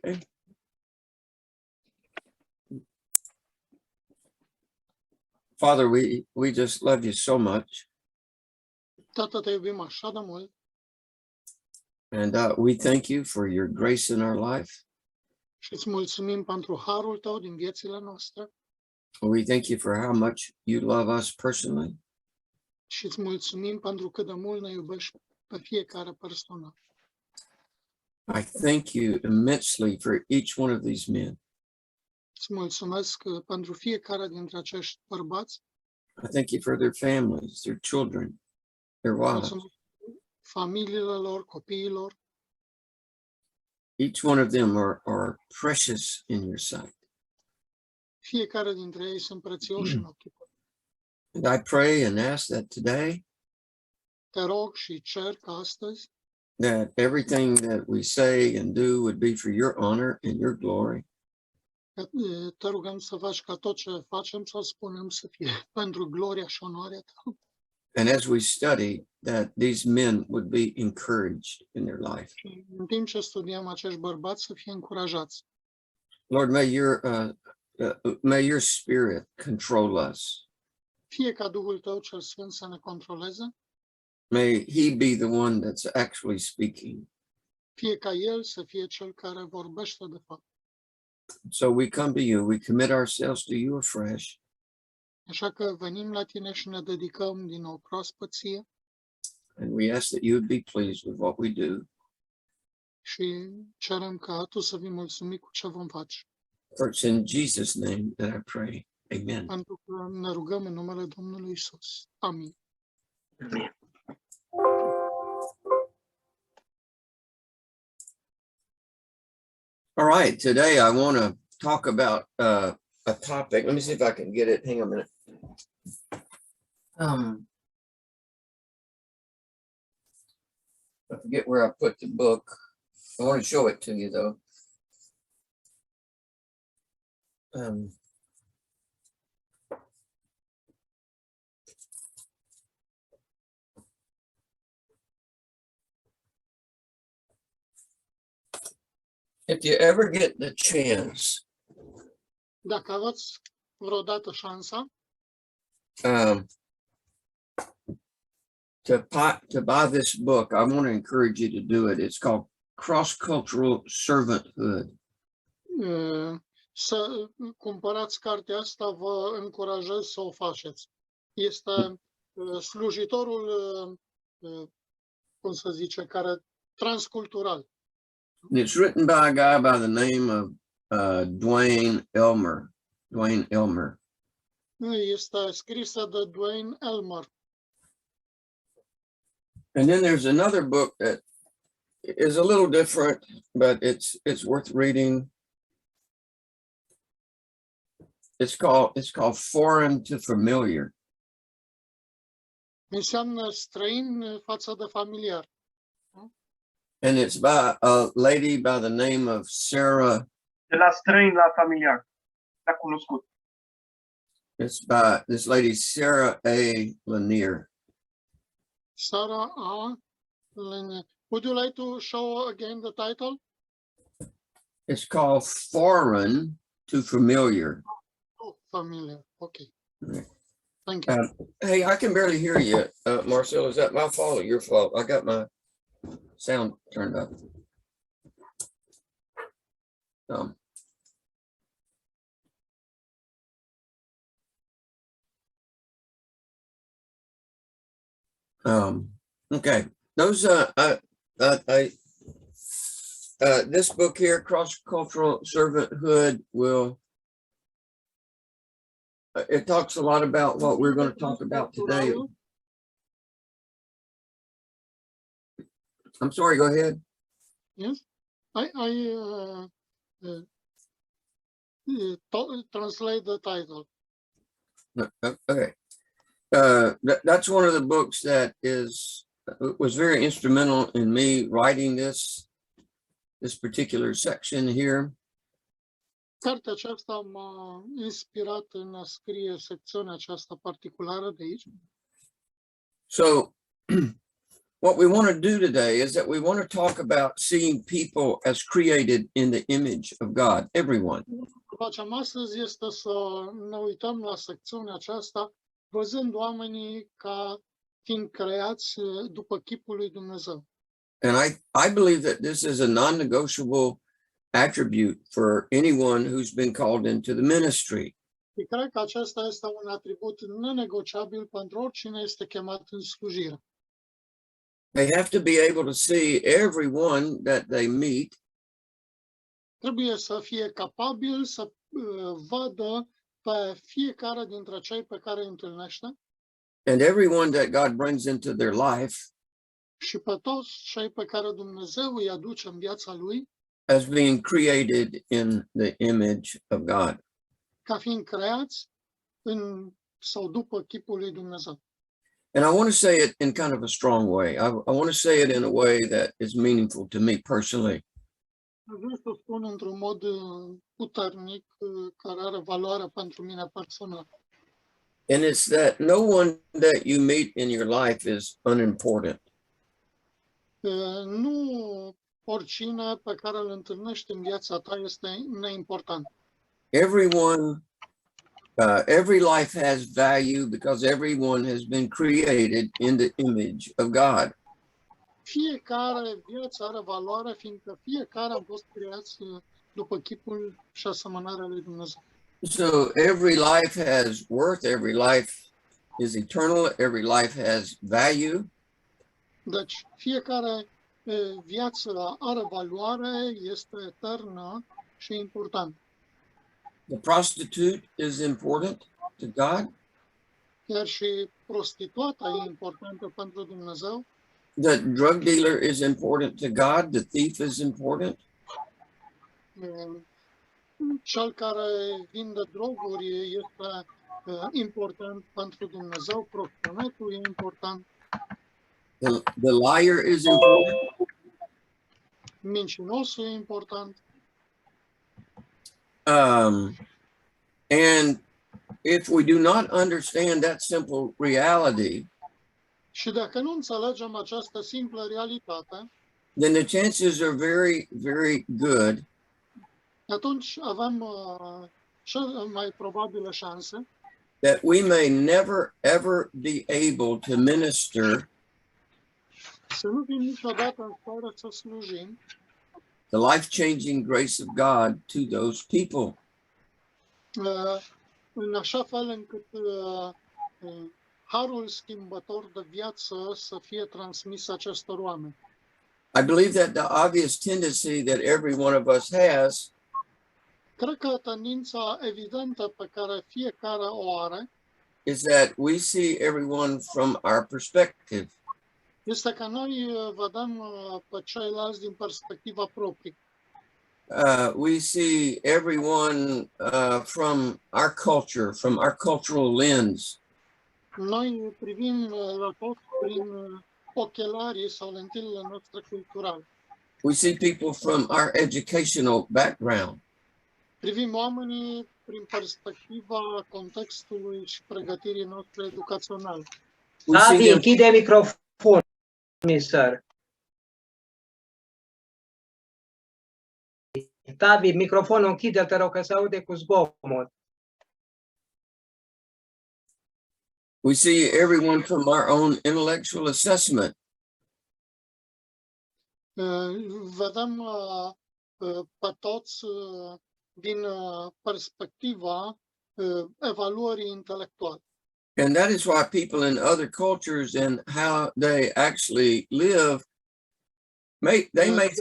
Okay. Father, we just love you so much. Tată, te iubim așa de mult And we thank you for your grace in our life. și îți mulțumim pentru harul tău din viețile noastre We thank you for how much you love us personally. și îți mulțumim pentru cât de mult ne iubești pe fiecare persoană. I thank you immensely for each one of these men. Îți mulțumesc pentru fiecare dintre acești bărbați. I thank you for their families, their children, their wives. Mulțumesc familiile lor, copiilor. Each one of them are precious in your sight. Fiecare dintre ei sunt prețioși în ochii tăi. And I pray and ask that today, Te rog și cer ca astăzi that everything that we say and do would be for your honor and your glory. te rugăm să faci ca tot ce facem sau spunem să fie pentru gloria și onoarea ta. And as we study, that these men would be encouraged in their life. Și în timp ce studiem acești bărbați să fie încurajați. Lord, may your spirit control us. Fie ca Duhul tău cel Sfânt să ne controleze, May he be the one that's actually speaking. fie ca El să fie cel care vorbește de fapt. So we come to you, we commit ourselves to you afresh. Așa că venim la tine și ne dedicăm din nou proaspăție And we ask that you would be pleased with what we do. și cerem ca tu să fii mulțumit cu ce vom face. For it's in Jesus' name that I pray. Amen. Pentru că ne rugăm în numele Domnului Isus. Amin. All right, today I want to talk about a topic. Let me see if I can get it. Hang on a minute. I forget where I put the book. I want to show it to you though. If you ever get the chance, Dacă aveți vreodată șansa to buy this book, I want to encourage you to do it. It's called Cross-Cultural Servanthood. Să cumpărați cartea asta, vă încurajez să o faceți. Este slujitorul, cum să zice, care transcultural. It's written by a guy by the name of Dwayne Elmer. Dwayne Elmer. Este scrisă de Dwayne Elmer. And then there's another book that is a little different, but it's worth reading. It's called Foreign to Familiar. Înseamnă străin față de familiar. And it's by a lady by the name of Sarah. De la străin la familiar. La cunoscut. It's by this lady, Sarah A. Lanier. Sarah A. Lanier. Would you like to show again the title? It's called Foreign to Familiar. Oh, familiar. Okay. Right. Thank you. Hey, I can barely hear you, Marcel. Is that my fault or your fault? I got my sound turned up. Okay. Those this book here, Cross-Cultural Servanthood, it talks a lot about what we're going to talk about today. I'm sorry, go ahead. Yes, I translate the title. Okay. That's one of the books that was very instrumental in me writing this particular section here. Cartea aceasta m-a inspirat în a scrie secțiunea aceasta particulară de aici. So what we want to do today is that we want to talk about seeing people as created in the image of God, everyone. Ce facem astăzi este să ne uităm la secțiunea aceasta, văzând oamenii ca fiind creați după chipul lui Dumnezeu. And I believe that this is a non-negotiable attribute for anyone who's been called into the ministry. Și cred că acesta este un atribut nenegociabil pentru oricine este chemat în slujire. They have to be able to see everyone that they meet Trebuie să fie capabil să vadă pe fiecare dintre cei pe care îi întâlnește and everyone that God brings into their life și pe toți cei pe care Dumnezeu îi aduce în viața lui as being created in the image of God. ca fiind creați în sau după chipul lui Dumnezeu. And I want to say it in kind of a strong way. I want to say it in a way that is meaningful to me personally. Vreau să spun într-un mod puternic care are valoare pentru mine personal. And it's that no one that you meet in your life is unimportant. Nu oricine pe care îl întâlnești în viața ta este neimportant. Every life has value because everyone has been created in the image of God. Fiecare viață are valoare, fiindcă fiecare a fost creați după chipul și asemănarea lui Dumnezeu. So every life has worth, every life is eternal, every life has value. Deci fiecare viață are valoare, este eternă și important. The prostitute is important to God. Chiar și prostituata e importantă pentru Dumnezeu. The drug dealer is important to God. The thief is important. Cel care vinde droguri este important pentru Dumnezeu. Proxenetul e important. The liar is important. Mincinosul e important. And if we do not understand that simple reality, Și dacă nu înțelegem această simplă realitate, then the chances are very, very good atunci avem cele mai probabile șanse that we may never, ever be able to minister să nu fim niciodată în stare să slujim the life-changing grace of God to those people. în așa fel încât harul schimbător de viață să fie transmis acestor oameni. I believe that the obvious tendency that every one of us has Cred că tendința evidentă pe care fiecare o are is that we see everyone from our perspective. este că noi vedem pe ceilalți din perspectiva proprie. We see everyone from our culture, from our cultural lens. Noi privim la tot prin ochelarii sau lentilele noastre culturale. We see people from our educational background. Privim oamenii prin perspectiva contextului și pregătirii noastre educaționale. We see Tavi, them, închide microfonul, mister. Tavi, microfonul închide, te rog, că se aude cu zgomot. we see everyone from our own intellectual assessment. Vedem pe toți din perspectiva evaluării intelectuale. And that is why people in other cultures and how they actually live, may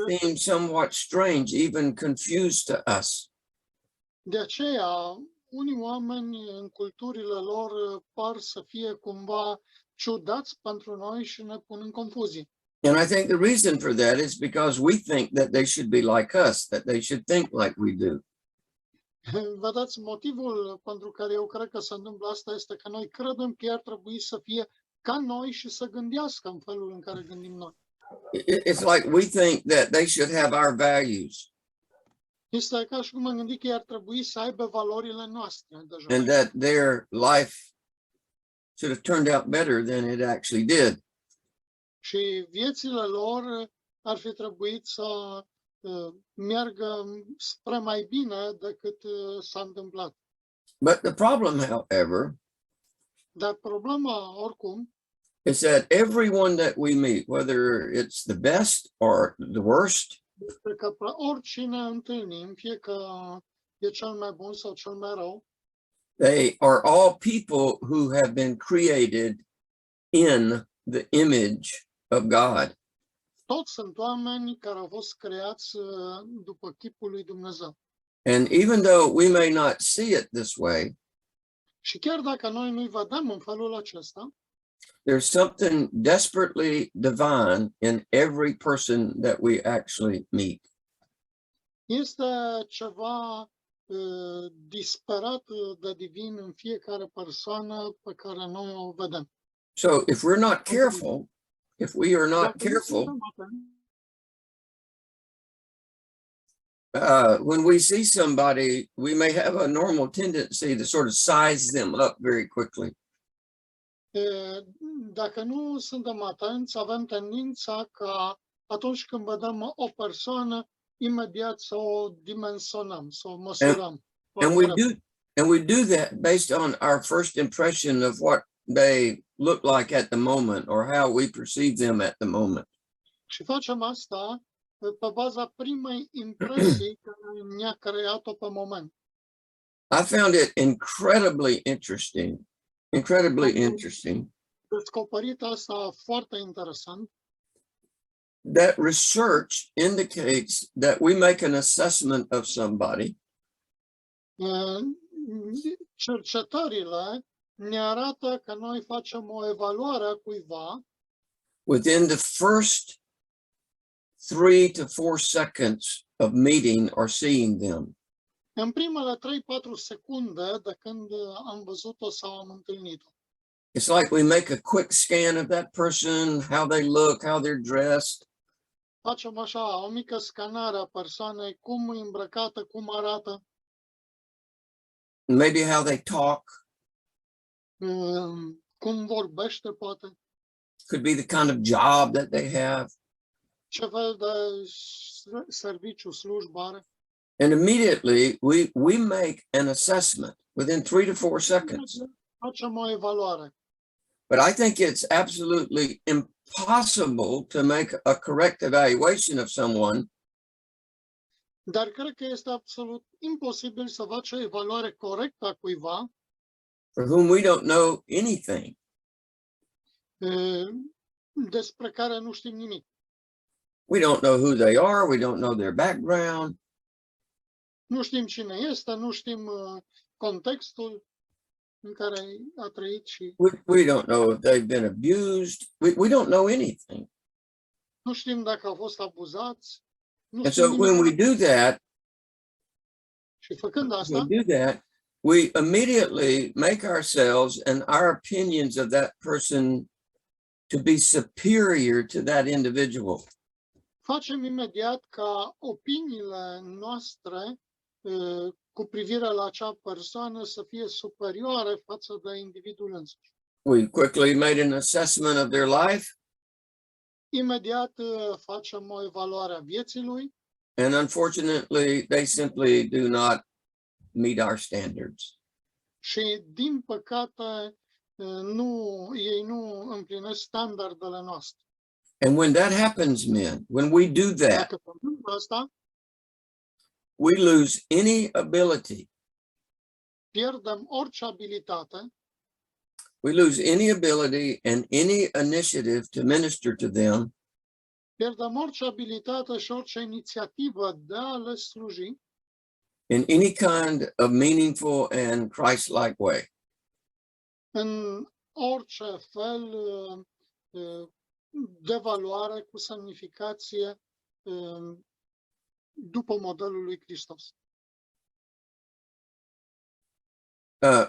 seem somewhat strange, even confused to us. De aceea, unii oameni în culturile lor par să fie cumva ciudați pentru noi și ne pun în confuzie. And I think the reason for that is because we think that they should be like us, that they should think like we do. Vedeți, motivul pentru care eu cred că se întâmplă asta este că noi credem că ar trebui să fie ca noi și să gândească în felul în care gândim noi. It's like we think that they should have our values Este ca și cum am gândit că ar trebui să aibă valorile noastre deja. and that their life should have turned out better than it actually did. Și viețile lor ar fi trebuit să meargă spre mai bine decât s-a întâmplat. But the problem, however, Dar problema, oricum, is that everyone that we meet, whether it's the best or the worst, este că pe oricine întâlnim, fie că e cel mai bun sau cel mai rău, they are all people who have been created in the image of God. toți sunt oameni care au fost creați după chipul lui Dumnezeu. And even though we may not see it this way, Și chiar dacă noi nu-i vedem în felul acesta, there's something desperately divine in every person that we actually meet. este ceva disperat de divin în fiecare persoană pe care noi o vedem. So if we're not careful, if we are not Dacă nu careful, suntem atenți, when we see somebody, we may have a normal tendency to sort of size them up very quickly. Dacă nu suntem atenți, avem tendința ca atunci când vedem o persoană, imediat să o dimensionăm, să o măsurăm. And we do that based on our first impression of what they look like at the moment or how we perceive them at the moment. Și facem asta pe baza primei impresii care ne-a creat-o pe moment. I found it incredibly interesting Descoperit asta foarte interesant. that research indicates that we make an assessment of somebody Cercetările ne arată că noi facem o evaluare a cuiva within the first 3 to 4 seconds of meeting or seeing them. în primele 3-4 secunde de când am văzut-o sau am întâlnit-o. It's like we make a quick scan of that person, how they look, how they're dressed. Facem așa o mică scanare a persoanei, cum e îmbrăcată, cum arată, Maybe how they talk, cum vorbește, poate, could be the kind of job that they have. ce fel de serviciu, slujbă are. And immediately we make an assessment within 3 to 4 seconds. Facem o evaluare. But I think it's absolutely impossible to make a correct evaluation of someone Dar cred că este absolut imposibil să faci o evaluare corectă a cuiva for whom we don't know anything. despre care nu știm nimic. We don't know who they are. We don't know their background. Nu știm cine este, nu știm contextul în care a trăit și We don't know if they've been abused. We don't know anything. nu știm dacă au fost abuzați. Nu And știm so when we nimic. do that, Și făcând asta, we immediately make ourselves and our opinions of that person to be superior to that individual. facem imediat ca opiniile noastre cu privire la acea persoană să fie superioare față de individul însuși. We quickly made an assessment of their life, Imediat facem o evaluare a vieții lui and unfortunately, they simply do not meet our standards. și, din păcate, ei nu împlinesc standardele noastre. And when that happens, men, when we do that, Dacă se întâmplă asta, we lose any ability. pierdem orice abilitate, We lose any ability and any initiative to minister to them pierdem orice abilitate și orice inițiativă de a le sluji in any kind of meaningful and Christ-like way. în orice fel de valoare cu semnificație după modelul lui Hristos.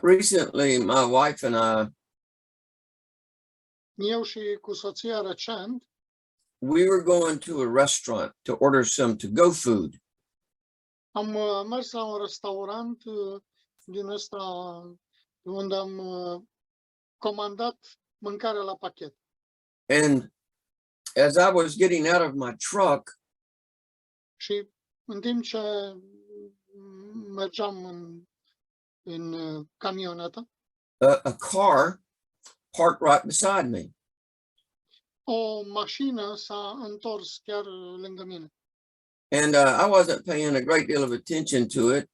Recently, my wife and I, Eu și cu soția recent we were going to a restaurant to order some to-go food. am mers la un restaurant din ăsta unde am comandat mâncare la pachet. And as I was getting out of my truck, Și în timp ce mergeam în camionetă, a car parked right beside me. o mașină s-a întors chiar lângă mine. And I wasn't paying a great deal of attention to it.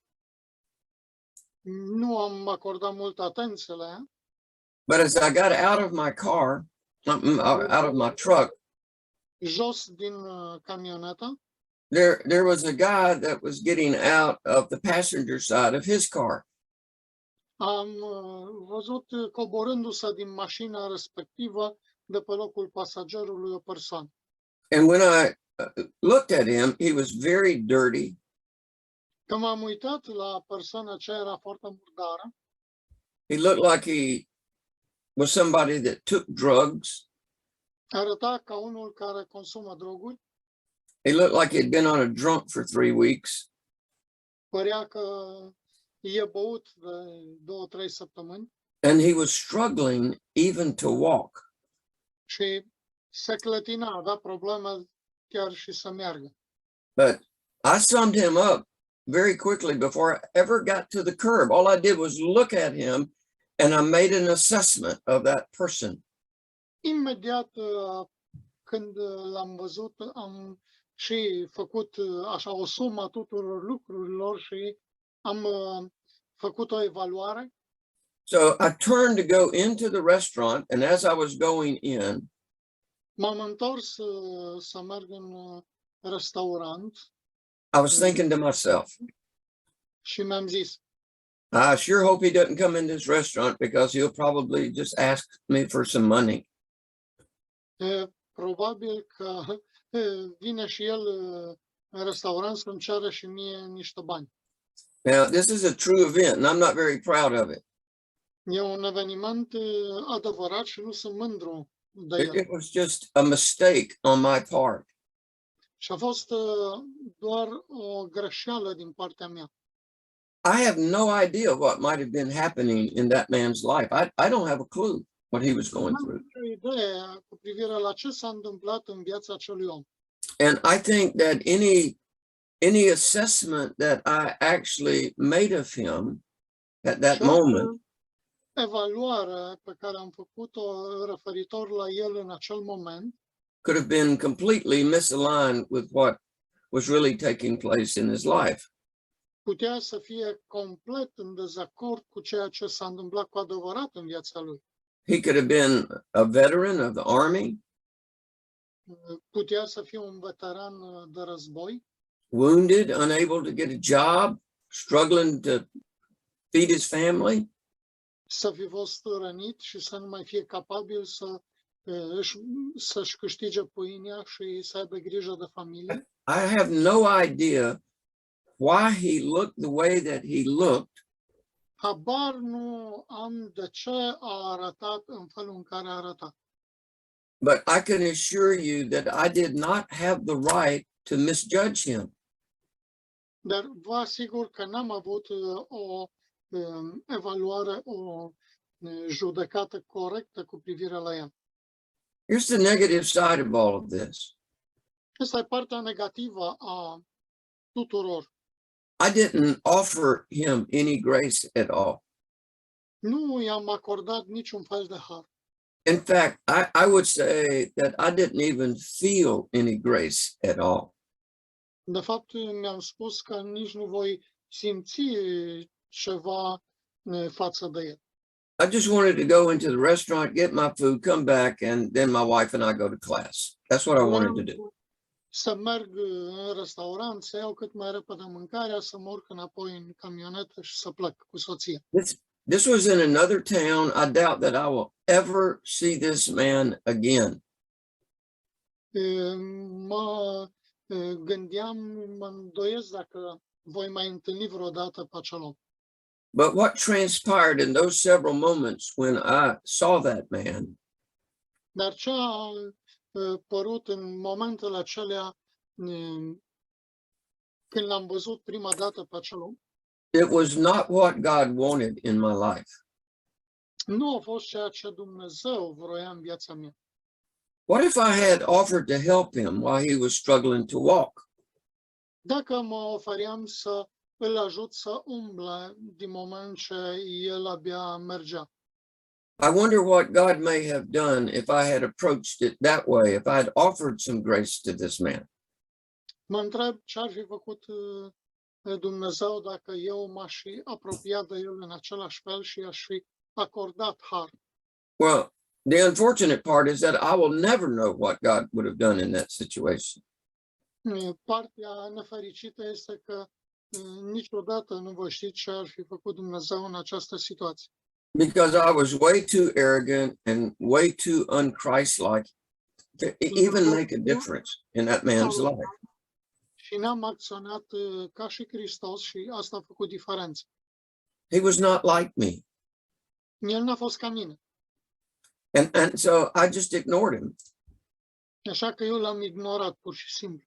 Nu am acordat multă atenție la ea, But as I got out of my car, out of my truck, jos din camionetă, there was a guy that was getting out of the passenger side of his car. am văzut coborându-se din mașina respectivă de pe locul pasagerului o persoană. And when I looked at him, he was very dirty. Când m-am uitat la persoana aceea, era foarte murdară, He looked like he was somebody that took drugs. arăta ca unul care consumă droguri, He looked like he'd been on a drunk for 3 weeks. părea că e băut de 2-3 săptămâni And he was struggling even to walk. și se clătina, avea probleme chiar și să meargă. But I summed him up very quickly before I ever got to the curb. All I did was look at him and I made an assessment of that person. Imediat când l-am văzut, am și făcut așa o sumă a tuturor lucrurilor și am făcut o evaluare. So I turned to go into the restaurant, and as I was going in, M-am întors să merg în restaurant I was thinking to myself, și mi-am zis, I sure hope he doesn't come in this restaurant because he'll probably just ask me for some money. probabil că vine și el în restaurant să-mi ceară și mie niște bani. Now, this is a true event, and I'm not very proud of it. E un eveniment adevărat și nu sunt mândru de It el. was just a mistake on my part. Și a fost doar o greșeală din partea mea. I have no idea what might have been happening in that man's life. I don't have a clue what he was going Nu am through. nicio idee cu privire la ce s-a întâmplat în viața acelui om. And I think that any assessment that I actually made of him at that Și moment evaluarea pe care am făcut-o referitor la el în acel moment could have been completely misaligned with what was really taking place in his life. putea să fie complet în dezacord cu ceea ce s-a întâmplat cu adevărat în viața lui. He could have been a veteran of the army, Putea să fie un veteran de război, wounded, unable to get a job, struggling to feed his family. să fi fost rănit și să nu mai fie capabil să-și câștige pâinea și să aibă grijă de familie. I have no idea why he looked the way that he looked, Habar nu am de ce a arătat în felul în care a arătat. but I can assure you that I did not have the right to misjudge him. Dar vă asigur că n-am avut o evaluare, o judecată corectă cu privire la el. Here's the negative side of all of this. Asta e partea negativă a tuturor. I didn't offer him any grace at all. Nu i-am acordat niciun fel de har. In fact, I would say that I didn't even feel any grace at all. De fapt, mi-am spus că nici nu voi simți ceva față de el. I just wanted to go into the restaurant, get my food, come back, and then my wife and I go to class. That's what I wanted to do. Să merg în restaurant, să iau cât mai repede mâncarea, să mă urc înapoi în camionetă și să plec cu soția. This was in another town. I doubt that I will ever see this man again. Mă gândeam, mă îndoiesc dacă voi mai întâlni vreodată pe acel om. But what transpired in those several moments when I saw that man Dar ce a părut în momentele acelea când l-am văzut prima dată pe acel om, it was not what God wanted in my life. nu a fost ceea ce Dumnezeu vroia în viața mea. What if I had offered to help him while he was struggling to walk? Dacă mă ofeream să îl ajut să umble din moment ce el abia mergea. I wonder what God may have done if I had approached it that way, if I had offered some grace to this man. Mă întreb ce ar fi făcut Dumnezeu dacă eu m-aș fi apropiat de el în același fel și i-aș fi acordat har. Well, the unfortunate part is that I will never know what God would have done in that situation. Partea nefericită este că niciodată nu voi ști ce ar fi făcut Dumnezeu în această situație. Because I was way too arrogant and way too unchristlike to even make a difference in that man's life. Și n-am acționat ca și Hristos și asta a făcut diferență. He was not like me. El n-a fost ca mine. And so I just ignored him. Așa că eu l-am ignorat pur și simplu.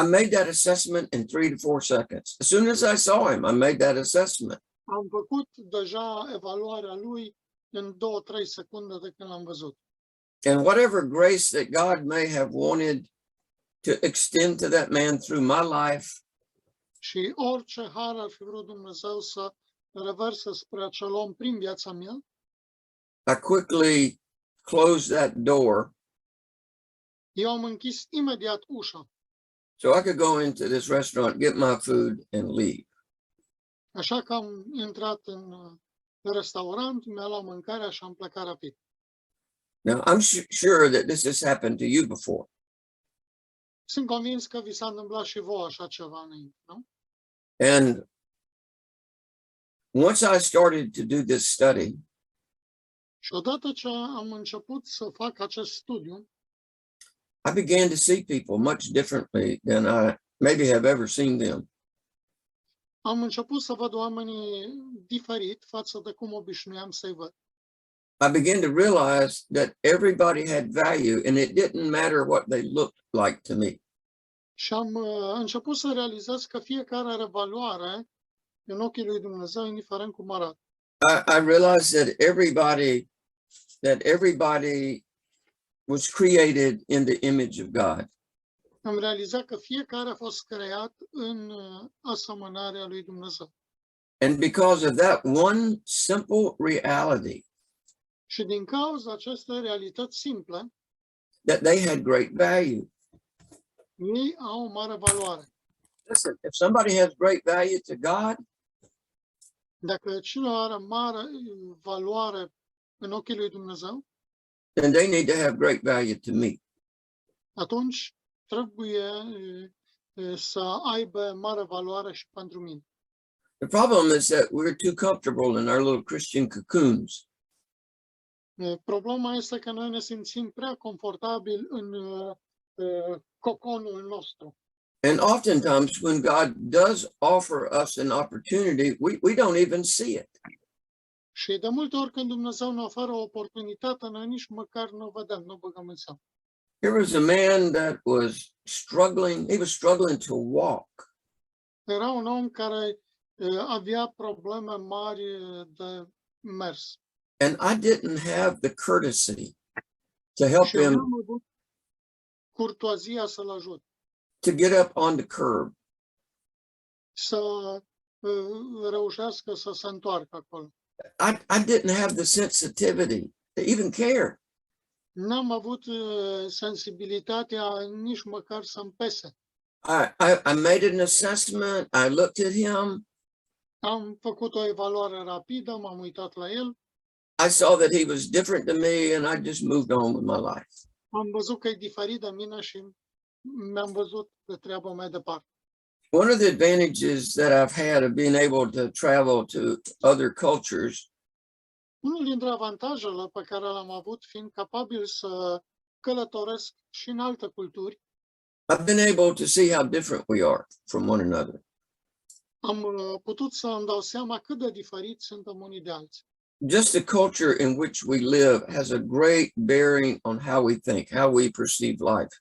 I made that assessment in 3 to 4 seconds. As soon as I saw him, I made that assessment. Am făcut deja evaluarea lui în 2-3 secunde de când l-am văzut. And whatever grace that God may have wanted to extend to that man through my life, Și orice har ar fi vrut Dumnezeu să reverse spre acel om prin viața mea, I quickly closed that door eu am închis imediat ușa, so I could go into this restaurant, get my food, and leave. așa că am intrat în restaurant, mi-am luat mâncarea și am plecat rapid. Now, I'm sure that this has happened to you before. Sunt convins că vi s-a întâmplat și vouă așa ceva înainte, nu? And once I started to do this study, Și odată ce am început să fac acest studiu, I began to see people much differently than I maybe have ever seen them. am început să văd oamenii diferit față de cum obișnuiam să-i văd. I began to realize that everybody had value and it didn't matter what they looked like to me. Și am început să realizez că fiecare are valoare în ochii lui Dumnezeu, indiferent cum arată. I realized that everybody was created in the image of God. Am realizat că fiecare a fost creat în asemănarea lui Dumnezeu. And because of that one simple reality, Și din cauza acestei realități simple, that they had great value. ei au o mare valoare. Listen, if somebody has great value to God, Dacă cineva are mare valoare în ochii lui Dumnezeu, then they need to have great value to me. atunci trebuie să aibă mare valoare și pentru mine. The problem is that we're too comfortable in our little Christian cocoons. Problema este că noi ne simțim prea confortabil în coconul nostru. And oftentimes when God does offer us an opportunity, we don't even see it. Și de multe ori când Dumnezeu ne oferă o oportunitate, noi nici măcar nu o vedem, nu o băgăm în seamă. Here was a man that was struggling, he was struggling to walk. Era un om care avea probleme mari de mers. And I didn't have the courtesy to help Și eu him am avut curtoazia să-l ajut, to get up on the curb. să reușească să se întoarcă acolo. I didn't have the sensitivity to even care. N-am avut sensibilitatea nici măcar să-mi pese. I made an assessment. I looked at him. Am făcut o evaluare rapidă, m-am uitat la el, I saw that he was different than me, and I just moved on with my life. am văzut că e diferit de mine și mi-am văzut de treaba mai departe. One of the advantages that I've had of being able to travel to other cultures Unul dintre avantajele pe care l-am avut fiind capabil să călătoresc și în alte culturi, I've been able to see how different we are from one another. am putut să îmi dau seama cât de diferiți suntem unii de alții. Just the culture in which we live has a great bearing on how we think, how we perceive life.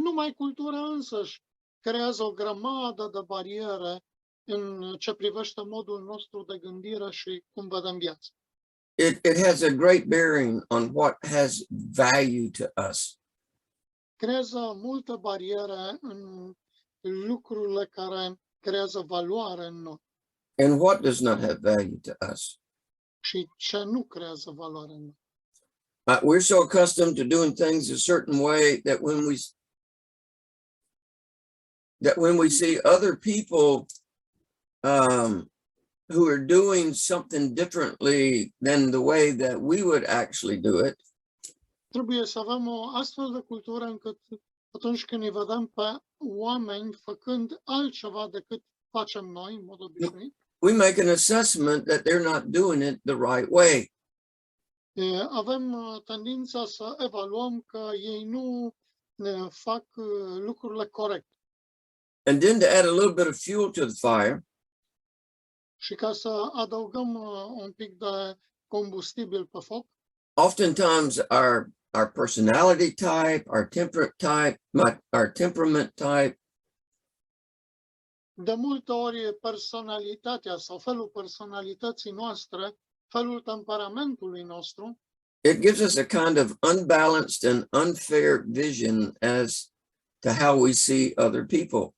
Numai cultura însăși creează o grămadă de bariere în ce privește modul nostru de gândire și cum vedem viața. it has a great bearing on what has value to us. Creează multă barieră în lucrurile care creează valoare în noi And what does not have value to us. și ce nu creează valoare în noi. We're so accustomed to doing things a certain way that when we see other people who are doing something differently than the way that we would actually do it, Trebuie să avem o astfel de cultură încât atunci când îi vedem pe oameni făcând altceva decât facem noi, în mod obișnuit, we make an assessment that they're not doing it the right way. avem tendința să evaluăm că ei nu fac lucrurile corect. And then to add a little bit of fuel to the fire, Și ca să adăugăm un pic de combustibil pe foc, oftentimes our personality type, our temperament type, de multe ori personalitatea sau felul personalității noastre, felul temperamentului nostru, it gives us a kind of unbalanced and unfair vision as to how we see other people.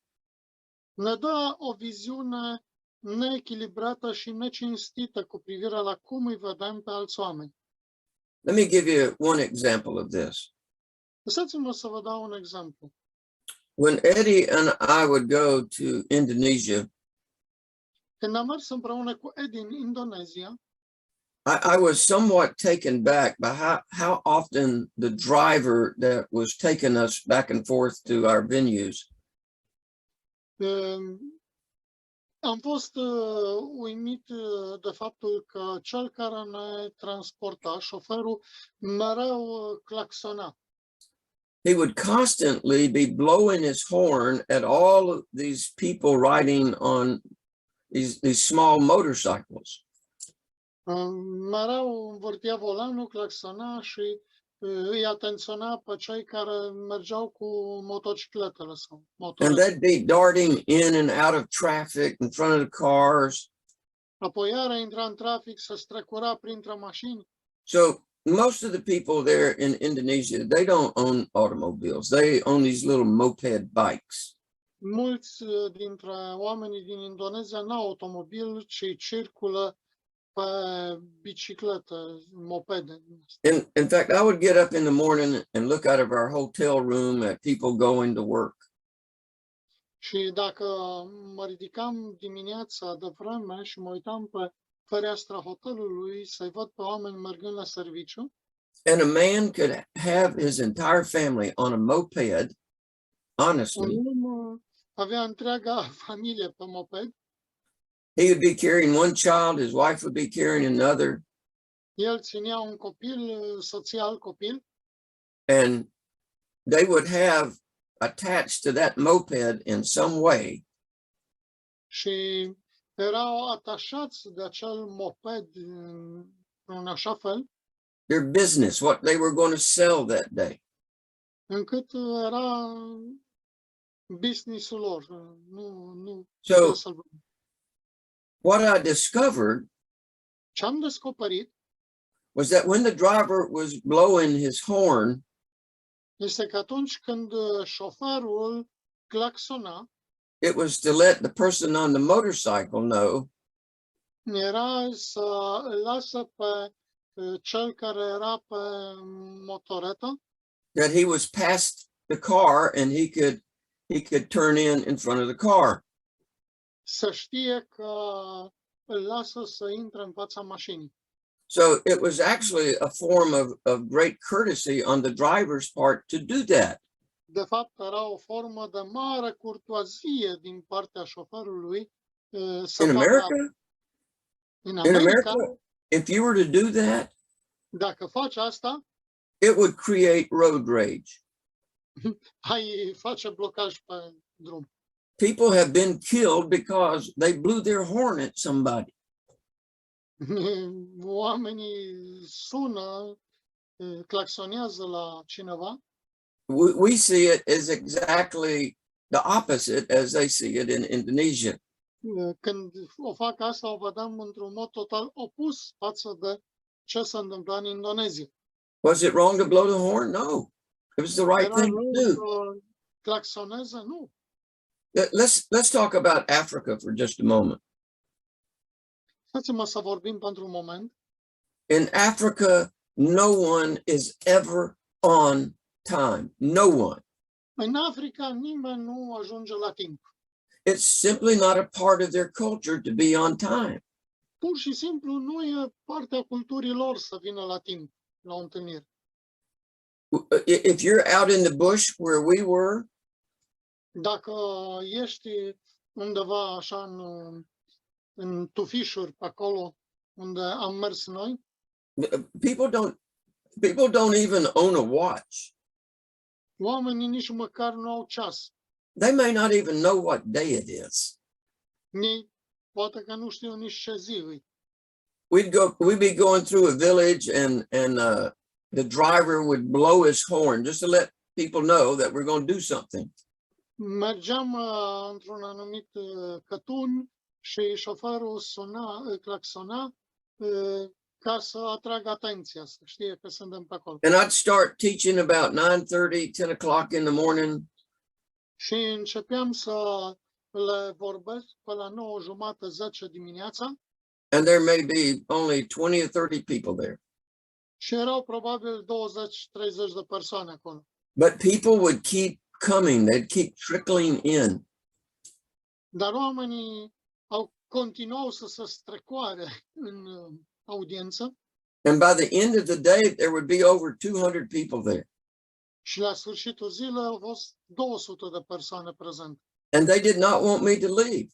ne dă o viziune neechilibrată și necinstită cu privire la cum îi vedem pe alți oameni. Let me give you one example of this. Lăsați-mă să vă dau un exemplu. When Eddie and I would go to Indonesia, Când am mers împreună cu Edi în Indonezia, I was somewhat taken back by how often the driver that was taking us back and forth to our venues am fost uimit de faptul că cel care ne transporta, șoferul, mereu claxona. he would constantly be blowing his horn at all of these people riding on these small motorcycles. Mereu învârtea volanul, claxona și îi atenționa pe cei care mergeau cu motocicletele sau And motorele. they'd be darting in and out of traffic in front of the cars. Apoi iară intra în trafic, se strecura printre mașini. So most of the people there in Indonesia, they don't own automobiles. They own these little moped bikes. Mulți dintre oamenii din Indonezia n-au automobil, ci circulă pe biciclete, mopede. In fact, I would get up in the morning and look out of our hotel room at people going to work. Și dacă mă ridicam dimineața de vreme și mă uitam pe fereastra hotelului să-i văd pe oameni mergând la serviciu, And a man could have his entire family on a moped, honestly. un om avea întreaga familie pe moped, He would be carrying one child, his wife would be carrying another, el ținea un copil, soția alt copil, and they would have attached to that moped in some way și erau atașați de acel moped în așa fel, their business, what they were going to sell that day. încât era business-ul lor. Nu So putea să-l văd. what I discovered Ce am descoperit was that when the driver was blowing his horn, este că atunci când șoferul claxona, it was to let the person on the motorcycle know era să îl lasă pe cel care era pe motoretă that he was past the car and he could turn in front of the car. să știe că îl lasă să intre în fața mașinii. So it was actually a form of great courtesy on the driver's part to do that. De fapt, era o formă de mare curtoazie din partea șoferului să In facă America, în in America, America, if you were to do that, dacă faci asta, it would create road rage. ai face blocaj pe drum. People have been killed because they blew their horn at somebody. Oamenii sună, claxonează la cineva. We see it as exactly the opposite as they see it in Indonesia. Când o fac asta, o vedem într-un mod total opus față de ce s-a întâmplat în Indonezia. Was it wrong to blow the horn? No. It was the right Era thing rău to do. să claxoneze? Nu. Let's talk about Africa for just a moment. Dați-mă să vorbim pentru un moment. In Africa, no one is ever on time. No one. În Africa nimeni nu ajunge la timp. It's simply not a part of their culture to be on time. Pur și simplu nu e partea culturii lor să vină la timp la o întâlnire. If you're out in the bush where we were, Dacă ești undeva așa în tufișuri pe acolo unde am mers noi, people don't even own a watch. oamenii nici măcar nu au ceas. They may not even know what day it is. Poate că nu știu nici ce zi e. We'd be going through a village and the driver would blow his horn just to let people know that we're going to do something. Mergeam într-un anumit cătun și șoferul claxona ca să atragă atenția, să știe că suntem pe acolo. And I'd start teaching about 9:30, 10 o'clock in the morning. Și începeam să le vorbesc pe la 9:30, 10 dimineața. And there may be only 20 or 30 people there. Și erau probabil 20-30 de persoane acolo. But people would keep coming. They'd keep trickling in. Dar oamenii continuau să se strecoare în audiență. And by the end of the day, there would be over 200 people there. Și la sfârșitul zilei au fost 200 de persoane prezente. And they did not want me to leave.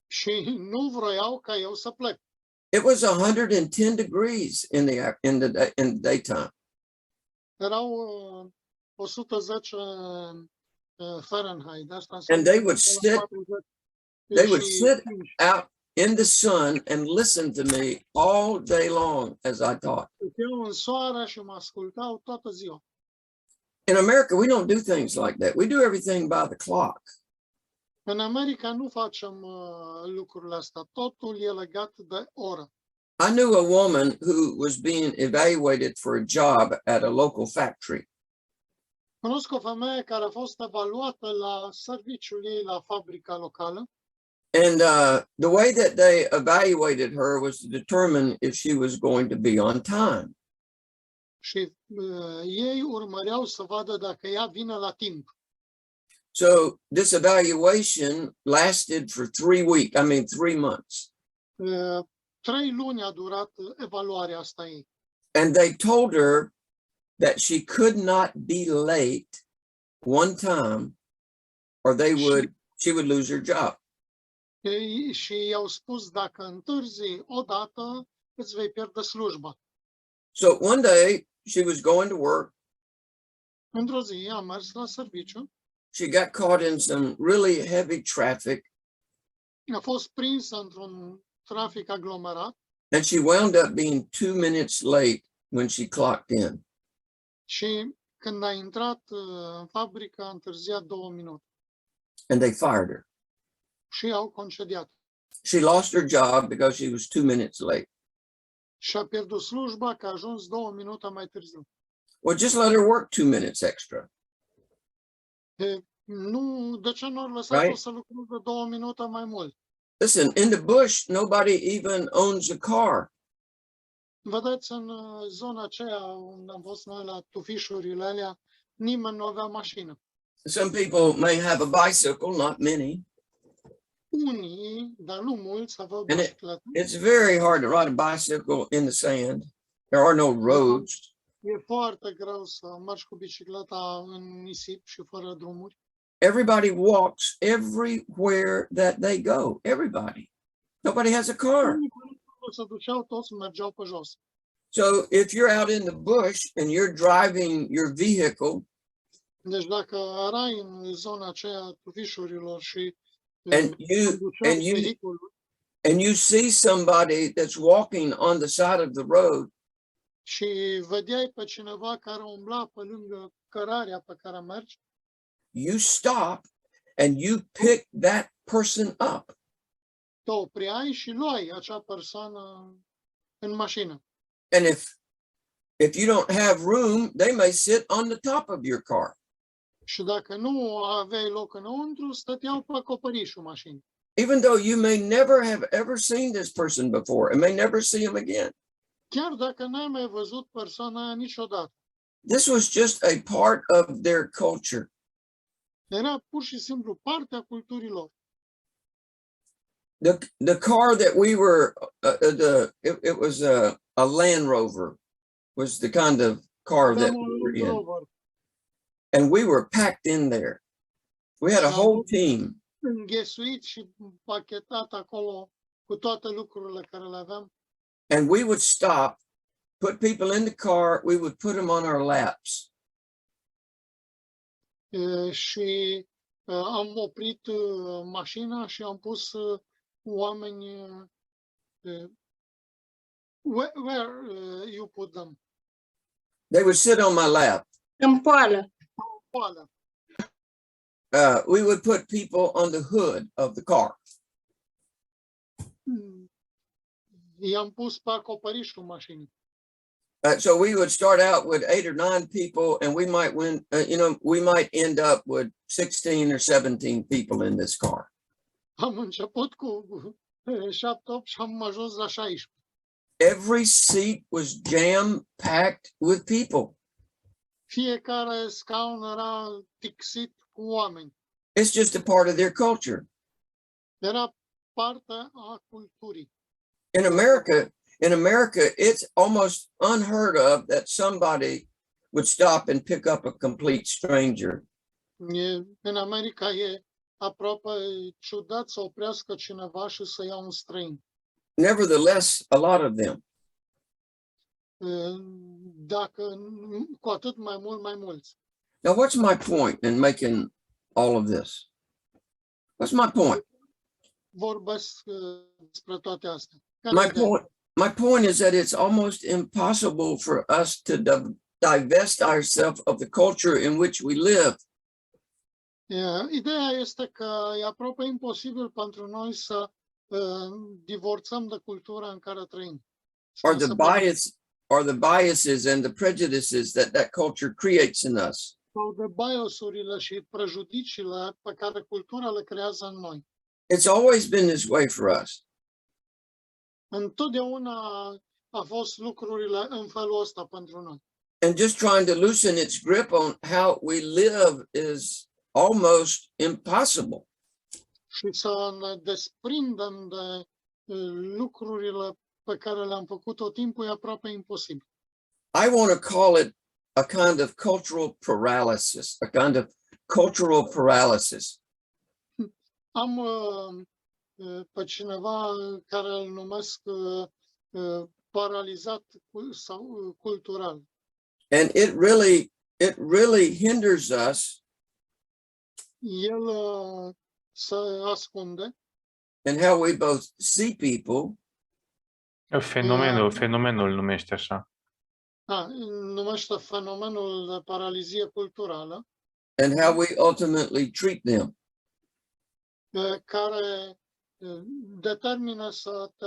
Și nu vroiau ca eu să plec. It was 110 degrees in the daytime. Erau 110 Fahrenheit. And they would sit out in the sun and listen to me all day long as I taught. Stăteau în soare și mă ascultau toată ziua. In America, we don't do things like that. We do everything by the clock. În America nu facem lucrurile astea. Totul e legat de oră. I knew a woman who was being evaluated for a job at a local factory. Cunosc o femeie care a fost evaluată la serviciul ei la fabrica locală. And the way that they evaluated her was to determine if she was going to be on time. Și ei urmăreau să vadă dacă ea vine la timp. So this evaluation lasted for 3 months. 3 luni a durat evaluarea asta ei. And they told her that she could not be late one time or she would lose her job. Și i-au spus dacă întârzi odată, îți vei pierde slujba. So one day she was going to work. Într-o zi a mers la serviciu. She got caught in some really heavy traffic. A fost prinsă într-un trafic aglomerat. And she wound up being 2 minutes late when she clocked in. Și când a intrat în fabrică, a întârziat 2 minute. And they fired her. Și au concediat. She lost her job because she was 2 minutes late. Și a pierdut slujba că a ajuns 2 minute mai târziu. Well, just let her work 2 minutes extra. Nu, de ce nu ar lăsa-o să lucreze 2 minute mai mult? Listen, in the bush, nobody even owns a car. Vedeți, în zona aceea unde am fost noi la tufișurile alea, nimeni nu avea mașină. Some people may have a bicycle, not many. Unii, dar nu mulți, aveau And bicicletă. it's very hard to ride a bicycle in the sand. There are no roads. E foarte greu să mergi cu bicicleta în nisip și fără drumuri. Everybody walks everywhere that they go. Everybody. Nobody has a car. Se duceau, toți mergeau pe jos. So if you're out in the bush and you're driving your vehicle, Deci dacă erai în zona aceea tufișurilor și and you see somebody that's walking on the side of the road, și vedeai pe cineva care umbla pe lângă cărarea pe care mergi, you stop and you pick that person up. te opreai și luai acea persoană în mașină. And if you don't have room, they may sit on the top of your car. Și dacă nu aveai loc înăuntru, stăteau pe acoperișul mașinii. Even though you may never have ever seen this person before and may never see him again. Chiar dacă n-ai mai văzut persoana aia niciodată. This was just a part of their culture. Era pur și simplu partea culturii lor. The car that we were, it was a Land Rover, was the kind of car that we were in. And we were packed in there. We had a whole team. Înghesuit și pachetat acolo cu toate lucrurile care le aveam. And we would stop, put people in the car, we would put them on our laps. Și am oprit mașina și am pus oameni. Where you put them? They would sit on my lap. În poală. Poală. We would put people on the hood of the car. I-am pus pe acoperișul mașinii. So we would start out with 8 or 9 people, and we might win. We might end up with 16 or 17 people in this car. Am început cu 7-8 și am ajuns la 16. Every seat was jam-packed with people. Fiecare scaun era tixit cu oameni. It's just a part of their culture. Era parte a culturii. In America, it's almost unheard of that somebody would stop and pick up a complete stranger. În America e aproape ciudat să oprească cineva și să ia un străin. Nevertheless, a lot of them. Dacă cu atât mai mult, mai mulți. Now, what's my point in making all of this? What's my point? Vorbesc despre toate astea. My point is that it's almost impossible for us to divest ourselves of the culture in which we live. Ideea este că e aproape imposibil pentru noi să divorțăm de cultura în care trăim. Or the biases and the prejudices that culture creates in us. Sau de biasurile și prejudiciile pe care cultura le creează în noi. It's always been this way for us. Întotdeauna a fost lucrurile în felul ăsta pentru noi. And just trying to loosen its grip on how we live is almost impossible. Și să ne desprindem de lucrurile pe care le-am făcut tot timpul e aproape imposibil. I want to call it a kind of cultural paralysis, Am pe cineva care îl numesc paralizat sau cultural. And it really hinders us. El se ascunde. And how we both see people. Fenomenul numește așa. Numește fenomenul de paralizie culturală. And how we ultimately treat them. Care determină să te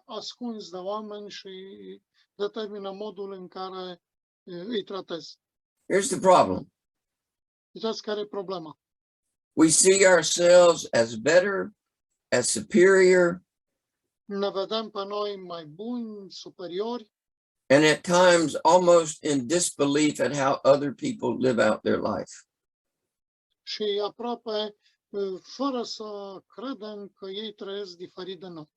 ascunzi de oameni și determină modul în care îi tratezi. Here's the problem. Uitați care e problema. We see ourselves as better, as superior. Ne vedem pe noi mai buni, superiori. And at times almost in disbelief at how other people live out their life. Și aproape fără să credem că ei trăiesc diferit de noi.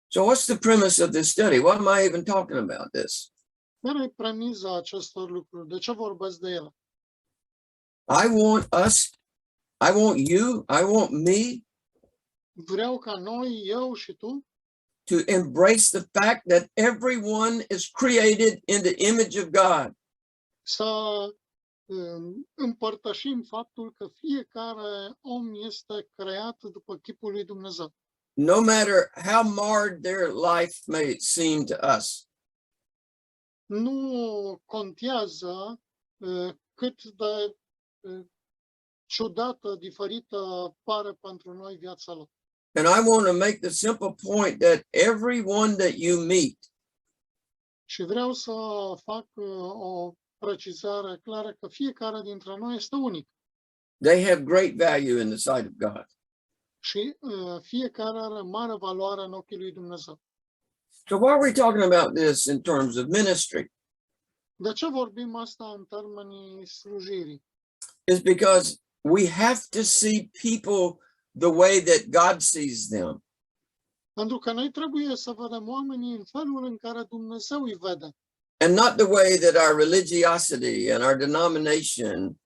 So what's the premise of this study? Why am I even talking about this? Care e premiza acestor lucruri? De ce vorbesc de ele? I want you, I want me. Vreau ca noi, eu și tu, to embrace the fact that everyone is created in the image of God. Să împărtășim faptul că fiecare om este creat după chipul lui Dumnezeu. No matter how marred their life may seem to us. Nu contează cât de ciudată, diferită pare pentru noi viața lor. And I want to make the simple point that everyone that you meet Și vreau să fac o precizare clară că fiecare dintre noi este unic They have great value in the sight of God. și fiecare are mare valoare în ochii lui Dumnezeu. So why are we talking about this in terms of ministry? De ce vorbim asta în termenii slujirii? Is because we have to see people the way that God sees them. Pentru că noi trebuie să vedem oamenii în felul în care Dumnezeu îi vede And not the way that our religiosity and our denomination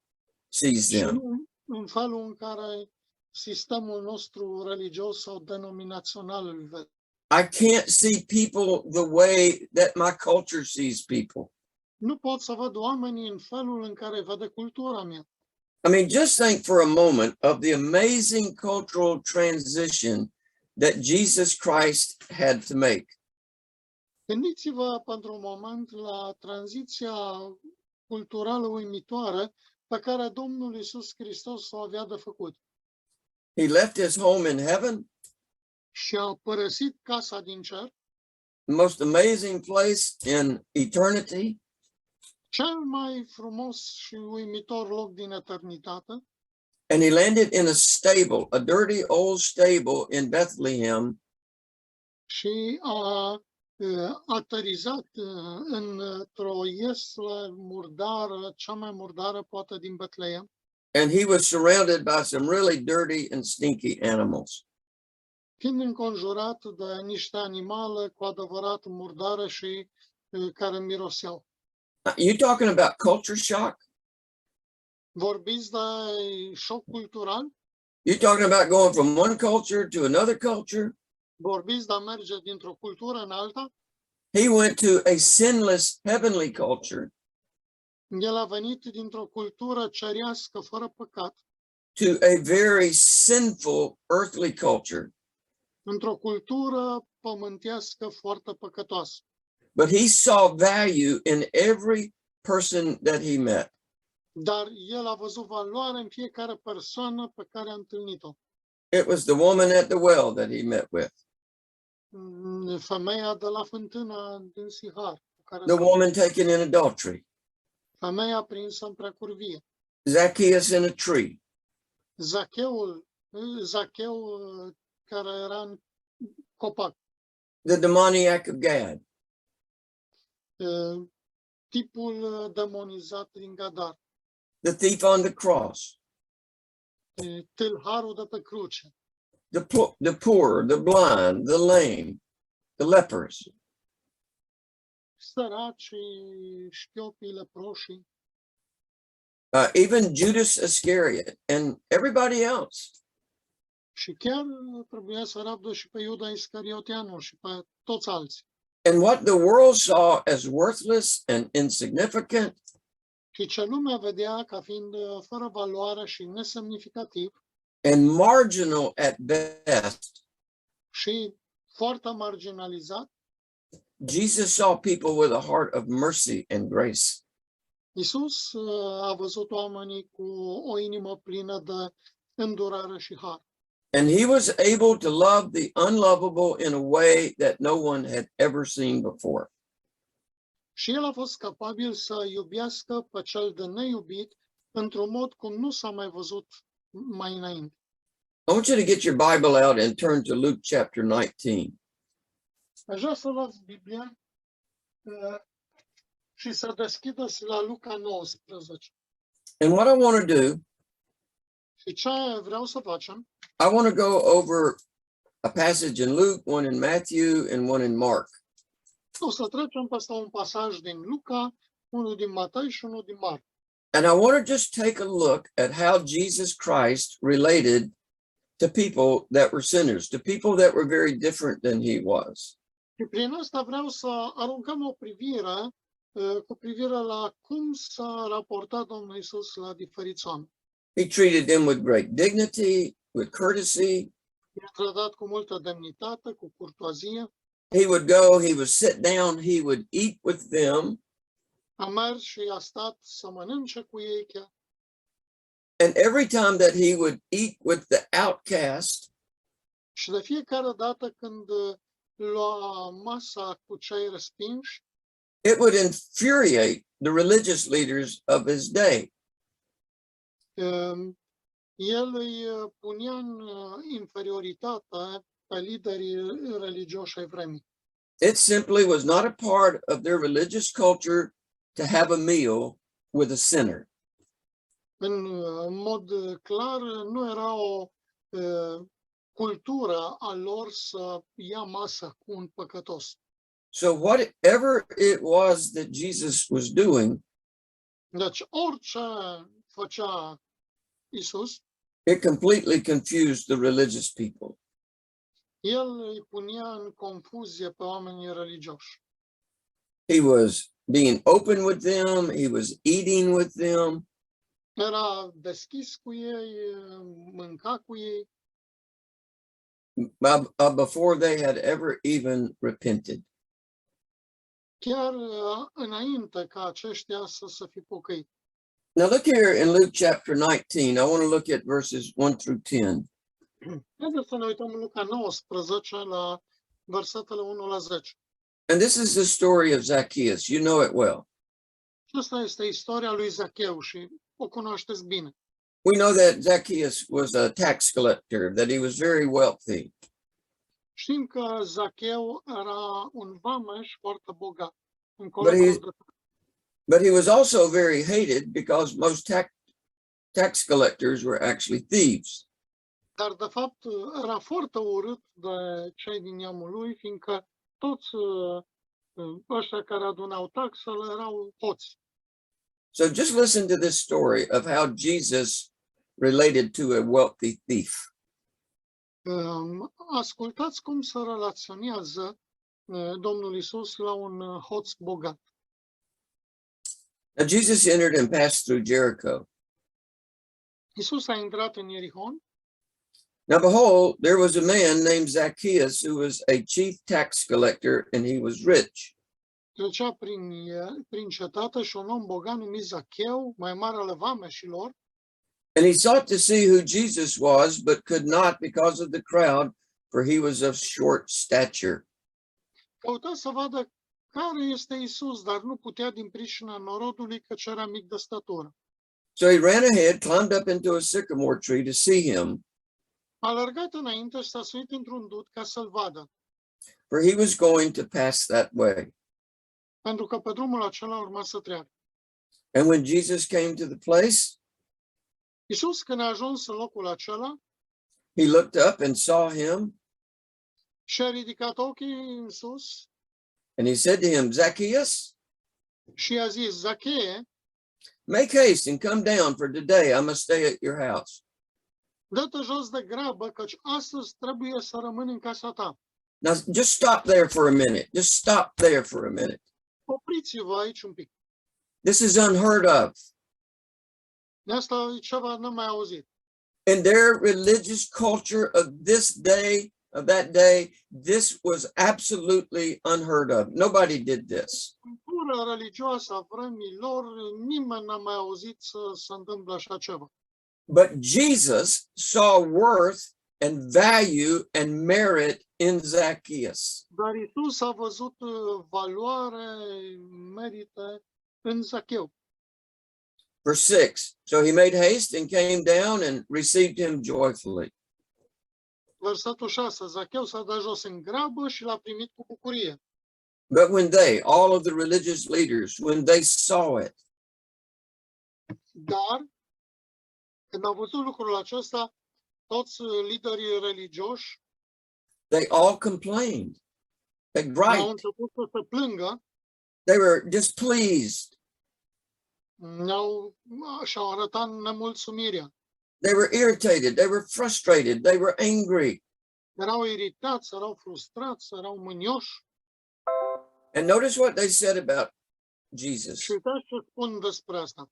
sees și them. nu în felul în care sistemul nostru religios sau denominațional îl vede. I can't see people the way that my culture sees people. Nu pot să văd oamenii în felul în care vede cultura mea. I mean, just think for a moment of the amazing cultural transition that Jesus Christ had to make. Gândiți-vă pentru un moment la tranziția culturală uimitoare pe care Domnul Iisus Hristos o avea de făcut. He left his home in heaven, Și a părăsit casa din cer, the most amazing place in eternity, cel mai frumos și uimitor loc din eternitate, and he landed in a stable, a dirty old stable in Bethlehem, și a aterizat într-o ieslă murdară, cea mai murdară poate din Betleem, and he was surrounded by some really dirty and stinky animals. fiind înconjurat de niște animale cu adevărat murdare și care miroseau. You talking about culture shock? Vorbiți de șoc cultural? You talking about going from one culture to another culture? Vorbiți de a merge dintr-o cultură în alta? He went to a sinless heavenly culture, El a venit dintr-o cultură cerească, fără păcat, to a very sinful earthly culture. într-o cultură pământească foarte păcătoasă. But he saw value in every person that he met. Dar el a văzut valoare în fiecare persoană pe care a întâlnit-o. It was the woman at the well that he met with, Femeia de la fântâna din Sihar, cu care the woman taken in adultery, femeia prinsă în preacurvie, Zacchaeus in a tree, Zacheu care era în copac, the demoniac of Gad, tipul demonizat din Gadar, the thief on the cross, tâlharul de pe cruce, the poor, the blind, the lame, the lepers. săracii, șchiopii, leproșii, Even Judas Iscariot and everybody else. și chiar trebuia să rabdă și pe Iuda Iscarioteanul și pe toți alții. And what the world saw as worthless and insignificant, Și ce lumea vedea ca fiind fără valoare și nesemnificativ and marginal at best, și foarte marginalizat, Jesus saw people with a heart of mercy and grace. Iisus a văzut oamenii cu o inimă plină de îndurare și har. And he was able to love the unlovable in a way that no one had ever seen before. Și el a fost capabil să iubească pe cel de neiubit într-un mod cum nu s-a mai văzut mai înainte. I want you to get your Bible out and turn to Luke chapter 19. Aș vrea să luați Biblia și să deschideți la Luca 19. And what I want to do, Și ce vreau să facem? I want to go over a passage in Luke, one in Matthew, and one in Mark. O să trecem peste un pasaj din Luca, unul din Matei și unul din Marc. And I want to just take a look at how Jesus Christ related to people that were sinners, to people that were very different than he was. Și prin asta vreau să aruncăm o privire cu privire la cum s-a raportat Domnul Iisus la diferiți oameni. He treated them with great dignity, with courtesy. I-a tratat cu multă demnitate, cu curtoazie. He would go, he would sit down, he would eat with them. A mers și a stat să mănânce cu ei chiar. And every time that he would eat with the outcast, Și de fiecare dată când lua masa cu cei respinși, it would infuriate the religious leaders of his day. El îi punea în inferioritate pe liderii religioși ai vremii. It simply was not a part of their religious culture to have a meal with a sinner. În mod clar, nu era o cultură a lor să ia masă cu un păcătos. So whatever it was that Jesus was doing, Deci orice făcea Isus, it completely confused the religious people. el îi punea în confuzie pe oamenii religioși. He was being open with them. He was eating with them. Era deschis cu ei, mânca cu ei, Before they had ever even repented. chiar înainte ca aceștia să se fi pocăit. Now look here in Luke chapter 19. I want to look at verses 1 through 10. Haideți să ne uităm în Luca 19 la versetele 1 la 10. And this is the story of Zacchaeus. You know it well. Asta este istoria lui Zacheu și o cunoașteți bine. We know that Zacchaeus was a tax collector, that he was very wealthy. Știm că Zacheu era un vameș foarte bogat. But he was also very hated because most tax collectors were actually thieves. Dar, de fapt, era foarte urât de cei din neamul lui, fiindcă toți ăștia care adunau taxele erau hoți. So just listen to this story of how Jesus related to a wealthy thief. Ascultați cum se relaționează Domnul Isus la un hoț bogat. Now Jesus entered and passed through Jericho. Isus a intrat în Ierihon. Now behold, there was a man named Zacchaeus who was a chief tax collector, and he was rich. Trecea prin cetate și un om bogat numit Zacheu, mai mare ale vameșilor, And he sought to see who Jesus was, but could not because of the crowd, for he was of short stature. căuta să vadă care este Isus, dar nu putea din pricina norodului, căci era mic de statură. So he ran ahead, climbed up into a sycamore tree to see him, A alergat înainte și s-a suit într-un dud ca să-l vadă, for he was going to pass that way. pentru că pe drumul acela urma să treacă. And when Jesus came to the place, Isus, când a ajuns în locul acela, he looked up and saw him, și-a ridicat ochii în sus and he said to him, Zacchaeus, și i-a zis: Zachee, make haste and come down, for today I must stay at your house. dă-te jos de grabă, căci astăzi trebuie să rămân în casa ta. Now, just stop there for a minute. Just stop there for a minute. Opriți-vă aici un pic. This is unheard of. De asta e ceva n-am mai auzit. In their religious culture of this day, of that day, this was absolutely unheard of. Nobody did this. Cultura religioasă a vremii lor, nimeni n-a mai auzit să se întâmple așa ceva. But Jesus saw worth and value and merit in Zacchaeus. Dar Isus a văzut valoare, merite în Zacheu. Verse 6, so he made haste and came down and received him joyfully. Versetul 6. Zacheu s-a dat jos în grabă și l-a primit cu bucurie. But when they, all of the religious leaders, when they saw it, Dar, când au văzut lucrul acesta, toți liderii religioși they all complained. They au griped. început să se plângă, They were displeased. și-au arătat nemulțumirea. They were irritated. They were frustrated. They were angry. Erau iritați, erau frustrați, erau mânioși. And notice what they said about Jesus. Și uitați ce spun despre asta.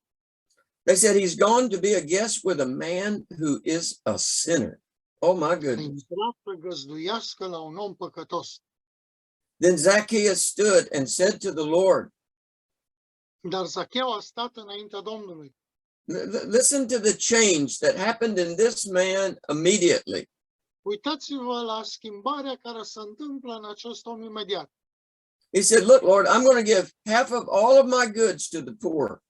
They said he's gone to be a guest with a man who is a sinner. Oh my A goodness. intrat să găzduiască la un om păcătos. Then Zacchaeus stood and said to the Lord, Dar Zacheu a stat înaintea Domnului. listen to the change that happened in this man immediately. Uitați-vă la schimbarea care se întâmplă în acest om imediat. He said, look, Lord, I'm going to give half of all of my goods to the poor.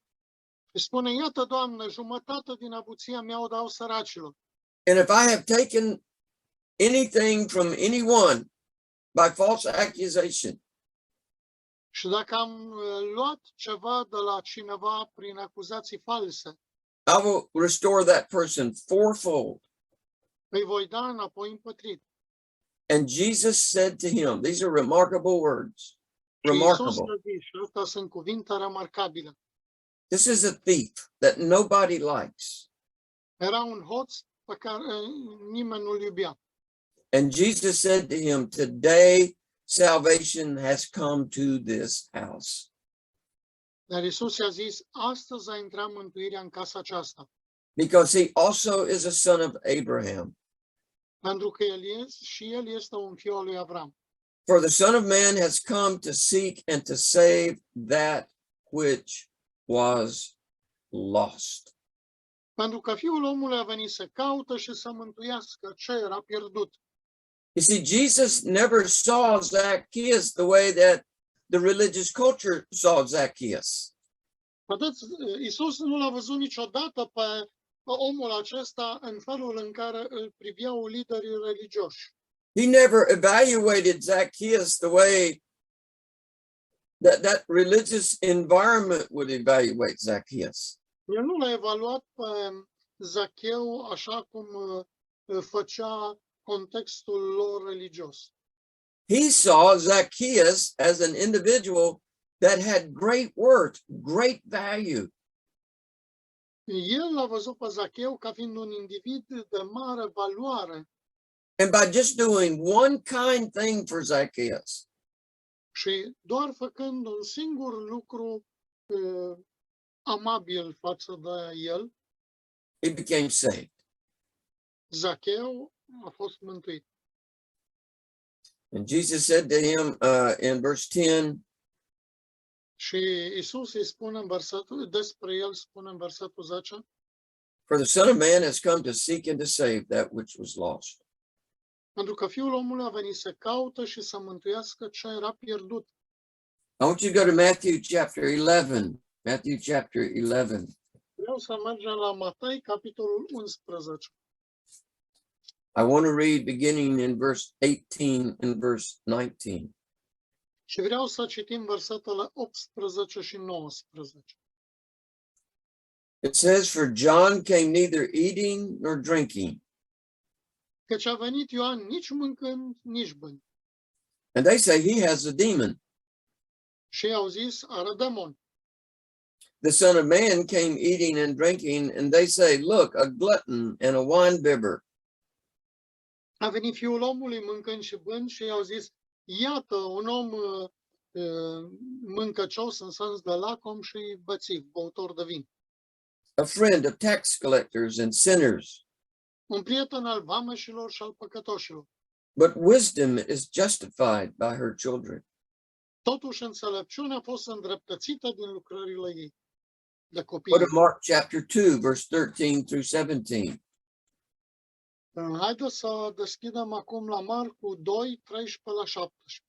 Și spune, iată, Doamne, jumătate din avuția mea o dau săracilor. And if I have taken anything from anyone by false accusation, Și dacă am luat ceva de la cineva prin acuzații false, I will restore that person fourfold. îi voi da înapoi împătrit. And Jesus said to him, these are remarkable words. Și Iisus Remarkable. le-a zis, și astea sunt cuvinte remarcabile. This is a thief that nobody likes. Era un hoț pe care nimeni nu-l iubea. And Jesus said to him, today salvation has come to this house. Dar Iisus i-a zis, astăzi a intrat mântuirea în casa aceasta. Because he also is a son of Abraham. Pentru că el este un fiu al lui Avram. For the Son of Man has come to seek and to save that which was lost. Pentru că Fiul omului a venit să caută și să mântuiască ce era pierdut. You see, Jesus never saw Zacchaeus the way that the religious culture saw Zacchaeus. Vedeți, Iisus nu l-a văzut niciodată pe omul acesta în felul în care îl priveau liderii religioși. He never evaluated Zacchaeus the way that religious environment would evaluate Zacchaeus. El nu l-a evaluat pe Zacheu așa cum făcea contextul lor religios. He saw Zacchaeus as an individual that had great worth, great value. El l-a văzut pe Zacheu ca fiind un individ de mare valoare And by just doing one kind thing for Zacchaeus, și doar făcând un singur lucru amabil față de el, he became saved. Zacheu a fost mântuit. And Jesus said to him in verse 10, Și Iisus îi spune despre el spune în versetul 10, for the Son of Man has come to seek and to save that which was lost. pentru că Fiul omului a venit să caute și să mântuiască ce era pierdut. I want you to go to Matthew chapter 11. Matthew chapter 11. Vreau să mergem la Matei, capitolul 11. I want to read beginning in verse 18 and verse 19. Și vreau să citim versetele 18 și 19. It says, for John came neither eating nor drinking. Căci a venit Ioan nici mâncând, nici bând. And they say he has a demon. Și i-au zis, are demon. The Son of Man came eating and drinking, and they say, look, a glutton and a winebibber, A venit Fiul omului mâncând și bând și i-au zis, iată, un om mâncăcios în sens de lacom și bățiv, băutor de vin. a friend of tax collectors and sinners. Un prieten al vameșilor și al păcătoșilor. But wisdom is justified by her children. Totuși, înțelepciunea a fost îndreptățită din lucrările ei, de copii. Go to Mark chapter 2, verse 13 through 17. Haideți să deschidem acum la Marcu 2, 13 la 17.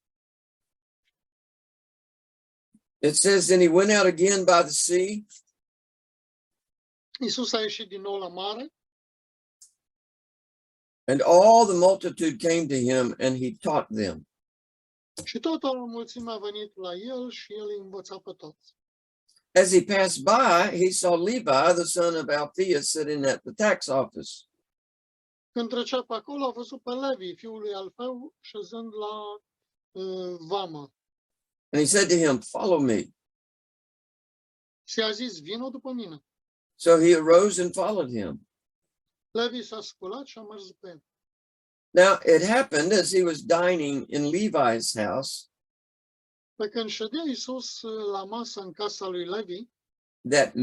It says, then he went out again by the sea, Iisus a ieșit din nou la mare and all the multitude came to him, and he taught them. și toată mulțimea a venit la el și el îi învăța pe toți. As he passed by, he saw Levi, the son of Alphaeus, sitting at the tax office. Când trecea pe acolo, a văzut pe Levi, fiul lui Alfeu, șezând la vamă. And he said to him, follow me. Și a zis, vino după mine. So he arose and followed him. Levi s-a sculat și a mers după el. Now it happened as he was dining in Levi's house Pe când ședea Iisus la masă în casa lui Levi, that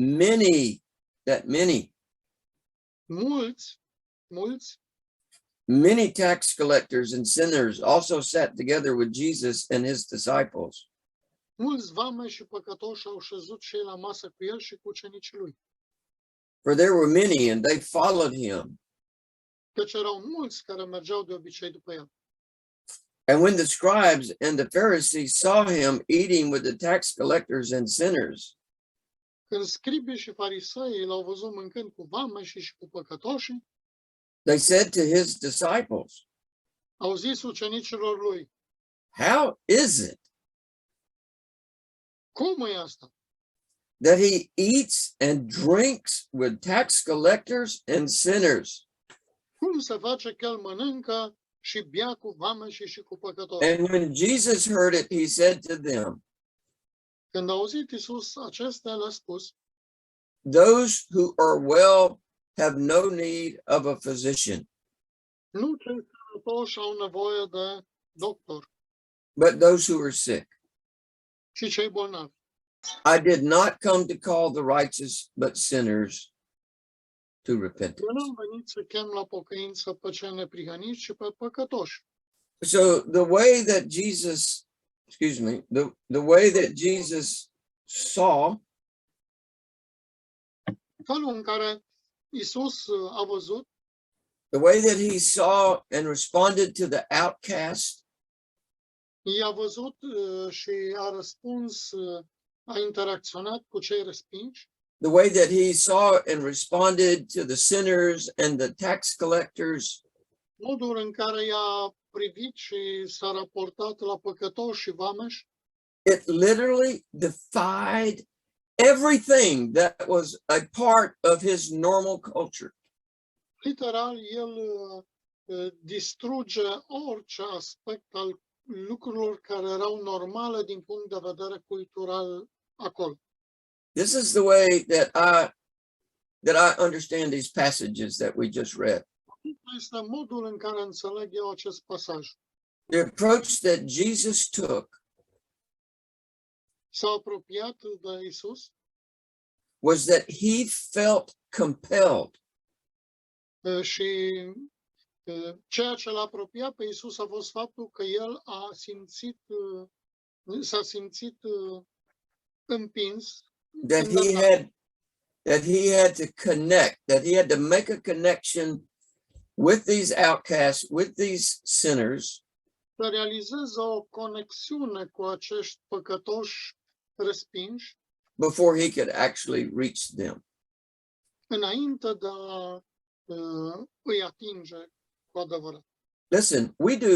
many tax collectors and sinners also sat together with Jesus and his disciples. mulți vame și păcătoși au șezut și ei la masă cu el și cu ucenicii lui. For there were many, and they followed him. Căci erau mulți care mergeau de obicei după el. And when the scribes and the Pharisees saw him eating with the tax collectors and sinners, Când scribii și fariseii l-au văzut mâncând cu vameșii și cu păcătoșii, they said to his disciples, au zis ucenicilor lui, how is it cum e asta? that he eats and drinks with tax collectors and sinners? Cum se face că el mănâncă și bea cu vameșii și cu păcătoșii? And when Jesus heard it, he said to them, Când a auzit Iisus acestea, le-a spus, those who are well have no need of a physician, nu cei sănătoși au nevoie de doctor, but those who are sick. ci cei bolnavi. I did not come to call the righteous, but sinners to Eu repentance. nu am venit să chem la pocăință pe cei neprihăniți, ci pe păcătoși. So the way that Jesus, the way that Jesus saw Felul în care Iisus a văzut, the way that he saw and responded to the outcast, i-a văzut și a răspuns, a interacționat cu cei respinși, the way that he saw and responded to the sinners and the tax collectors, modul în care i-a privit și s-a raportat la păcătoși și vameși, it literally defied everything that was a part of his normal culture. literal, el distruge orice aspect al lucrurilor care erau normale din punct de vedere cultural acolo. This is the way that I understand these passages that we just read. Este modul în care înțeleg eu acest pasaj. The approach that Jesus took S-a apropiat de Isus was that he felt compelled și ceea ce l-a apropiat pe Isus a fost faptul că el s-a simțit împins, that he had to connect, that he had to make a connection with these outcasts, with these sinners, să realizeze o conexiune cu acești păcătoși respinși before he could actually reach them. înainte de a îi atinge cu adevărat. Listen, we do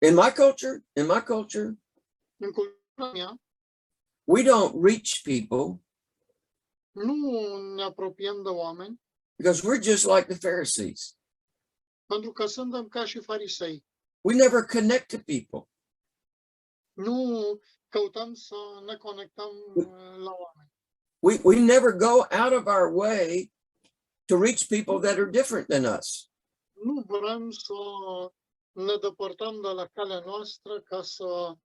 in my culture, În cultura mea, we don't reach people nu ne apropiem de oameni because we're just like the Pharisees. pentru că suntem ca și farisei. We never connect to people. Nu căutăm să ne conectăm la oameni. We never go out of our way to reach people that are different than us. Nu vrem să ne depărtăm de la calea noastră ca să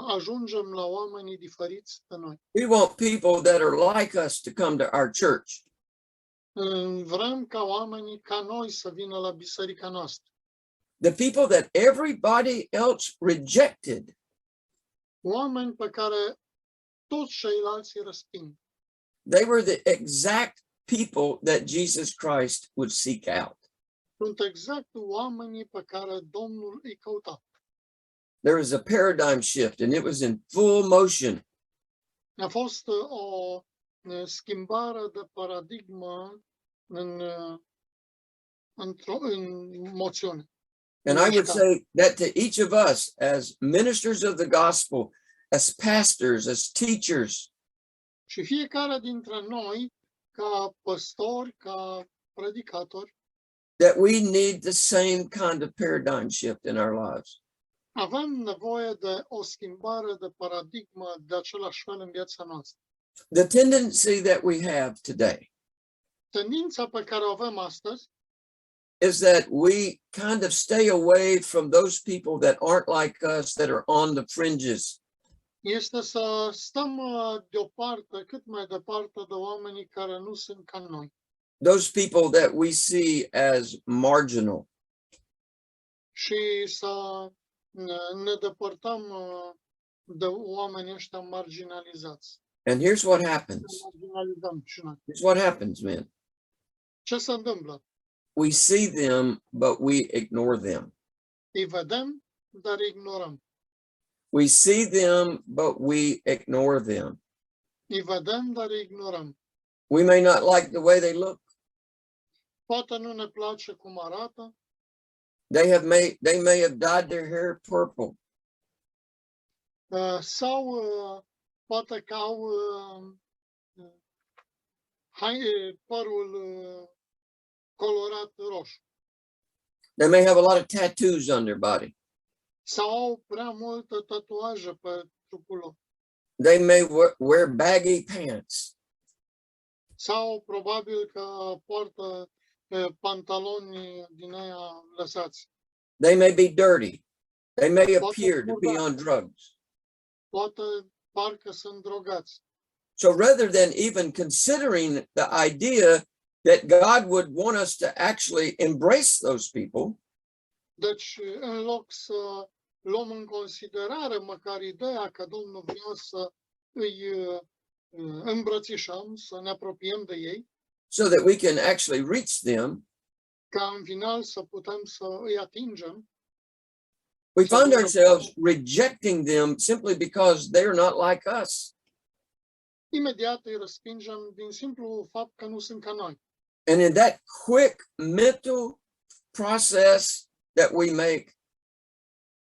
ajungem la oamenii diferiți de noi. We want people that are like us to come to our church. Vrem ca oamenii ca noi să vină la biserica noastră. The people that everybody else rejected. Oameni pe care toți ceilalți îi resping. They were the exact people that Jesus Christ would seek out. Sunt exact oamenii pe care Domnul îi căuta. There was a paradigm shift and it was in full motion. A fost o schimbare de paradigmă în moțiune. And I would say that to each of us as ministers of the gospel, as pastors, as teachers, Și fiecare dintre noi, ca păstori, ca predicatori, that we need the same kind of paradigm shift in our lives. avem nevoie de o schimbare de paradigmă de același fel în viața noastră. The tendency that we have today Tendința pe care o avem astăzi is that we kind of stay away from those people that aren't like us, that are on the fringes. este să stăm deoparte, cât mai departe de oamenii care nu sunt ca noi. Those people that we see as marginal. Și să ne depărtăm de oamenii ăștia marginalizați. And here's what happens. Marginalizăm și noi. Here's what happens, man. Ce se întâmplă? We see them, but we ignore them. Îi vedem, dar îi ignorăm. We see them, but we ignore them. Îi vedem, dar îi ignorăm. We may not like the way they look. Poate nu ne place cum arată, They may have dyed their hair purple. sau poate că au părul colorat roșu, They may have a lot of tattoos on their body. sau au prea multe tatuaje pe trupul lor, They may wear baggy pants. sau probabil că poartă pantaloni din aia lăsați. They may be dirty. They may appear to be on drugs. Poate parcă sunt drogați. So rather than even considering the idea that God would want us to actually embrace those people, Deci, în loc să luăm în considerare măcar ideea că Domnul vrea să îi îmbrățișăm, să ne apropiem de ei, so that we can actually reach them, ca în final să putem să îi atingem, we find ourselves rejecting them simply because they're not like us. imediat îi respingem din simplu fapt că nu sunt ca noi. And in that quick mental process that we make,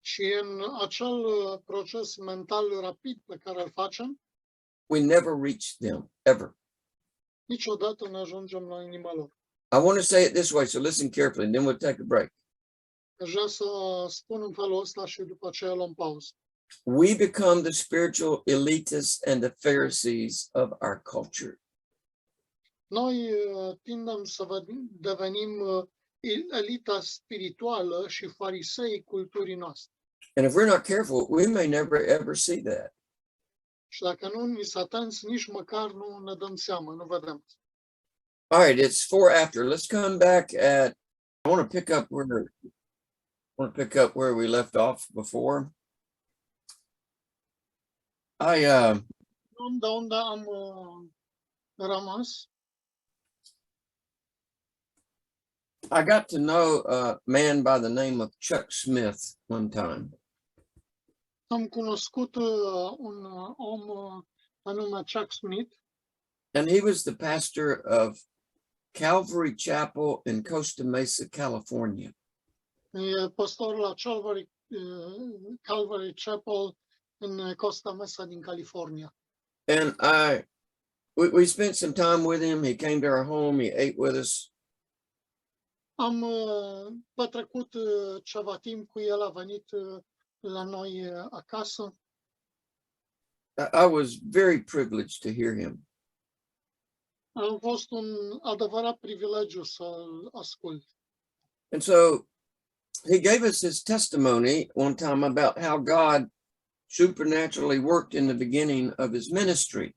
Și în acel proces mental rapid pe care îl facem, we never reach them, ever. niciodată nu ajungem la inima lor. I want to say it this way, so listen carefully, and then we'll take a break. Aș vrea să spun în felul ăsta și după aceea luăm pauză. We become the spiritual elitists and the Pharisees of our culture. Noi tindem să devenim elita spirituală și farisei culturii noastre. And if we're not careful, we may never ever see that. Și dacă nu ni s atenți, nici măcar nu ne dăm seama, nu vedem. All right, it's 4 after. Let's come back at, I want to pick up where we left off before. De unde am rămas? I got to know a man by the name of Chuck Smith one time. Am cunoscut un om anume Chuck Smith, And he was the pastor of Calvary Chapel in Costa Mesa, California. e pastor la Calvary Chapel în Costa Mesa din California. And we spent some time with him. He came to our home. He ate with us. Am petrecut ceva timp cu el, a venit la noi acasă. I was very privileged to hear him. A fost un adevărat privilegiu să-l ascult. And so he gave us his testimony one time about how God supernaturally worked in the beginning of his ministry.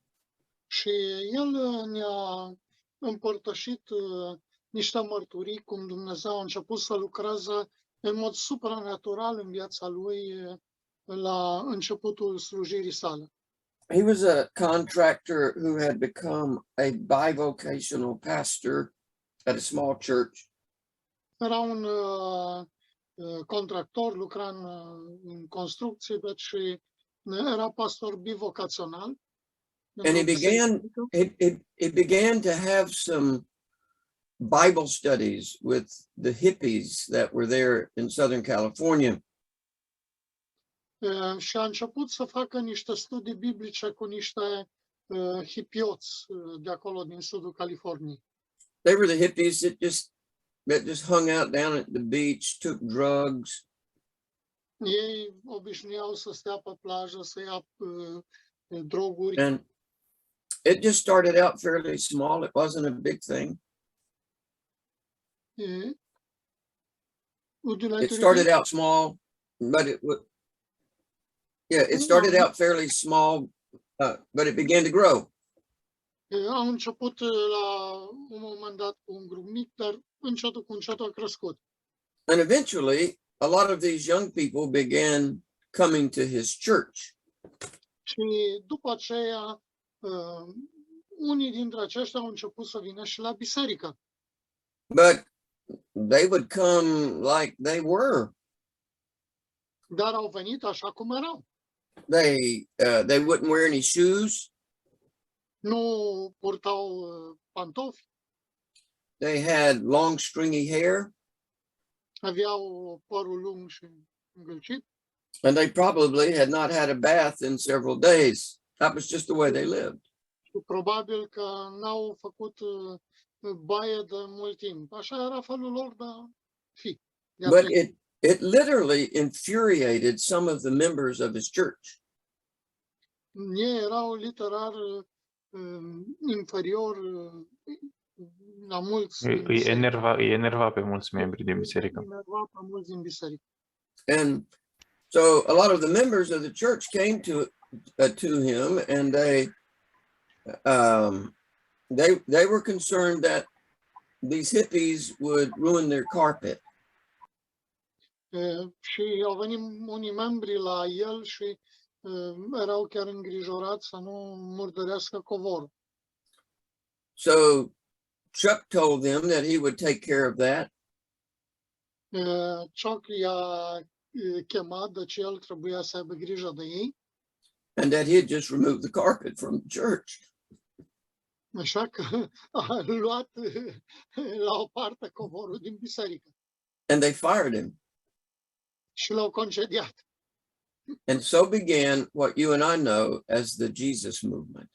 Și el ne-a împărtășit niște mărturii cum Dumnezeu a început să lucreze în mod supranatural în viața lui la începutul slujirii sale. He was a contractor who had become a bivocational pastor at a small church. Era un contractor, lucra în construcții, deci era pastor bivocațional. And he began to have some Bible studies with the hippies that were there in Southern California. Și a început să facă niște studii biblice cu niște hipioți de acolo din sudul Californiei. They were the hippies that just hung out down at the beach, took drugs. Ei obișnuiau să stea pe plajă, să ia droguri. And it just started out fairly small. It wasn't a big thing. It started out small, but it started out fairly small, but it began to grow. Au început la un moment dat cu un grup mic, dar încetul cu încetul a crescut. And eventually, a lot of these young people began coming to his church. Și după aceea, unii dintre aceștia au început să vină și la biserică. But they would come like they were. Dar au venit așa cum erau. They wouldn't wear any shoes. Nu purtau pantofi, They had long stringy hair, aveau părul lung și îngâlcit and they probably had not had a bath in several days. That was just the way they lived. și probabil că n-au făcut baie de mult timp. Așa era felul lor de a fi. de a But trăi. it literally infuriated some of the members of his church. Ei erau literar inferior la mulți din Îi biserică. enerva pe mulți membri din biserică. Enerva pe mulți din biserică. And so a lot of the members of the church came to him, and they were concerned that these hippies would ruin their carpet. Și au venit unii membri la el și erau chiar îngrijorați să nu murdărească covorul. So Chuck told them that he would take care of that. Chuck i-a chemat, deci el trebuia să aibă grijă de ei, And that he'd just remove the carpet from the church. așa că a luat la o parte covorul din biserică And they fired him. și l-au concediat. And so began what you and I know as the Jesus movement.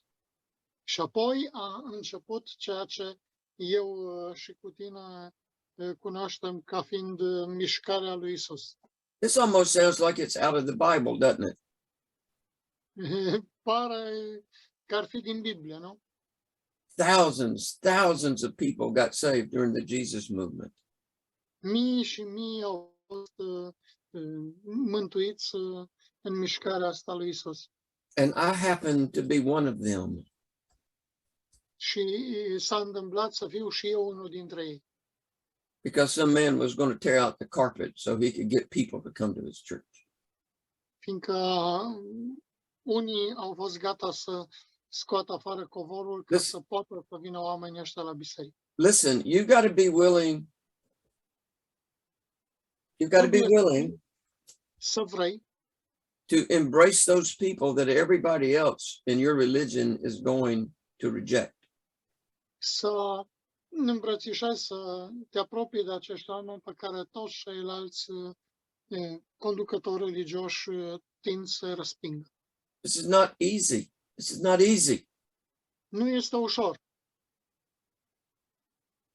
Și apoi a început ceea ce eu și cu tine cunoaștem ca fiind mișcarea lui Isus. This almost sounds like it's out of the Bible, doesn't it? Pare că ar fi din Biblie, nu? Thousands of people got saved during the Jesus movement. Mii și mii au fost mântuiți în mișcarea asta lui Isus. And I happen to be one of them. Și s-a întâmplat să fiu și eu unul dintre ei. Because some man was going to tear out the carpet so he could get people to come to his church. Fiindcă unii au fost gata să scoată afară covorul ca să poată să vină oamenii ăștia la biserică. Listen, you got to be willing. You've got to be willing Să vrei to embrace those people that everybody else in your religion is going to reject. să îmbrățișezi, să te apropii de acești oameni pe care toți ceilalți conducători religioși tind să respingă. This is not easy. This is not easy. Nu este ușor.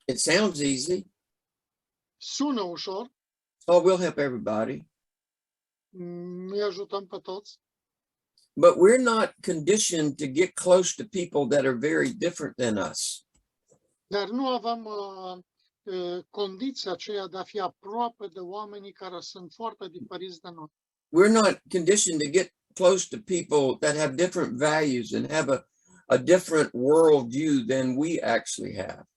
It sounds easy. Sună ușor, Oh, we'll help everybody. îi ajutăm pe toți, But we're not conditioned to get close to people that are very different than us. dar nu avem condiția aceea de a fi aproape de oamenii care sunt foarte diferiți de noi. We're not conditioned to get close to people that have different values and have a different worldview than we actually have.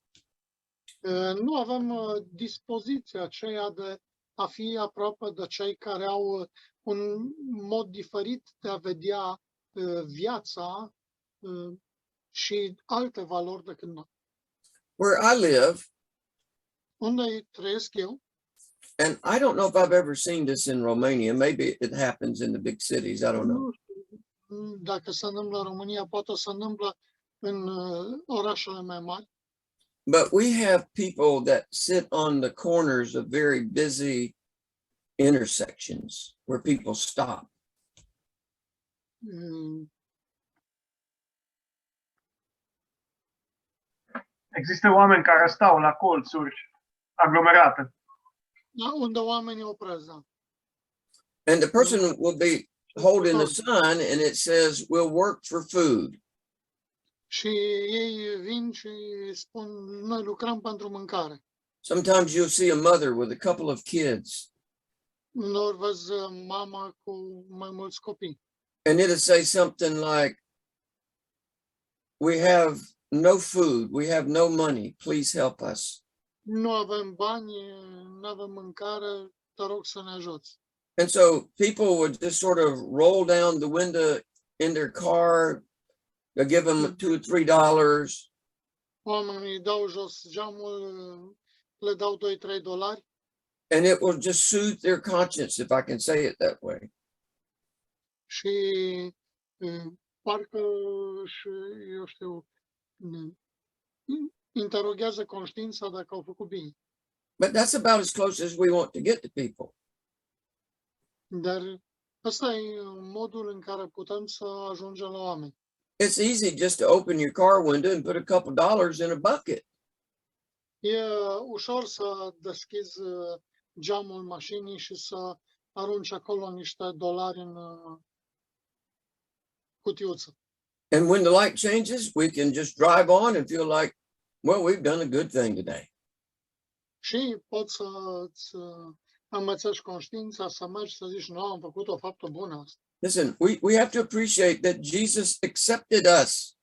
Nu avem dispoziția aceea de a fi aproape de cei care au un mod diferit de a vedea viața și alte valori decât noi. Where I live, Unde trăiesc eu, and I don't know if I've ever seen this in Romania, maybe it happens in the big cities, I don't know. nu știu dacă se întâmplă în România, poate se întâmplă în orașele mai mari, But we have people that sit on the corners of very busy intersections where people stop. Există oameni care stau la colțuri aglomerate unde oamenii opresc. Da. And the person will be holding a sign and it says, we'll work for food. Și ei vin și spun, noi lucrăm pentru mâncare. Sometimes you'll see a mother with a couple of kids Uneori văz mama cu mai mulți copii. and it'll say something like, we have no food, we have no money, please help us. Nu avem bani, nu avem mâncare, te rog să ne ajuți. And so people would just sort of roll down the window in their car. They'll give them $2 or $3. Oamenii dau jos geamul, le dau $2-3 And it will just soothe their conscience, if I can say it that way. Și parcă și, eu știu, interoghează conștiința dacă au făcut bine. But that's about as close as we want to get to people. Dar ăsta e modul în care putem să ajungem la oameni. It's easy just to open your car window and put a couple dollars in a bucket. E ușor să deschizi geamul mașinii și să arunci acolo niște dolari în cutiuță. And when the light changes, we can just drive on and feel like, well, we've done a good thing today. Și poți să-ți amețești conștiința, să mergi să zici, nu, am făcut o faptă bună asta. Listen, we have to appreciate that Jesus accepted us.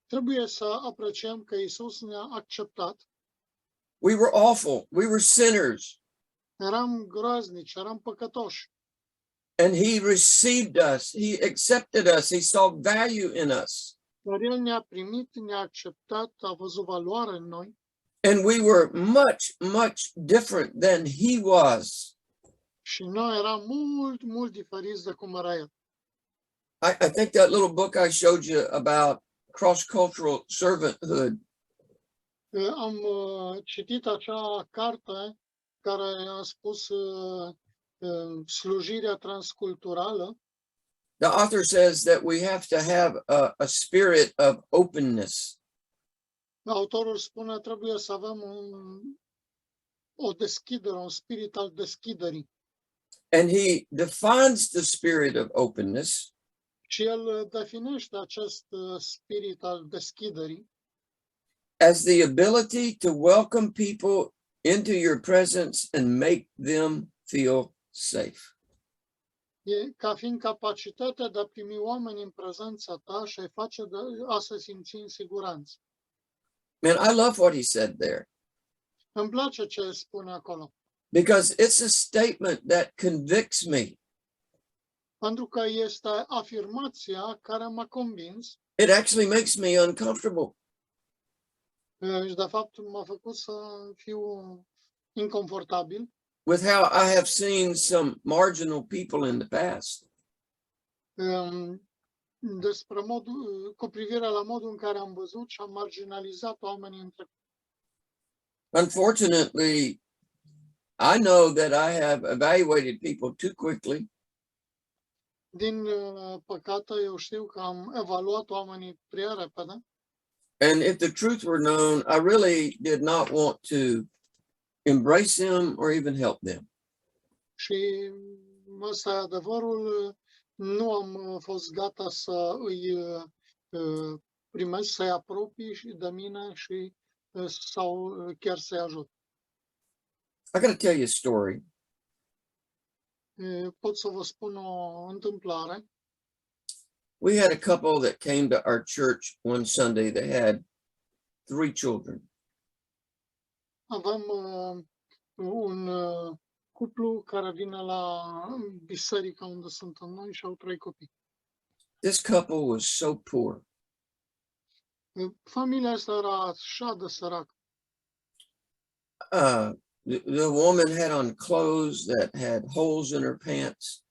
Trebuie să apreciem că Isus ne-a acceptat. We were awful. We were sinners. Eram groaznici, eram păcătoși. And he received us. He accepted us. He saw value in us. Dar El ne-a primit, ne-a acceptat, a văzut valoare în noi. And we were much, much different than he was. Și noi eram mult, mult diferiți de cum era El. I think that little book I showed you about cross-cultural servanthood, Am citit acea carte care a spus slujirea transculturală. the author says that we have to have a spirit of openness. Autorul spune trebuie să avem o deschidere, un spirit al deschiderii. And he defines the spirit of openness Și el definește acest spirit al deschiderii as the ability to welcome people into your presence and make them feel safe. ca fiind capacitatea de a primi oameni în prezența ta și a-i face a se simți în siguranță. Man, I love what he said there Îmi place ce spune acolo, because it's a statement that convicts me. pentru că este afirmația care m-a convins It actually makes me uncomfortable. și de fapt m-a făcut să fiu inconfortabil With how I have seen some marginal people in the past. despre modul, cu privire la modul în care am văzut și am marginalizat oamenii în trecut. Unfortunately, I know that I have evaluated people too quickly. Din păcate, eu știu că am evaluat oamenii prea repede And if the truth were known, I really did not want to embrace them or even help them. și ăsta e adevărul, nu am fost gata să îi primesc, să-i apropii și de mine și sau chiar să-i ajut. I got to tell you a story. Pot să vă spun o întâmplare. We had a couple that came to our church one Sunday. They had 3 children. Avem un cuplu care vine la biserica unde suntem noi și au 3 copii. This couple was so poor. Familia asta era așa de săracă. The woman had on clothes that had holes in her pants.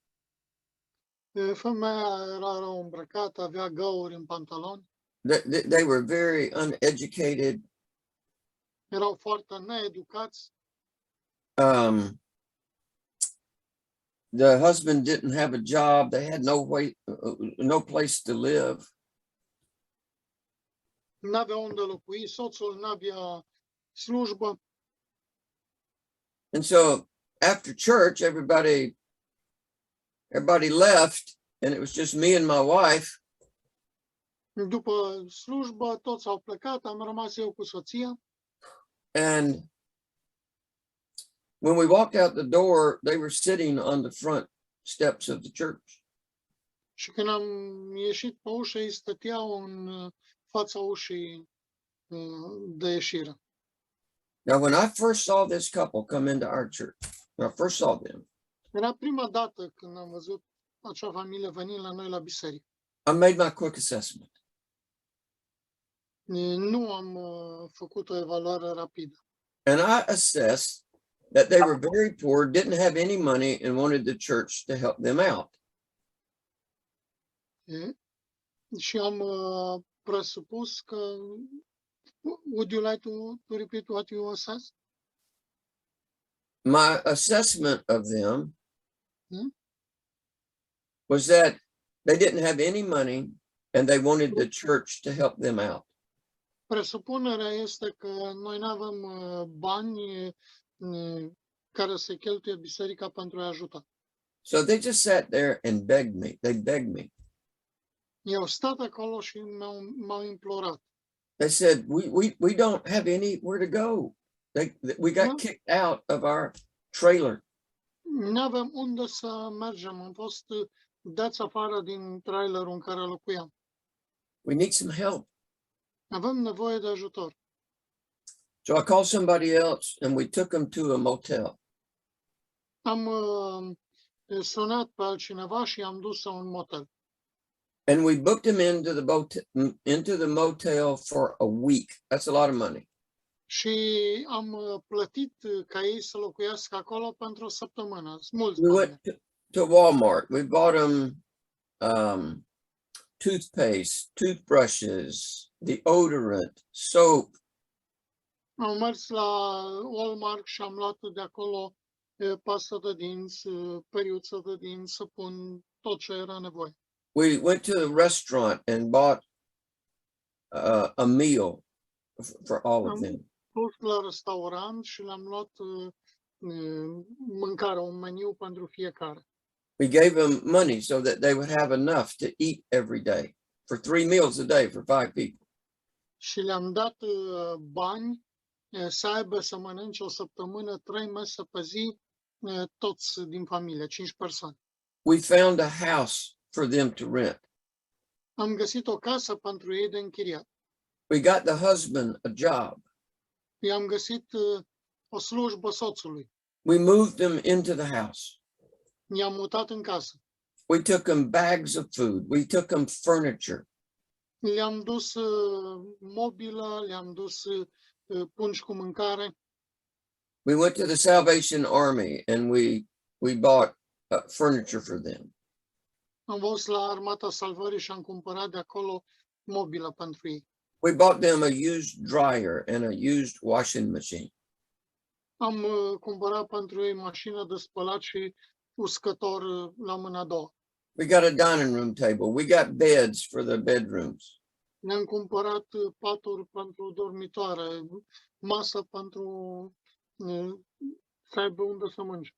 Femeia era rău îmbrăcată, avea găuri în pantaloni, They were very uneducated. erau foarte needucați. The husband didn't have a job. They had no place to live. N-avea unde locui, soțul n-avea slujbă. And so after church, everybody left, and it was just me and my wife. După slujbă, toți au plecat, am rămas eu cu soția. And when we walked out the door, they were sitting on the front steps of the church. Și când am ieșit pe ușă, ei stăteau în fața ușii de ieșire. Now, when I first saw this couple come into our church, when I first saw them, Era prima dată când am văzut acea familie venind la noi la biserică. I made my quick assessment. Nu am făcut o evaluare rapidă. And I assessed that they were very poor, didn't have any money, and wanted the church to help them out. Și am presupus că would you like to repeat what you assessed? My assessment of them Hmm? was that they didn't have any money and they wanted the church to help them out. Presupunerea este că noi nu avem bani care să cheltuie biserica pentru a ajuta. So they just sat there and begged me. They begged me. Ei au stat acolo și m-au implorat. They said, we don't have anywhere to go. We got kicked out of our trailer. Nu avem unde să mergem. Am fost dați afară din trailerul în care locuiam. We need some help. Avem nevoie de ajutor. So I called somebody else and we took them to a motel. Am sunat pe altcineva și i-am dus la un motel. And we booked them into the motel for a week. That's a lot of money. Și am plătit ca ei să locuiască acolo pentru o săptămână. Mulți We bani. went to Walmart. We bought them toothpaste, toothbrushes, deodorant, soap. Am mers la Walmart și am luat de acolo pastă de dinți, periuță de dinți, săpun, tot ce era nevoie. We went to a restaurant and bought a meal for all of them. Dus la restaurant și le-am luat mâncare, un meniu pentru fiecare. We gave them money so that they would have enough to eat every day for 3 meals a day for 5 people. Și le-am dat bani să aibă să mănânce o săptămână 3 mese pe zi, toți din familie, 5 persoane. We found a house for them to rent. Am găsit o casă pentru ei de închiriat. We got the husband a job. I-am găsit o slujbă soțului. We moved them into the house. I-am mutat în casă. We took them bags of food. We took them furniture. Le-am dus mobilă, le-am dus pungi cu mâncare. We went to the Salvation Army and we bought furniture for them. Am fost la Armata Salvării și am cumpărat de acolo mobilă pentru ei. We bought them a used dryer and a used washing machine. Am cumpărat pentru ei mașină de spălat și uscător la mâna a doua. We got a dining room table. We got beds for the bedrooms. Ne-am cumpărat paturi pentru dormitoare, masă pentru să aibă unde să mănânce.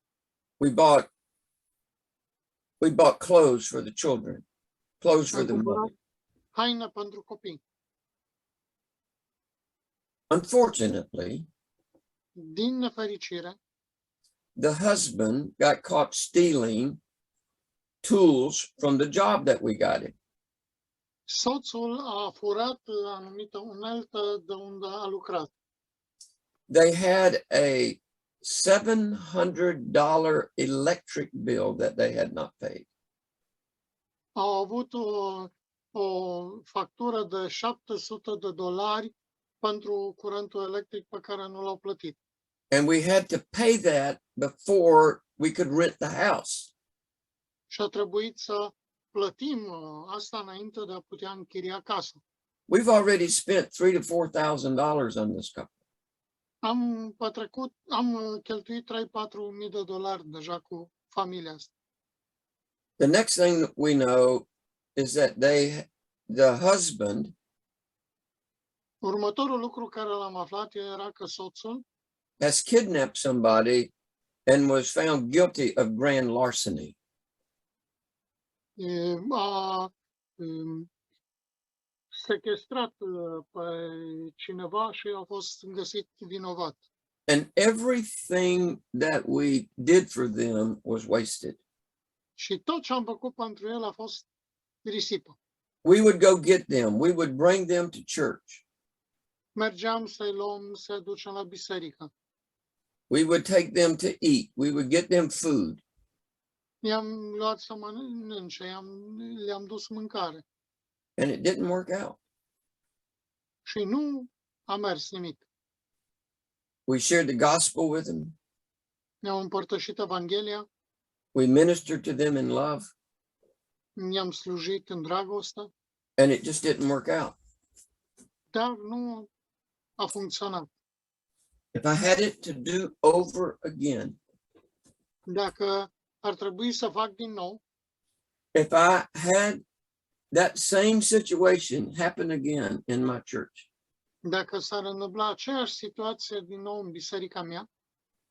We bought clothes for the children, clothes for the mother. Haine pentru copii. Unfortunately, Din nefericire, the husband got caught stealing tools from the job that we got him. soțul a furat anumită uneltă de unde a lucrat. They had a $700 electric bill that they had not paid. Au avut o factură de $700 pentru curentul electric pe care nu l-au plătit. And we had to pay that before we could rent the house. Și a trebuit să plătim asta înainte de a putea închiria casa. We've already spent $3,000 to $4,000 on this couple. Am cheltuit $3,000-4,000 deja cu familia asta. The next thing we know is that the husband Următorul lucru care l-am aflat era că soțul has kidnapped somebody and was found guilty of grand larceny. a sequestrat pe cineva și a fost găsit vinovat. And everything that we did for them was wasted. Și tot ce am făcut pentru el a fost risipă. We would go get them. We would bring them to church. Mergeam să-i luăm, să-i ducem la biserică. We would take them to eat. We would get them food. I-am luat să mănânce, le-am dus mâncare. And it didn't work out. Și nu a mers nimic. We shared the gospel with them. ne-au împărtășit Evanghelia, we ministered to them in love, i-am slujit în dragoste, and it just didn't work out. dar nu a funcționat. If I had it to do over again, Dacă ar trebui să fac din nou, if I had that same situation happen again in my church, dacă s-ar întâmpla aceeași situație din nou în biserica mea,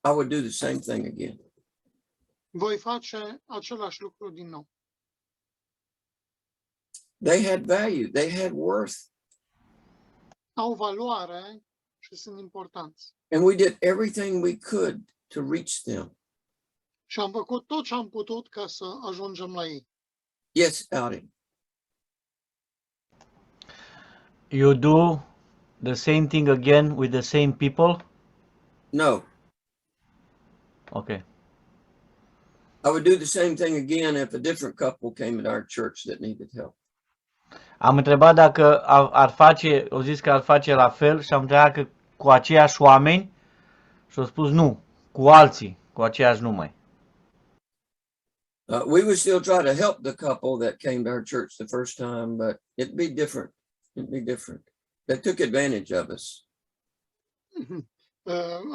I would do the same thing again. voi face același lucru din nou. They had value, they had worth, Au valoare și sunt importanți. and we did everything we could to reach them. Și am făcut tot ce am putut ca să ajungem la ei. Yes, Audi. You do the same thing again with the same people? No, Okay. I would do the same thing again if a different couple came at our church that needed help. Am întrebat dacă ar face, au zis că ar face la fel și am întrebat că cu aceiași oameni și au spus nu, cu alții, cu aceiași numai. We would still try to help the couple that came to our church the first time, but it'd be different. It'd be different. They took advantage of us.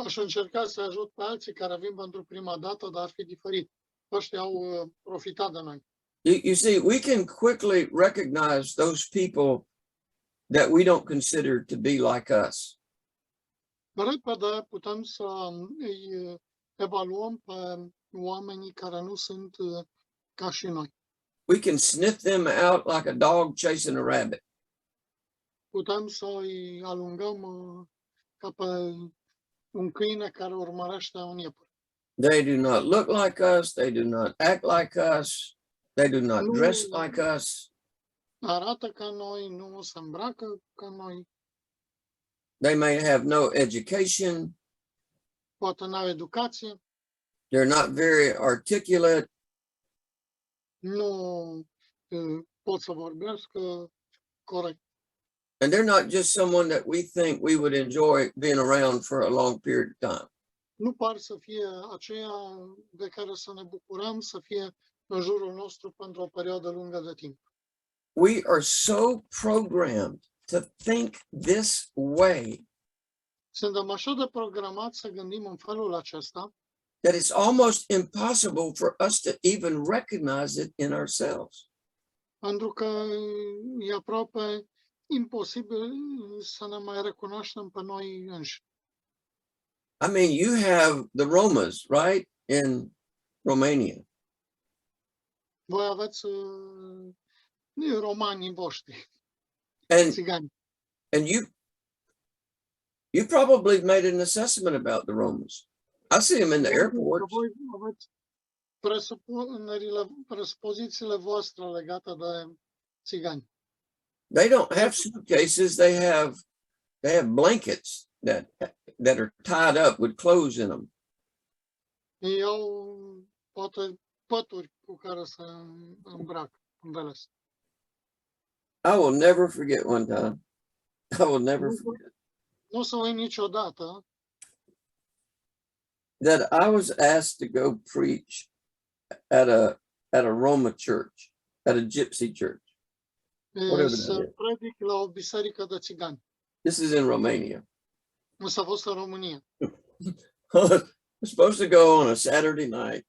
Aș încerca să ajut pe alții care vin pentru prima dată, dar ar fi diferit. Ăștia au profitat de noi. You see, we can quickly recognize those people that we don't consider to be like us. Repede putem să îi evaluăm pe oamenii care nu sunt ca și noi. We can sniff them out like a dog chasing a rabbit. Putem să îi alungăm ca pe un câine care urmărește un iepure. They do not look like us. They do not act like us. They do not dress like us. Arată ca noi, nu se îmbracă ca noi, They may have no education. poate n-au educație, They're not very articulate. nu pot să vorbească corect. And they're not just someone that we think we would enjoy being around for a long period of time. Nu par să fie aceea de care să ne bucurăm să fie în jurul nostru pentru o perioadă lungă de timp. We are so programmed to think this way Suntem așa de programați să gândim în felul acesta, that it's almost impossible for us to even recognize it in ourselves. pentru că e aproape imposibil să ne mai recunoaștem pe noi înși. I mean, you have the Romas, right, in Romania. Voi aveți romanii voștri, And țigani. you probably made an assessment about the Romans. I see them in the airport. Voi aveți presupozițiile voastre legate de țigani. They don't have suitcases. They have blankets that are tied up with clothes in them. Ei au poate pături cu care se îmbracă în veles. I will never forget one time. I will never forget Nu o să uit niciodată that I was asked to go preach at a Roma church, at a gypsy church. Whatever that să is. predic la o biserică de țigani. This is in Romania. Însă a fost în România. We're supposed to go on a Saturday night.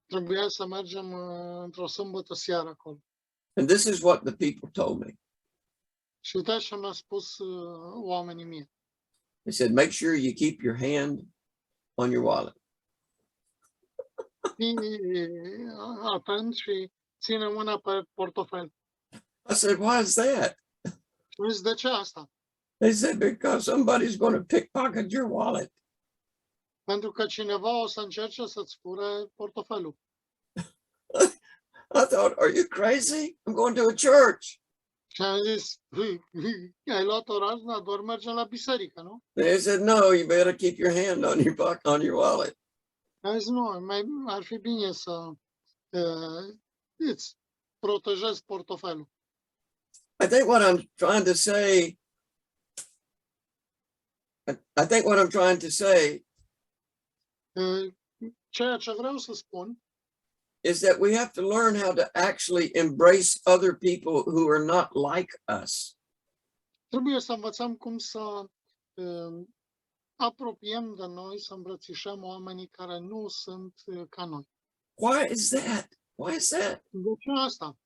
Trebuia să mergem într-o sâmbătă seară acolo. And this is what the people told me. Și uitați ce mi-a spus oamenii mei. They said, make sure you keep your hand on your wallet. Fii atent și ține mâna pe portofel. I said, why is that? Și am zis, de ce asta? They said, because somebody's going to pickpocket your wallet. Pentru că cineva o să încerce să-ți fure portofelul. I thought, are you crazy? I'm going to a church. Și am zis, ai luat o raznă, doar mergem la biserică, nu? They said, no, you better keep your hand on your wallet. Am zis, nu, ar fi bine să îți protejezi portofelul. I think what I'm trying to say, Ceea ce vreau să spun is that we have to learn how to actually embrace other people who are not like us. trebuie să învățăm cum să apropiem de noi, să îmbrățișăm oamenii care nu sunt ca noi. Why is that? Why is that? De ce asta?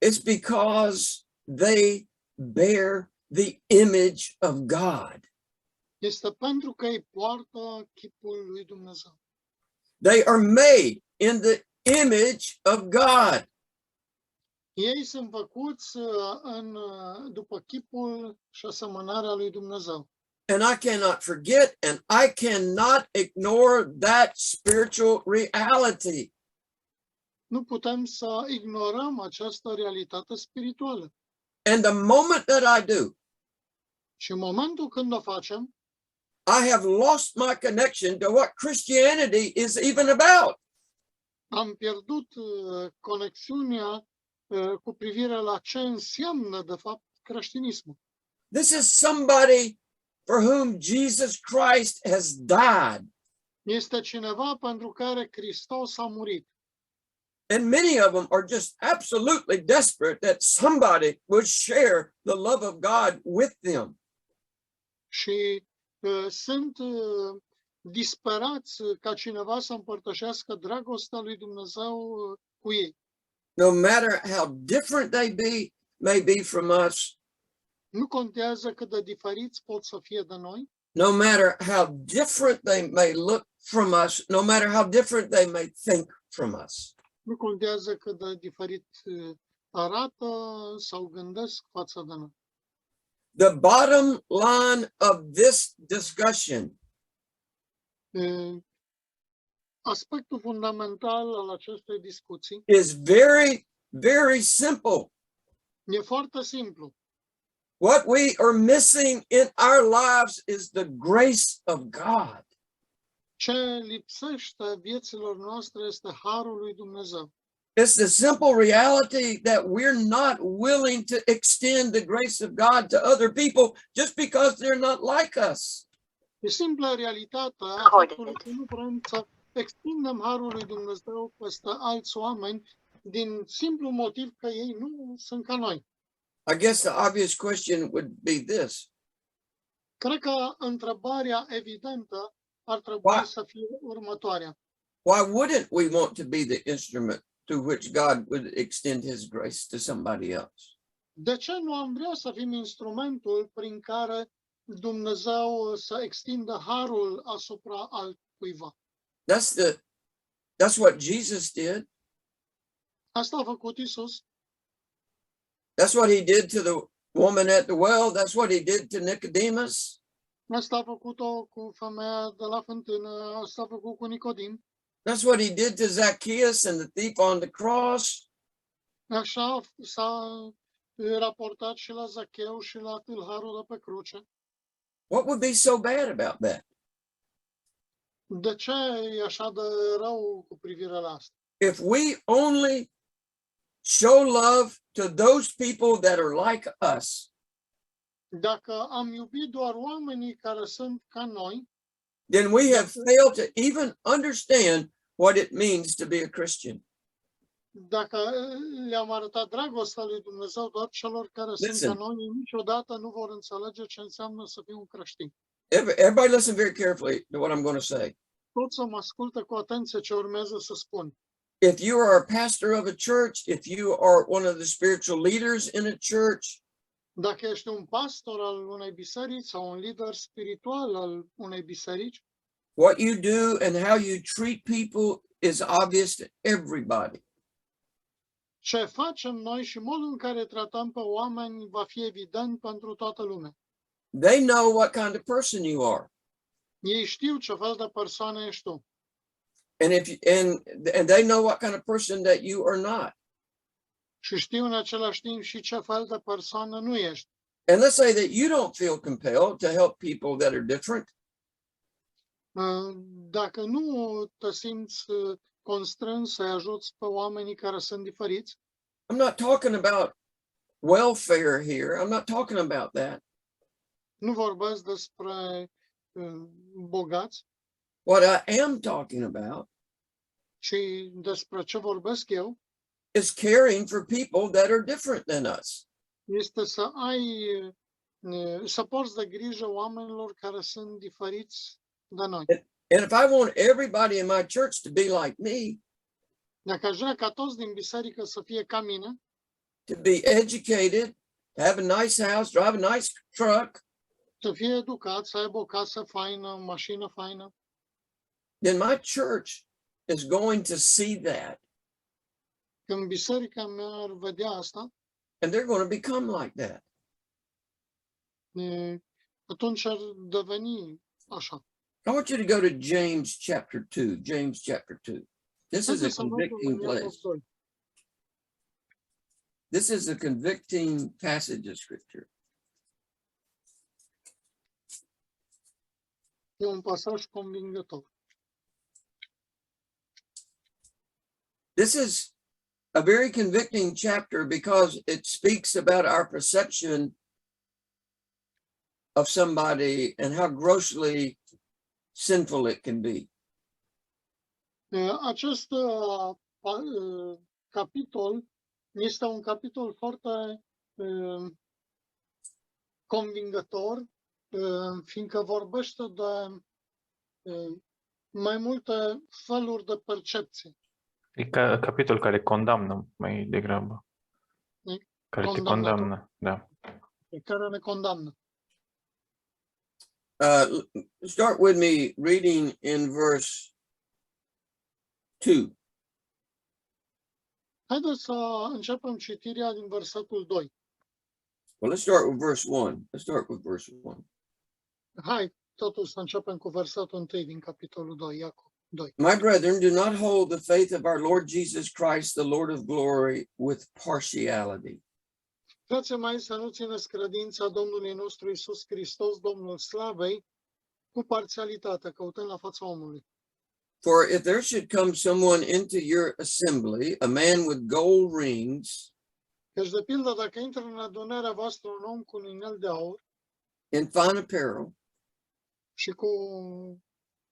It's because they bear the image of God. Este pentru că îi poartă chipul lui Dumnezeu. They are made in the image of God. Ei sunt făcuți după chipul și asemănarea lui Dumnezeu. And I cannot forget and I cannot ignore that spiritual reality. Nu putem să ignorăm această realitate spirituală. And the moment that I do, Și în momentul când o facem, I have lost my connection to what Christianity is even about. am pierdut conexiunea cu privire la ce înseamnă, de fapt, creștinismul. This is somebody for whom Jesus Christ has died. Este cineva pentru care Hristos a murit. And many of them are just absolutely desperate that somebody would share the love of God with them. Și sunt disperați ca cineva să împărtășească dragostea lui Dumnezeu cu ei. No matter how different they may be from us, Nu contează cât de diferiți pot să fie de noi, no matter how different they may look from us, no matter how different they may think from us. nu contează cât de diferit arată sau gândesc față de noi. The bottom line of this discussion Aspectul fundamental al acestei discuții is very, very simple. e foarte simplu. What we are missing in our lives is the grace of God. Ce lipsește vieților noastre este harul lui Dumnezeu. It's the simple reality that we're not willing to extend the grace of God to other people just because they're not like us. E simplă realitatea faptului că nu vrem să extindem harul lui Dumnezeu peste alți oameni din simplu motiv că ei nu sunt ca noi. I guess the obvious question would be this. Cred că întrebarea evidentă ar trebui Why? să fie următoarea. Why wouldn't we want to be the instrument through which God would extend his grace to somebody else? De ce nu am vrea să fim instrumentul prin care Dumnezeu să extindă harul asupra altcuiva? That's what Jesus did. Asta a făcut Isus. That's what he did to the woman at the well. That's what he did to Nicodemus. Asta a făcut-o cu femeia de la fântână, asta a făcut cu Nicodim. That's what he did to Zacchaeus and the thief on the cross. Așa s-a raportat și la Zacheu și la tâlharul de pe cruce. What would be so bad about that? De ce e așa de rău cu privire la asta? If we only show love to those people that are like us, Dacă am iubit doar oamenii care sunt ca noi, then we have failed to even understand what it means to be a Christian. dacă le-am arătat dragostea lui Dumnezeu doar celor care sunt Listen. ca noi, niciodată nu vor înțelege ce înseamnă să fii un creștin. Everybody listen very carefully to what I'm going to say. Toți să mă ascultă cu atenție ce urmează să spun. If you are a pastor of a church, if you are one of the spiritual leaders in a church, Dacă ești un pastor al unei biserici sau un lider spiritual al unei biserici, what you do and how you treat people is obvious to everybody. ce facem noi și modul în care tratăm pe oameni va fi evident pentru toată lumea. They know what kind of person you are. Ei știu ce fel de persoană ești tu. And they know what kind of person that you are not. Și știu în același timp și ce fel de persoană nu ești. And let's say that you don't feel compelled to help people that are different. Dacă nu te simți constrâns să-i ajuți pe oamenii care sunt diferiți, I'm not talking about welfare here. I'm not talking about that. nu vorbesc despre bogați, What I am talking about și despre ce vorbesc eu is caring for people that are different than us. este să porți de grijă oamenilor care sunt diferiți de noi. And if I want everybody in my church to be like me, Dacă aș vrea ca toți din biserică să fie ca mine, to be educated, have a nice house, drive a nice truck, să fie educați, să aibă o casă faină, o mașină faină, then my church is going to see that când biserica mea ar vedea asta, and they're going to become like that. atunci ar deveni așa. I want you to go to James chapter 2. James chapter 2. This is a Haideți să mergem convicting în Iacov place. 2. This is a convicting passage of scripture. E un pasaj convingător. This is a very convicting chapter because it speaks about our perception of somebody and how grossly sinful it can be. Acest capitol este un capitol foarte convingător, fiindcă vorbește de mai multe feluri de percepție. E capitol care condamnă mai degrabă. Care te Condamnator. condamnă, da. Care ne condamnă. Start with me reading in verse 2. Haideți să începem citirea din versetul 2. Well, let's start with verse 1. Let's start with verse 1. Hai, totuși să începem cu versetul 1 din capitolul 2, Iacov 2. My brethren, do not hold the faith of our Lord Jesus Christ, the Lord of glory, with partiality. Frații mei, să nu țineți credința Domnului nostru Iisus Hristos, Domnul Slavei, cu parțialitate, căutând la fața omului. For if there should come someone into your assembly, a man with gold rings, Deci, de pildă, dacă intră în adunarea voastră un om cu un inel de aur in fine apparel, și cu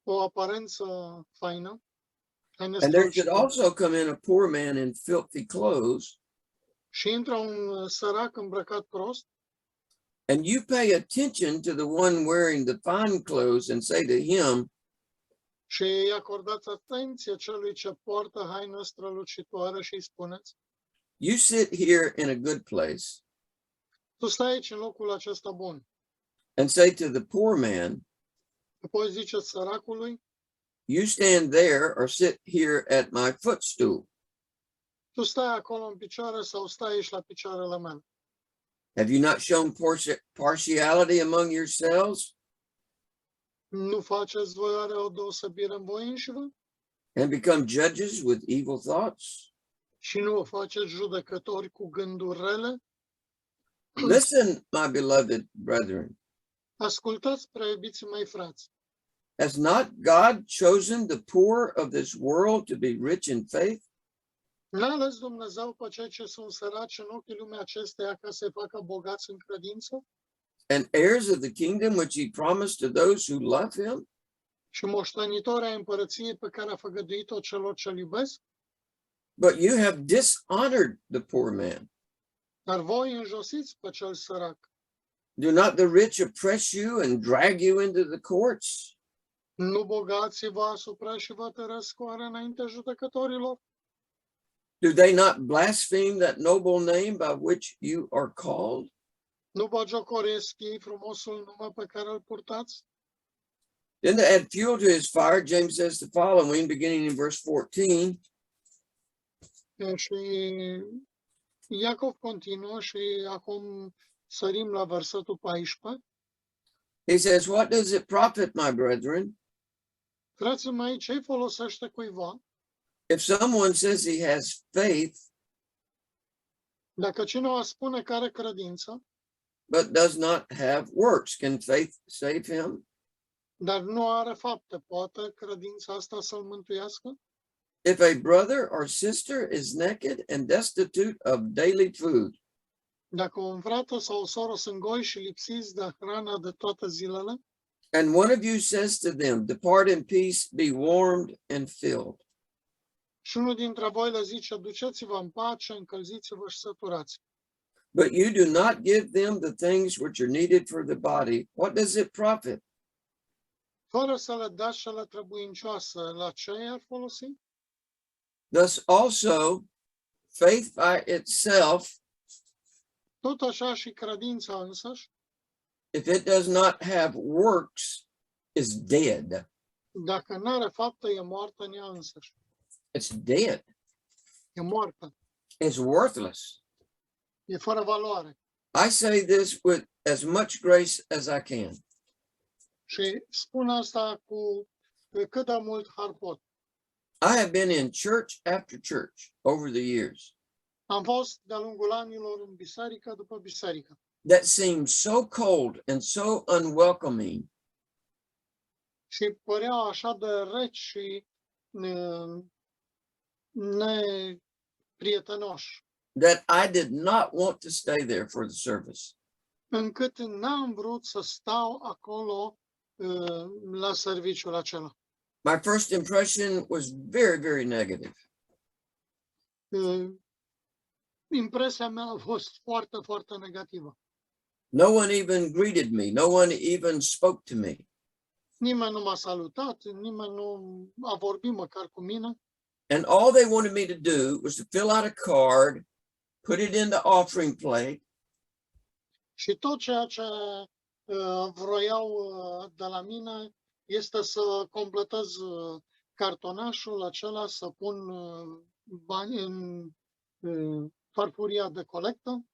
o aparență faină, haine and there should strălucite, also come in a poor man in filthy clothes, și intră un sărac îmbrăcat prost, and you pay attention to the one wearing the fine clothes and say to him, și îi acordați atenție celui ce poartă haină strălucitoare și îi spuneți: you sit here in a good place, tu stai aici în locul acesta bun. and say to the poor man, Apoi ziceți săracului: you stand there or sit here at my footstool. tu stai acolo în picioare sau stai aici la picioarele mele. Have you not shown partiality among yourselves Nu faceți voi oare o deosebire în voi înșivă? and become judges with evil thoughts? Și nu o faceți judecători cu gânduri rele? Listen, my beloved brethren, Ascultați, prea iubiții mei frați. has not God chosen the poor of this world to be rich in faith N-a ales Dumnezeu pe cei ce sunt săraci în ochii lumii acesteia ca să-i facă bogați în credință and heirs of the kingdom which he promised to those who love him? și moștenitori ai împărăției pe care a făgăduit-o celor ce-L iubesc? But you have dishonored the poor man. Dar voi înjosiți pe cel sărac. Do not the rich oppress you and drag you into the courts? Nu bogații vă asupra și vă tărăsc oare înaintea judecătorilor? Do they not blaspheme that noble name by which you are called? Nu bagiocoresc ei frumosul nume pe care îl purtați? Then to add fuel to his fire, James says the following, beginning in verse 14. Și Iacov continuă și acum sărim la versetul 14. He says, what does it profit, my brethren, Frații mei, ce-i folosește cuiva if someone says he has faith, dacă cineva spune că are credință, but does not have works? Can faith save him? dar nu are fapte? Poate credința asta să-l mântuiască? If a brother or sister is naked and destitute of daily food, Dacă un frate sau o soră sunt goi și lipsiți de hrană de toate zilele, And one of you says to them, depart in peace, be warmed and filled. Și unul dintre voi le zice, duceți-vă în pace, încălziți-vă și săturați. But you do not give them the things which are needed for the body. What does it profit? Fără să le dați cele trebuincioase, la ce i-ar folosi? Thus also, faith by itself, Tot așa și credința însăși, if it does not have works, is dead. dacă nu are faptă, e moartă în ea însăși. It's dead. E moartă, It's worthless. e fără valoare. I say this with as much grace as I can. Și spun asta cu cât de mult har pot. I have been in church after church over the years Am fost de-a lungul anilor în biserică după biserică, that seemed so cold and so unwelcoming, și păreau așa de reci și neprietenoși, that I did not want to stay there for the service. încât n-am vrut să stau acolo la serviciul acela. My first impression was very, very negative. Impresia mea a fost foarte, foarte negativă. No one even greeted me. No one even spoke to me. Nimeni nu m-a salutat, nimeni nu a vorbit măcar cu mine. And all they wanted me to do was to fill out a card, put it in the offering plate, Și tot ceea ce vroiau de la mine este să completez cartonașul acela, să pun bani în farfuria de colectă.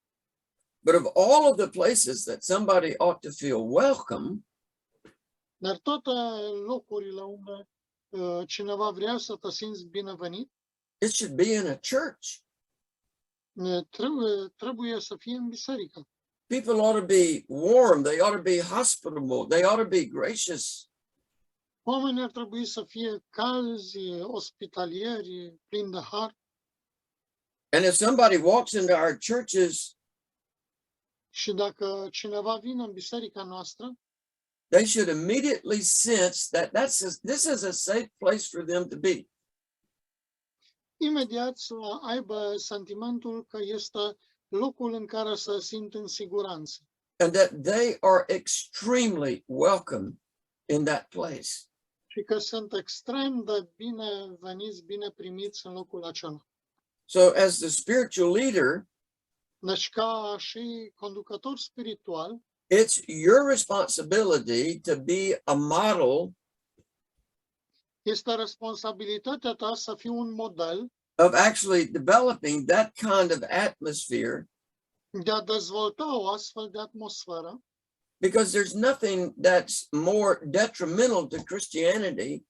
but of all of the places that somebody ought to feel welcome, Dar toate locurile unde cineva vrea să te simți binevenit, it should be in a church. trebuie să fie în biserică. People ought to be warm. They ought to be hospitable. They ought to be gracious. Oamenii ar trebui să fie calzi, ospitalieri, plini de har. And if somebody walks into our churches, Și dacă cineva vine în biserica noastră, they should immediately sense that this is a safe place for them to be. imediat să aibă sentimentul că este locul în care să simt în siguranță And that they are extremely welcome in that place. și că sunt extrem de bineveniți, bine primiți în locul acela. So as the spiritual leader, Deci ca și conducător spiritual, it's your responsibility to be a model este responsabilitatea ta să fii un model of actually developing that kind of atmosphere, de a dezvolta o astfel de atmosferă, because there's nothing that's more detrimental to Christianity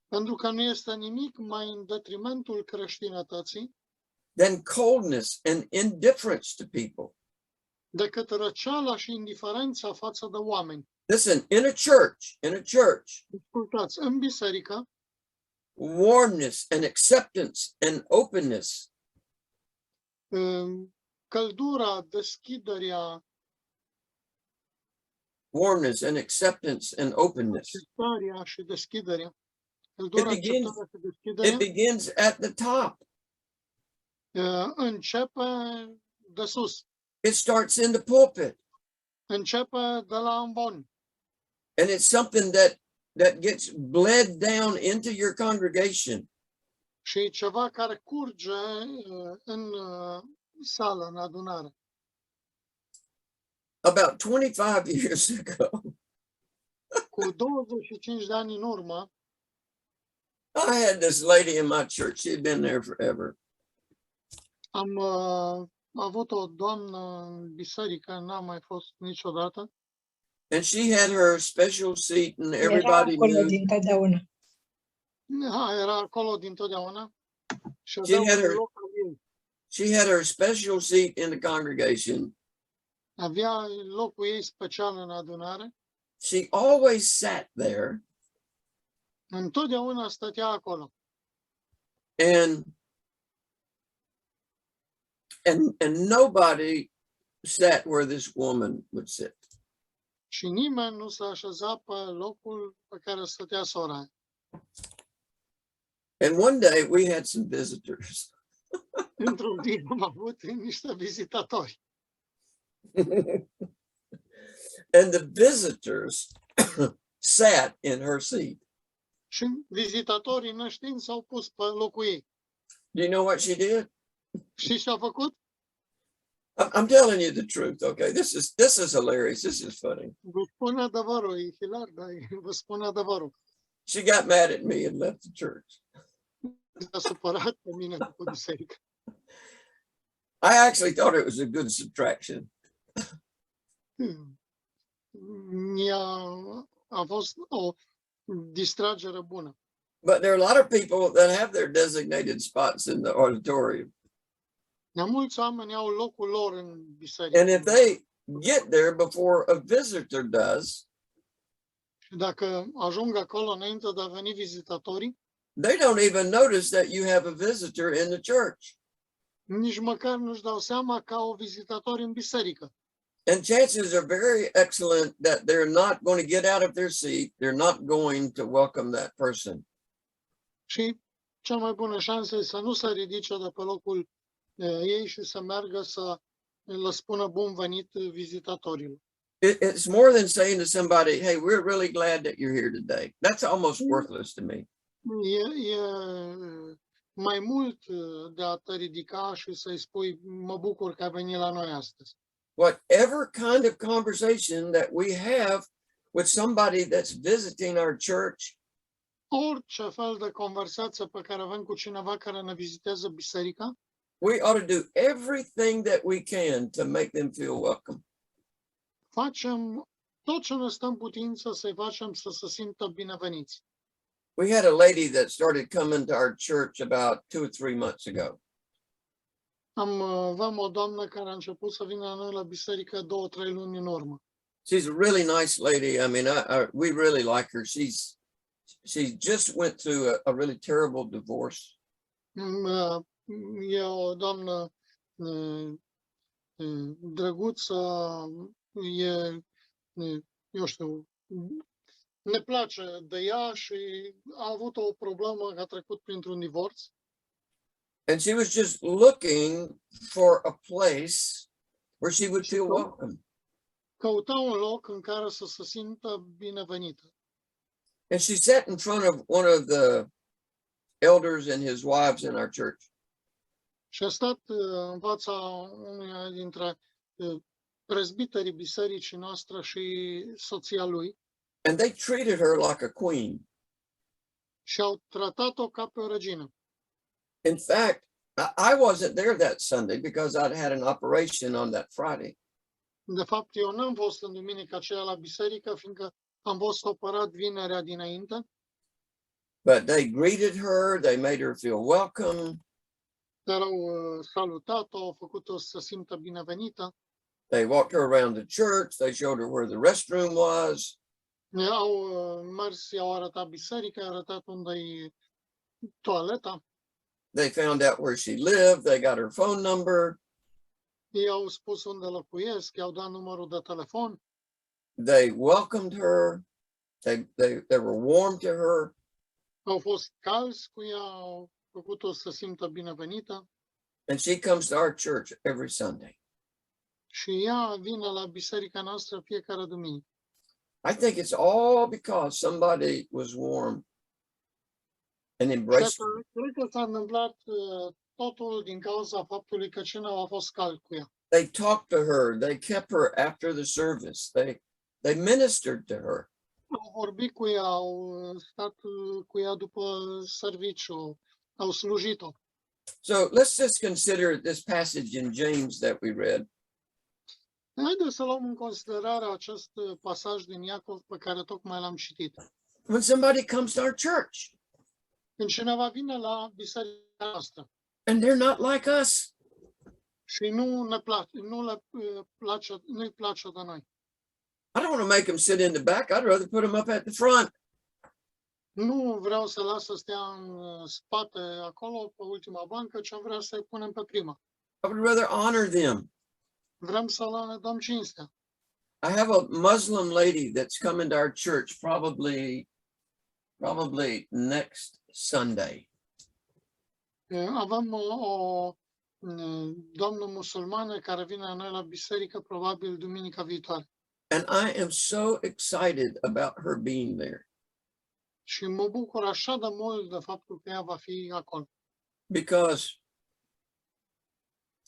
pentru că nu este nimic mai în detrimentul creștinătății than coldness and indifference to people. decât răceala și indiferența față de oameni. Listen, in a church, Ascultați, în biserică, warmness and acceptance and openness căldura, deschiderea, warmness and acceptance and openness. acceptarea și deschiderea. Căldura, It begins- acceptarea și It deschiderea begins at the top. începe de sus, It starts in the pulpit, începe de la ambon and it's something that gets bled down into your congregation. și e ceva care curge în sală, în adunare. About 25 years ago, Cu 25 de ani în urmă, I had this lady in my church. She had been there forever. am avut o doamnă în biserică, n-am mai fost niciodată, And she had her special seat, and Era everybody acolo knew. dintotdeauna. era acolo dintotdeauna și She avea had un her- loc al ei. She had her special seat in the congregation. Avea locul ei special în adunare, She always sat there, întotdeauna stătea acolo. and nobody sat where this woman would sit. Și nimeni nu s-a așezat pe locul pe care stătea sora aia. And one day we had some visitors. Într-un zi am avut niște vizitatori. And the visitors sat in her seat. Și vizitatorii neștiind s-au pus pe locul ei. Do you know what she did? Și ce a făcut? I'm telling you the truth, okay? This is hilarious. This is funny. Vă spun adevărul, e hilar, dar vă spun adevărul. She got mad at me and left the church. S-a supărat pe mine după biserică. I actually thought it was a good subtraction. A fost o distragere bună. But there are a lot of people that have their designated spots in the auditorium. Mulți oameni au locul lor în biserică. And if they get there before a visitor does, Și dacă ajung acolo înainte de a veni vizitatorii, they don't even notice that you have a visitor in the church. nici măcar nu-și dau seama că au vizitatori în biserică. And chances are very excellent that they're not going to get out of their seat. They're not going to welcome that person. Și cea mai bună șansă e să nu se ridice de pe locul ei și să meargă să le spună bun venit vizitatorilor. It's more than saying to somebody, hey, we're really glad that you're here today. That's almost worthless to me. E mai mult de a te ridica și să-i spui mă bucur că ai venit la noi astăzi. Whatever kind of conversation that we have with somebody that's visiting our church, Orice fel de conversație pe care avem cu cineva care ne vizitează biserica, we ought to do everything that we can to make them feel welcome. facem tot ce ne stă în putință să-i facem să se simtă bineveniți. We had a lady that started coming to our church about 2 or 3 months ago. Avem o doamnă care a început să vină la noi la biserică 2-3 luni în urmă. She's a really nice lady. I mean, we really like her. She just went through a really terrible divorce. E o doamnă drăguță, eu știu, ne place de ea și a avut o problemă, a trecut printr-un divorț. And she was just looking for a place where she would feel welcome. Căuta un loc în care să se simtă binevenită. And she sat in front of one of the elders and his wives in our church. Și a stat în fața unuia dintre prezbiterii bisericii noastre și soția lui And they treated her like a queen. și au tratat-o ca pe o regină. In fact, I wasn't there that Sunday because I'd had an operation on that Friday. De fapt, eu n-am fost în duminica aceea la biserică, fiindcă am fost operat vinerea dinainte, But they greeted her, they made her feel welcome. dar au salutat-o, au făcut-o să se simtă binevenită. They walked her around the church, they showed her where the restroom was. Au mers, i-au arătat biserica, i-au arătat unde-i toaleta, They found out where she lived, they got her phone number. i-au spus unde locuiesc, i-au dat numărul de telefon, They welcomed her, they were warm to her. au fost calzi cu ea, au făcut-o să se simtă binevenită And she comes to our church every Sunday. și ea vine la biserica noastră fiecare duminică. I think it's all because somebody was warm and embraced her. Cred că s-a întâmplat totul din cauza faptului că cineva a fost cald cu ea. They talked to her, they kept her after the service, they ministered to her. Au vorbit cu ea, au stat cu ea după serviciu, au slujit-o. So let's just consider this passage in James that we read. Haideți să luăm în considerare acest pasaj din Iacov pe care tocmai l-am citit. When somebody comes to our church Când cineva vine la biserica noastră and they're not like us, și nu-i place de noi. I don't want to make them sit in the back. I'd rather put them up at the front. Nu vreau să las să stea în spate acolo, pe ultima bancă, ci vreau să-i punem pe prima. I would rather honor them. Vrem să le dăm cinstea. I have a Muslim lady that's coming to our church probably next Sunday. Avem o doamnă musulmană care vine la noi la biserică probabil duminica viitoare. And I am so excited about her being there Și mă bucur așa de mult de faptul că ea va fi acolo. because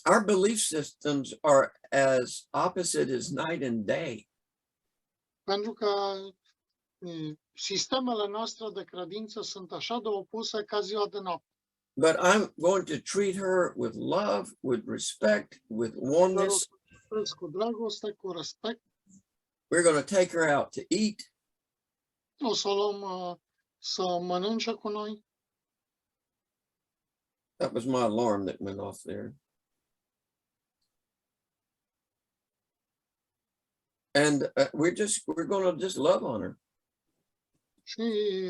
our belief systems are as opposite as night and day. Pentru că sistemele noastre de credință sunt așa de opuse ca ziua de noapte. But I'm going to treat her with love, with respect, with warmness. Cu dragoste, cu respect. We're going to take her out to eat. O să o luăm să mănânce cu noi. That was my alarm that went off there. And we're going to just love on her. Și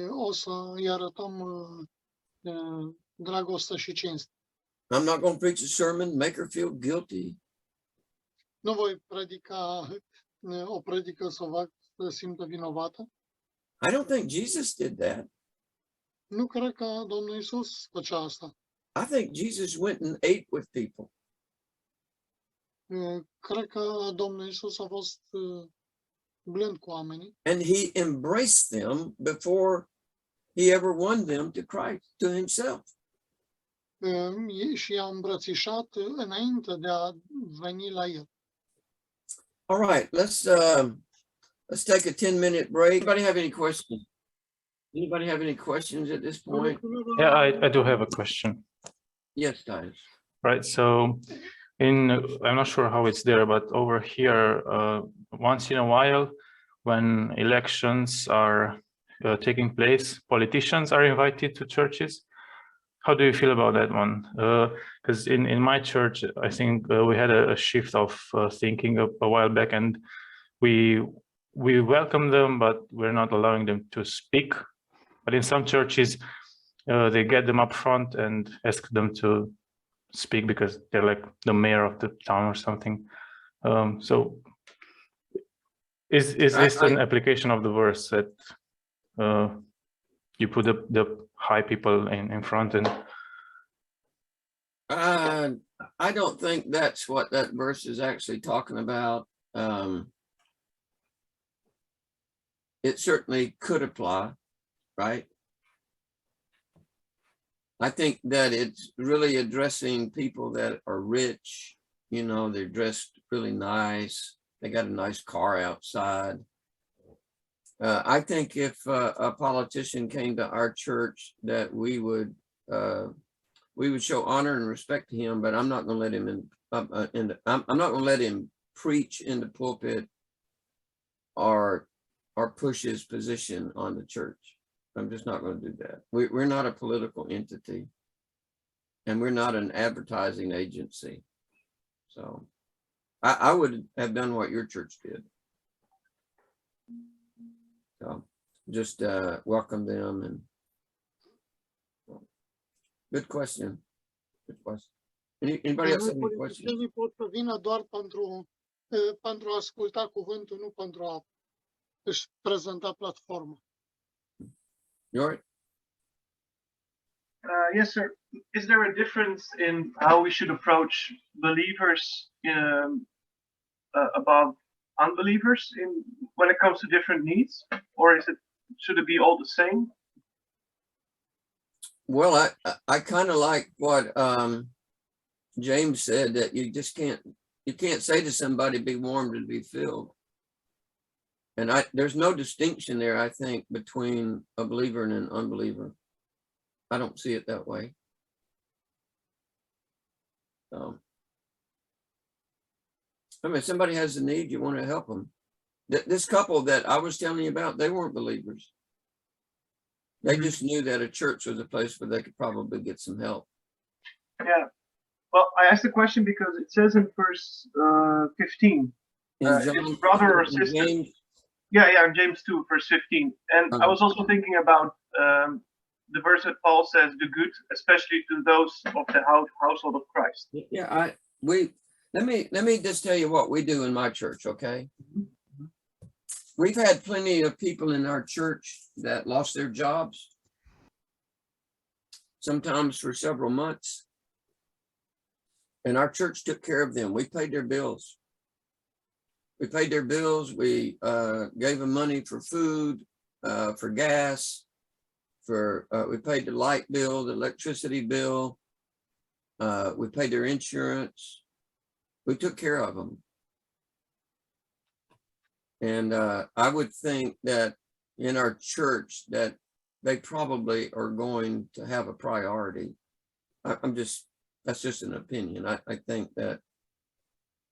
o să îi arătăm dragoste și cinste. I'm not going to preach a sermon, make her feel guilty. Nu voi predica o predică să o fac să simtă vinovată. I don't think Jesus did that. Nu cred că Domnul Iisus făcea asta. I think Jesus went and ate with people. Cred că Domnul Iisus a fost blând cu oamenii. And he embraced them before he ever won them to Christ, to himself. Și i-a îmbrățișat înainte de a veni la el. All right, let's take a 10-minute break. Anybody have any questions? Anybody have any questions at this point? Yeah, I do have a question. Yes, guys. Right, so I'm not sure how it's there, but over here, once in a while, when elections are taking place, politicians are invited to churches. How do you feel about that one? Because in my church, I think we had a shift of thinking a while back, and we welcome them, but we're not allowing them to speak. But in some churches, they get them up front and ask them to speak because they're like the mayor of the town or something. So is this an application of the verse that you put the high people in front? And I don't think that's what that verse is actually talking about. It certainly could apply, right? I think that it's really addressing people that are rich, you know, they're dressed really nice, they got a nice car outside. I think if a politician came to our church, that we would show honor and respect to him, but I'm not going to let him I'm not going to let him preach in the pulpit or push his position on the church. I'm just not going to do that. We're not a political entity, and we're not an advertising agency. So I would have done what your church did. So just welcome them. And good question. Good question. Anybody else have any questions? Politicienii pot să vină doar pentru a asculta cuvântul, nu pentru a își prezenta platforma. You're Yes, sir. Is there a difference in how we should approach believers above unbelievers when it comes to different needs, or should it be all the same? well, I kind of like what James said, that you just can't say to somebody, be warmed and be filled. And there's no distinction there, I think, between a believer and an unbeliever. I don't see it that way. I mean, if somebody has a need, you want to help them. This couple that I was telling you about, they weren't believers. They just knew that a church was a place where they could probably get some help. Yeah. Well, I asked the question because it says in verse 15, his brother or sister. James, Yeah, James 2, verse 15. And I was also thinking about the verse that Paul says, "Do good, especially to those of the household of Christ." Yeah, let me just tell you what we do in my church, okay? we've had plenty of people in our church that lost their jobs, sometimes for several months. And our church took care of them. We paid their bills. We paid their bills. We gave them money for food, for gas, we paid the light bill, the electricity bill. We paid their insurance. We took care of them. And I would think that in our church that they probably are going to have a priority. That's just an opinion. I think that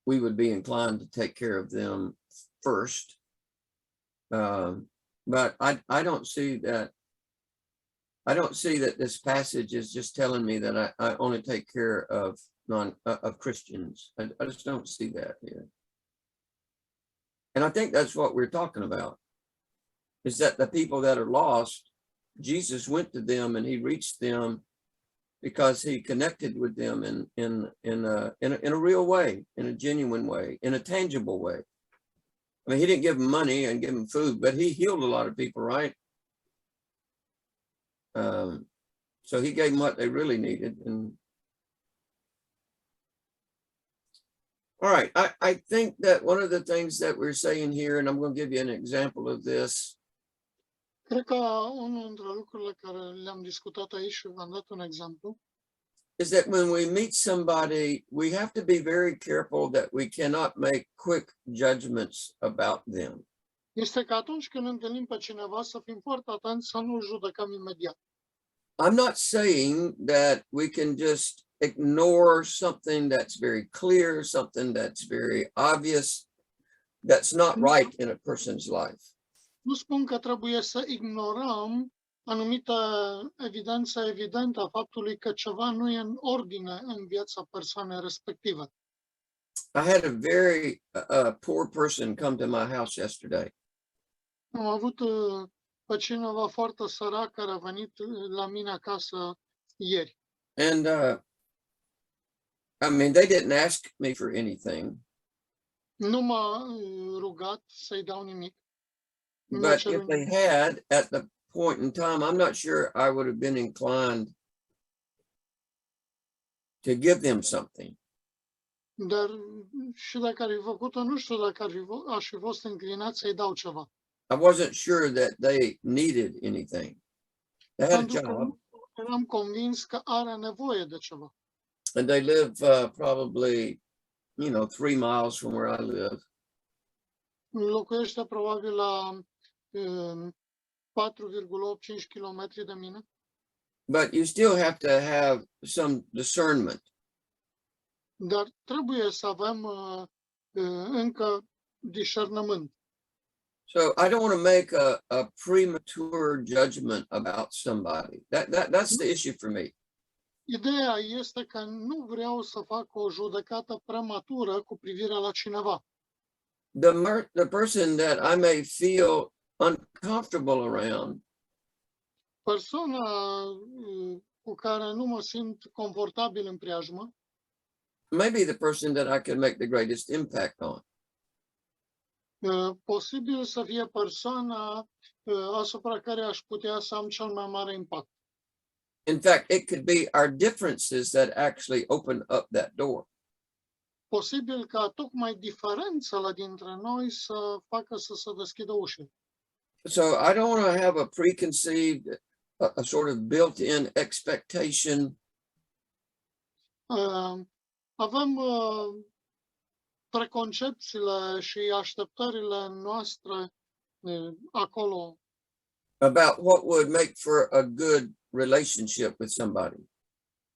we would be inclined to take care of them first. But I don't see that. I don't see that this passage is just telling me that I only take care of Christians. I just don't see that here. And I think that's what we're talking about, is that the people that are lost, Jesus went to them and he reached them because he connected with them in a real way, in a genuine way, in a tangible way. I mean, he didn't give them money and give them food, but he healed a lot of people, right? So he gave them what they really needed. And all right, I think that one of the things that we're saying here, and I'm going to give you an example of this. Cred că unul dintre lucrurile care le-am discutat aici și v-am dat un exemplu, is that when we meet somebody, we have to be very careful that we cannot make quick judgments about them. este că atunci când întâlnim pe cineva să fim foarte atenți să nu judecăm imediat. I'm not saying that we can just ignore something that's very clear, something that's very obvious, that's not right in a person's life. Nu spun că trebuie să ignorăm anumită evidență evidentă a faptului că ceva nu e în ordine în viața persoanei respective. I had a very poor person come to my house yesterday. Am avut pe cineva foarte sărac care a venit la mine acasă ieri. And I mean, they didn't ask me for anything. Nu m-a rugat să-i dau nimic. But if they had, at the point in time, I'm not sure I would have been inclined to give them something. Dar și dacă ar fi făcut-o, nu știu dacă aș fi fost înclinat să-i dau ceva. I wasn't sure that they needed anything. They had a Pentru că job eram convins că are nevoie de ceva. and they live probably, 3 miles from where I live. Locuiește probabil la 4,85 km de mine. But you still have to have some discernment. Dar trebuie să avem încă discernământ. So I don't want to make a premature judgment about somebody. That's the issue for me. Ideea este că nu vreau să fac o judecată prematură cu privire la cineva. The person that I may feel uncomfortable around, Persoana cu care nu mă simt confortabil în preajmă, maybe the person that I can make the greatest impact on. posibil să fie persoana asupra care aș putea să am cel mai mare impact. In fact, it could be our differences that actually open up that door. Posibil ca tocmai diferențele dintre noi să facă să se deschidă ușile. So I don't want to have a preconceived, a sort of built-in expectation. Avem preconcepțiile și așteptările noastre acolo About what would make for a good relationship with somebody.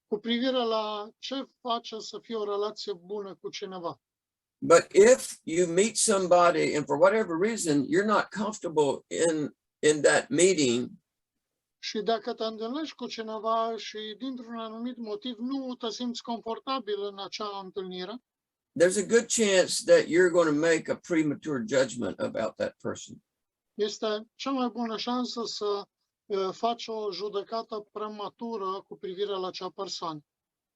cu privire la ce face să fie o relație bună cu cineva. But if you meet somebody and for whatever reason you're not comfortable in that meeting, Și dacă te întâlnești cu cineva și dintr-un anumit motiv nu te simți confortabil în acea întâlnire, there's a good chance that you're going to make a premature judgment about that person. este cea mai bună șansă să faci o judecată prematură cu privire la acea persoană.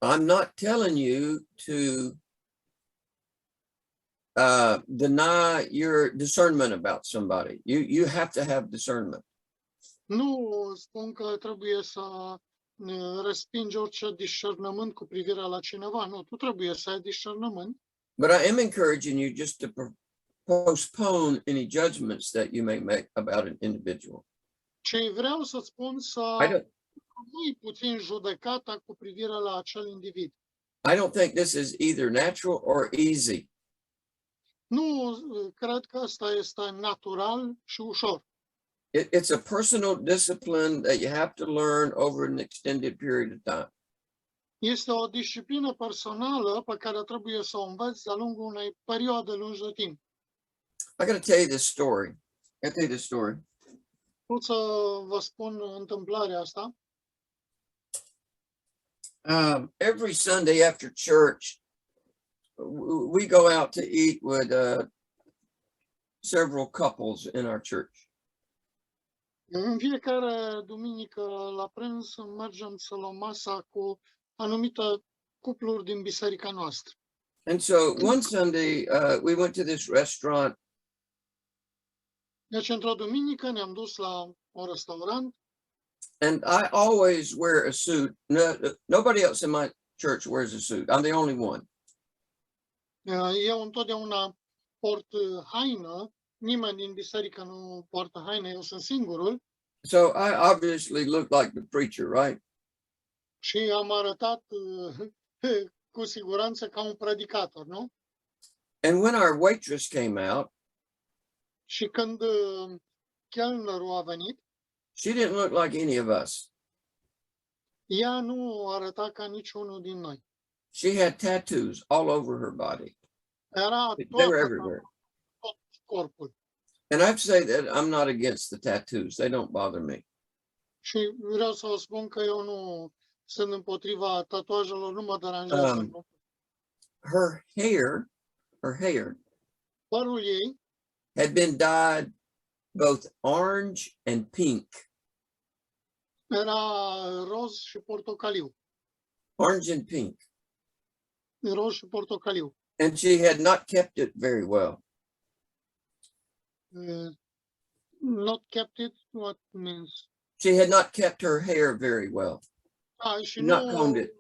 I'm not telling you to I'm not telling you deny your discernment about somebody. You have to have discernment. Nu spun că trebuie să respingi orice discernământ cu privire la cineva. Nu, tu trebuie să ai discernământ. But I am encouraging you just to postpone any judgments that you may make about an individual. Ce vreau să spun să I don't nu puțin judecata cu privire la acel individ. I don't think this is either natural or easy. Nu cred că asta este natural și ușor. It's a personal discipline that you have to learn over an extended period of time. Este o disciplină personală pe care trebuie să o înveți de-a lungul unei perioade lungi de timp. I got to tell you this story. I got to tell you this story. Pot să vă spun întâmplarea asta. Every Sunday after church, we go out to eat with several couples in our church. În fiecare duminică la prânz mergem să luăm masa cu anumite cupluri din biserica noastră. And so one Sunday, we went to this restaurant. Deci într-o duminică ne-am dus la un restaurant. And I always wear a suit. Nobody else in my church wears a suit. I'm the only one. Eu întotdeauna port haină. Nimeni din biserică nu poartă haină, eu sunt singurul. So I obviously look like the preacher, right? Și am arătat cu siguranță ca un predicator, nu? And when our waitress came out, Și când chelnerul a venit, she didn't look like any of us. ea nu arăta ca niciunul din noi. She had tattoos all over her body. Era They were everywhere. tot corpul. And I have to say that I'm not against the tattoos. They don't bother me. Și vreau să vă spun că eu nu sunt împotriva tatuajelor, nu mă deranjează. Her hair Părul ei had been dyed both orange and pink. era roz și portocaliu. Orange and pink. Roz și portocaliu. And she had not kept it very well. Not kept it, what means? She had not kept her hair very well. Și Not nu combed it.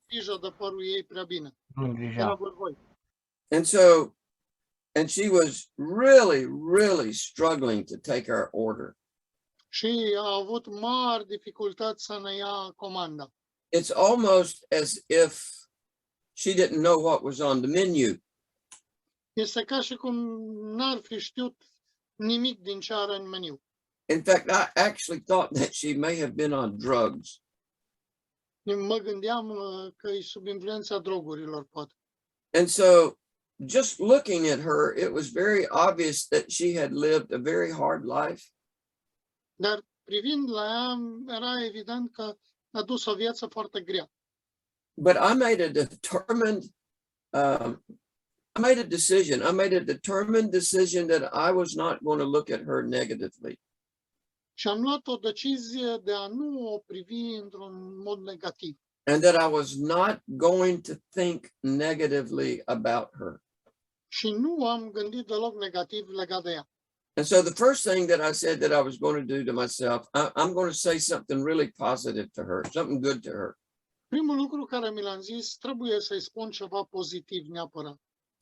grijă de părul ei prea bine. Nu Era îngrija. bărboi. And she was really struggling to take our order. Și a avut mari dificultăți să ne ia comanda. It's almost as if she didn't know what was on the menu. Este ca și cum n-ar fi știut nimic din ce are în meniu. In fact, I actually thought that she may have been on drugs. Mă gândeam că e sub influența drogurilor, poate. And so just looking at her, it was very obvious that she had lived a very hard life. Dar privind la ea, era evident că a dus o viață foarte grea. But I made a determined decision that I was not going to look at her negatively. Și am luat o decizie de a nu o privi într-un mod negativ. And that I was not going to think negatively about her. Și nu am gândit deloc negativ legat de ea. And so the first thing that I said that I was going to do to myself, I'm going to say something really positive to her, something good to her. Primul lucru care mi l-am zis, trebuie să-i spun ceva pozitiv neapărat.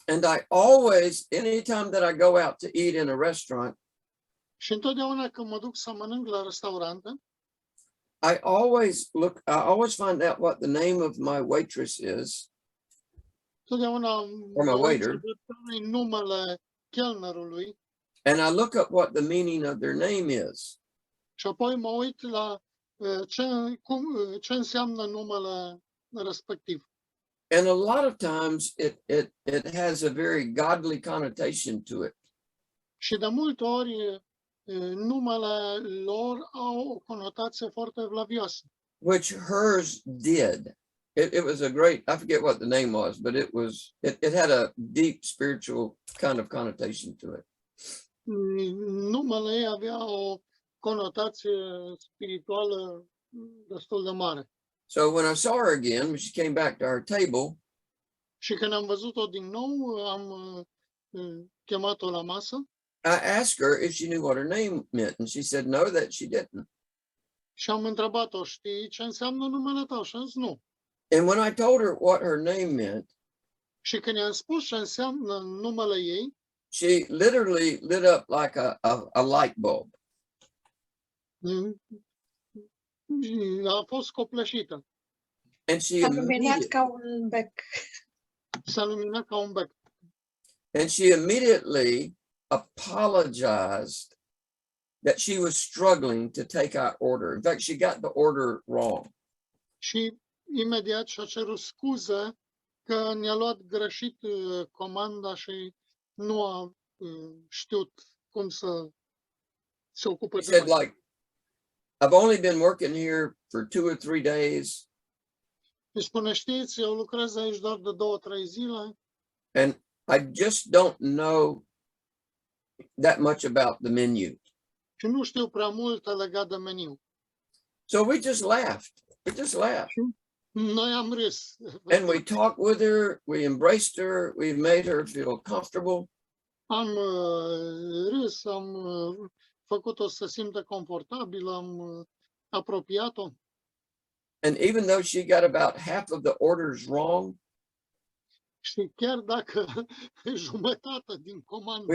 And I always, anytime that I go out to eat in a restaurant, Și întotdeauna când mă duc să mănânc la restaurante, I always find out what the name of my waitress is, întotdeauna Or my waiter. numele chelnerului and I look up what the meaning of their name is. și apoi mă uit la ce înseamnă numele respectiv. And a lot of times it has a very godly connotation to it. Și de multe ori numele lor au o conotație foarte evlavioasă. Which hers did. It was a great, I forget what the name was, but it had a deep spiritual kind of connotation to it. Numele ei avea o conotație spirituală destul de mare. So when I saw her again, when she came back to our table, Și când am văzut-o din nou, am chemat-o la masă I asked her if she knew what her name meant, and she said no, that she didn't. și am întrebat-o, știi ce înseamnă numele tău? Și a zis nu. And when I told her what her name meant, Și când i-am spus ce înseamnă numele ei, she literally lit up like a light bulb. a fost copleșită. And she S-a luminat immediately, ca un bec. S-a luminat ca un bec. and she immediately apologized that she was struggling to take our order. In fact, she got the order wrong. Și imediat și-a cerut scuze că ne-a luat greșit comanda și nu a știut cum să se ocupe She de said, noi. like, I've only been working here for 2 or 3 days, Îi spune, știți, eu lucrez aici doar de 2-3 zile and I just don't know that much about the menu. și nu știu prea multe legat de meniu. So we just laughed. We just laughed. Noi am râs. And we talked with her, we embraced her, we made her feel comfortable. Am râs, am făcut-o să simtă confortabilă, am apropiat-o. And even though she got about half of the orders wrong, Și chiar dacă jumătate din comandă,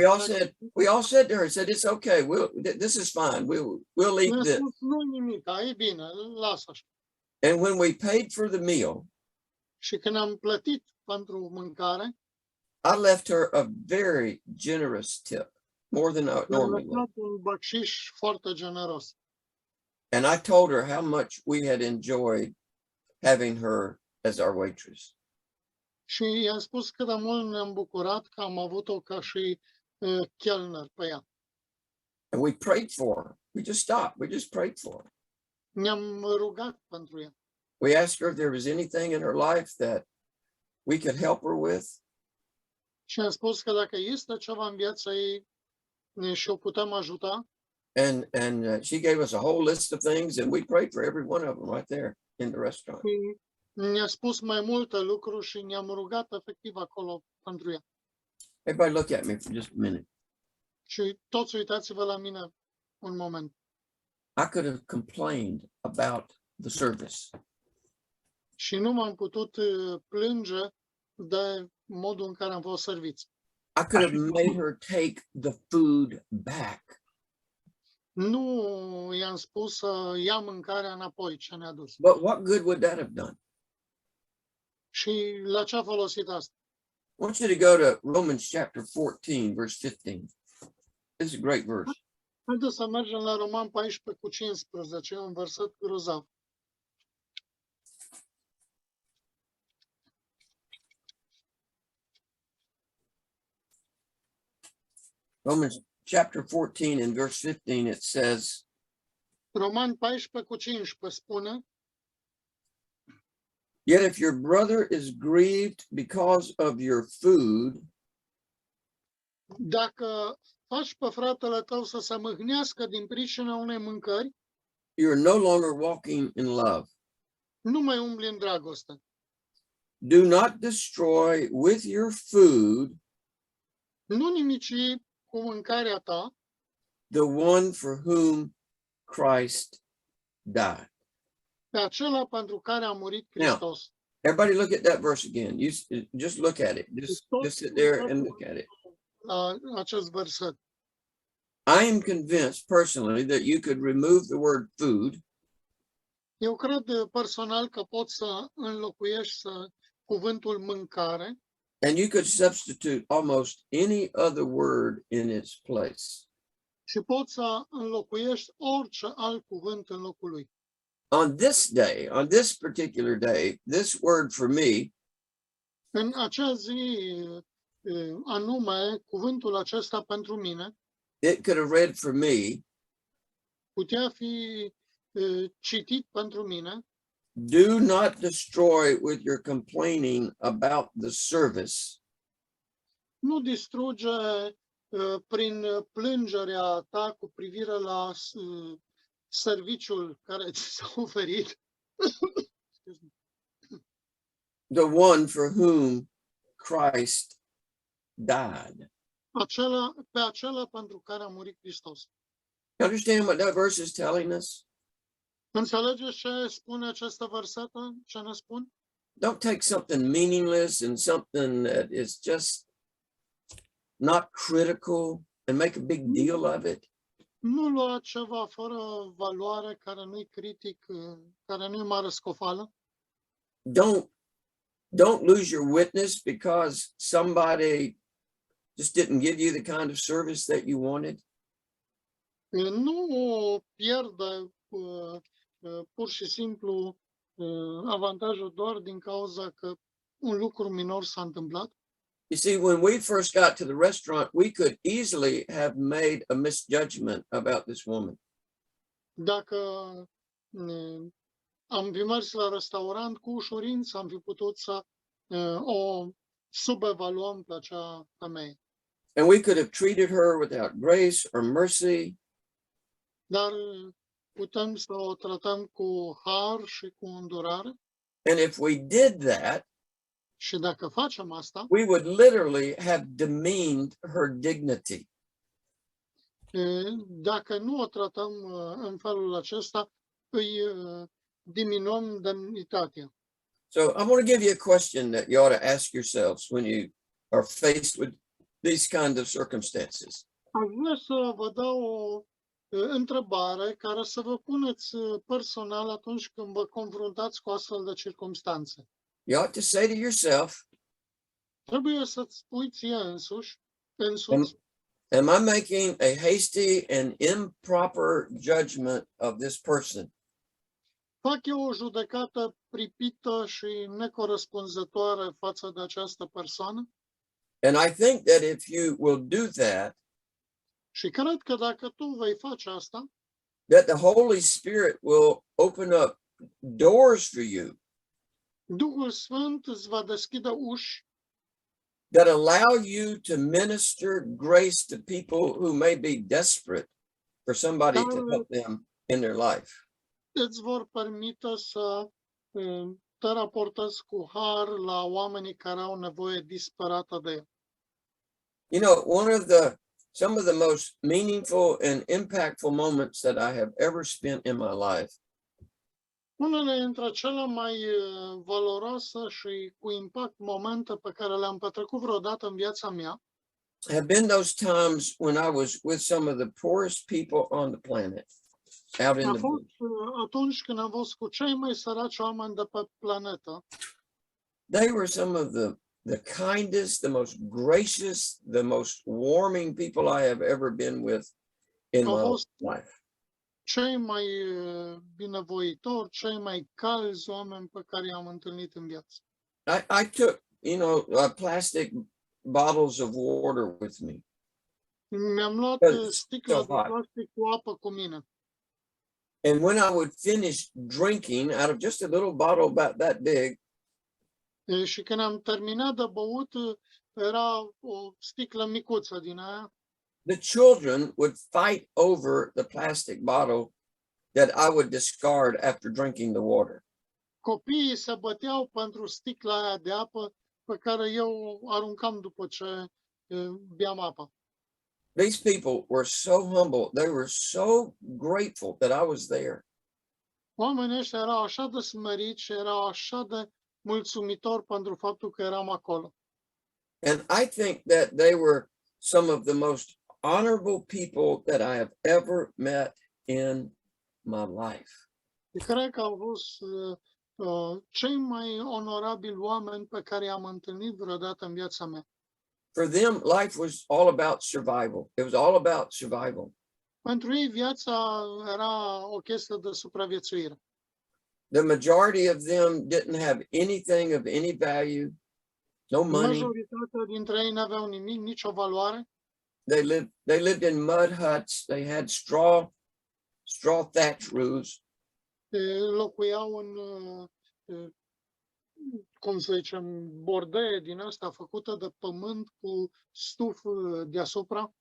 we all said to her, said, it's okay, this is fine, we'll eat mi-a this. spus, nu nimic, e bine, lasă așa. And when we paid for the meal, Și când am plătit pentru mâncare, I left her a very generous tip, more than I mi-am normally would. lăsat un băcșiș foarte generos. And I told her how much we had enjoyed having her as our waitress. Și i-am spus cât de mult ne-am bucurat că am avut-o ca și chelner pe ea. And we prayed for her. We just stopped. We just prayed for her. Ne-am rugat pentru ea. We asked her if there was anything in her life that we could help her with. Și am spus că dacă este ceva în viața ei și o putem ajuta, And she gave us a whole list of things, and we prayed for every one of them right there in the restaurant. și ne-a spus mai multe lucruri și ne-am rugat efectiv acolo pentru ea. Everybody look at me for just a minute. Și toți uitați-vă la mine un moment. I could have complained about the service. Și nu m-am putut plânge de modul în care am fost serviți. I could have made her take the food back. Nu i-am spus să ia mâncarea înapoi ce ne-a dus. But what good would that have done? Și la ce a folosit asta? I want you to go to Romans chapter 14, verse 15. This is a great verse. Haideți să mergem la Roman 14:15, un verset grozav. Romans chapter 14 and verse 15, it says, Roman 14:15 spune, yet if your brother is grieved because of your food, dacă faci pe fratele tău să se mâhnească din pricina unei mâncări, you're no longer walking in love. nu mai umbli în dragoste. Do not destroy with your food Nu nimici cu mâncarea ta the one for whom Christ died. pe acela pentru care a murit Hristos. Everybody look at that verse again. You just look at it. Just sit there and look at it. La acest verset. I am convinced personally that you could remove the word food Eu cred personal că poți să înlocuiești cuvântul mâncare and you could substitute almost any other word in its place. și poți să înlocuiești orice alt cuvânt în locul lui. On this day, on this particular day, this word for me În acea zi anume, cuvântul acesta pentru mine it could have read for me, putea fi citit pentru mine, do not destroy with your complaining about the service, nu distruge prin plângerea ta cu privire la serviciul care ți s-a oferit, the one for whom Christ died. pe acela pentru care a murit Hristos. You understand what that verse is telling us? Înțelegeți ce spune aceste versete? Ce ne spun? Don't take something meaningless and something that is just not critical and make a big deal of it. Nu lua ceva fără valoare, care nu-i critic, care nu-i mare scofală. Don't lose your witness because somebody just didn't give you the kind of service that you wanted. Nu pierde pur și simplu avantajul doar din cauza că un lucru minor s-a întâmplat. You see, when we first got to the restaurant, we could easily have made a misjudgment about this woman. Dacă am fi mers la restaurant, cu ușurință am fi putut să o subevaluăm pe acea femeie. And we could have treated her without grace or mercy. Dar putem să o tratăm cu har și cu îndurare. And if we did that, Și dacă facem asta, we would literally have demeaned her dignity. dacă nu o tratăm în felul acesta, îi diminuăm demnitatea. So I want to give you a question that you ought to ask yourselves when you are faced with these kinds of circumstances. Aș vrea să vă dau o întrebare care să vă puneți personal atunci când vă confruntați cu astfel de circumstanțe. You ought to say to yourself, Trebuie să-ți spui ție însuși, am I making a hasty and improper judgment of this person? fac eu o judecată pripită și necorespunzătoare față de această persoană? And I think that if you will do that, Și cred că dacă tu vei face asta, that the Holy Spirit will open up doors for you Duhul Sfânt îți va deschide uși that allow you to minister grace to people who may be desperate for somebody to help them in their life. îți vor permite să te raportezi cu har la oamenii care au nevoie disperată de el. You know, some of the most meaningful and impactful moments that I have ever spent in my life Unele dintre cele mai valoroase și cu impact momente pe care le-am petrecut vreodată în viața mea have been those times when I was with some of the poorest people on the planet, out in a the fost atunci când am fost cu cei mai săraci oameni de pe planetă. They were some of the kindest, the most gracious, the most warming people I have ever been with in my life. Cei mai binevoitori, cei mai calzi oameni pe care i-am întâlnit în viață. I took, plastic bottles of water with me. Mi-am luat sticla de plastic cu apă cu mine. And when I would finish drinking out of just a little bottle about that big, Și când am terminat de băut, era o sticlă micuță din aia. the children would fight over the plastic bottle that I would discard after drinking the water. Copiii se băteau pentru sticla aia de apă pe care eu o aruncam după ce beam apa. These people were so humble. They were so grateful that I was there. Oamenii ăștia erau așa de smeriți și erau așa de mulțumitori pentru faptul că eram acolo. And I think that they were some of the most honorable people that I have ever met in my life. Cred că au fost cei mai onorabili oameni pe care i-am întâlnit vreodată în viața mea. For them, life was all about survival. It was all about survival. Pentru ei viața era o chestie de supraviețuire. The majority of them didn't have anything of any value, no money. Majoritatea dintre ei n-aveau nimic, nicio valoare. They lived in mud huts. They had straw thatch roofs. Locuiau în, cum să zicem, bordee din asta făcută de pământ cu stuf deasupra.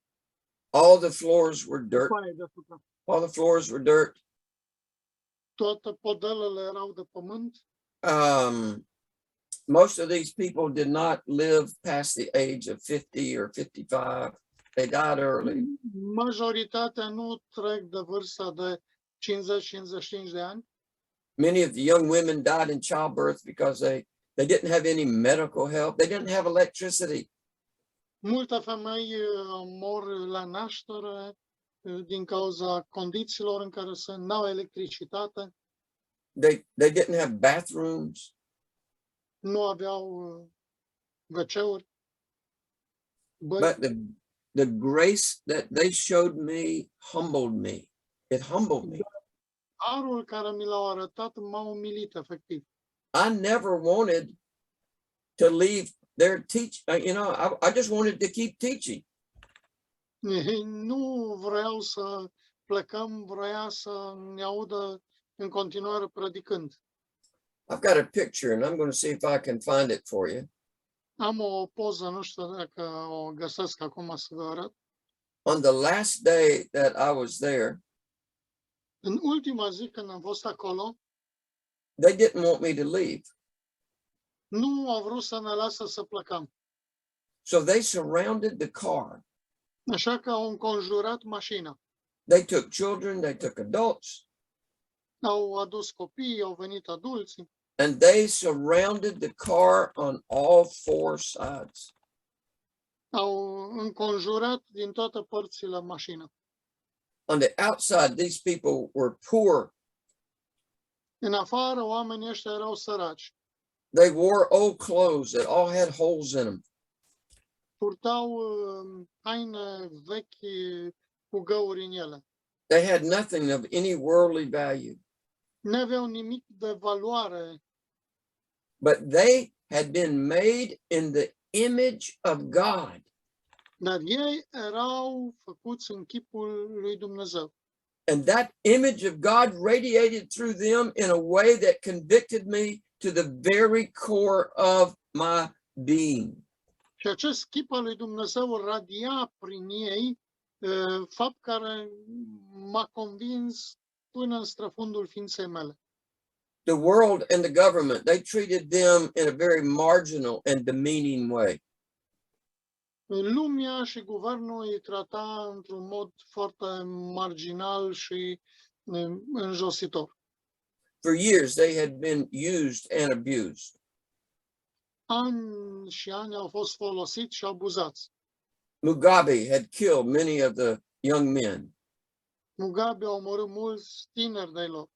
All the floors were dirt. Paie deasupra. All the floors were dirt. Toate podelele erau de pământ. most of these people did not live past the age of 50 or 55. They died early. Majoritatea nu trec de vârsta de 50-55 de ani. Many of the young women died in childbirth because they didn't have any medical help. They didn't have electricity. Multe femei mor la naștere din cauza condițiilor în care sunt, n-au electricitate, They didn't have bathrooms. nu aveau WC-uri. But the grace that they showed me humbled me. It humbled me. Harul care mi l-au arătat m-a umilit efectiv. I never wanted to leave their I just wanted to keep teaching. Nu vreau să plecăm, vrea să ne audă în continuare predicând. I've got a picture and I'm going to see if I can find it for you. Am o poză, nu știu dacă o găsesc acum să vă arăt. On the last day that I was there, În ultima zi când am fost acolo, they didn't want me to leave. nu au vrut să ne lasă să plecăm. So they surrounded the car. Așa că au înconjurat mașina. They took children, they took adults, Au adus copiii, au venit adulții and they surrounded the car on all four sides. au înconjurat din toate părțile mașina. On the outside, these people were poor. În afară, oamenii ăștia erau săraci. They wore old clothes that all had holes in them. Purtau haine vechi cu găuri în ele. They had nothing of any worldly value, N-aveau nimic de valoare, but they had been made in the image of God. dar ei erau făcuți în chipul lui Dumnezeu. And that image of God radiated through them in a way that convicted me to the very core of my being. Și acest chip al lui Dumnezeu radia prin ei, fapt care m-a convins până în străfundul ființei mele. The world and the government, they treated them in a very marginal and demeaning way. Lumea și guvernul îi trata într-un mod foarte marginal și înjositor. For years, they had been used and abused. Ani și ani au fost folosiți și abuzați. Mugabe had killed many of the young men, Mugabe a omorât mulți tineri de lor.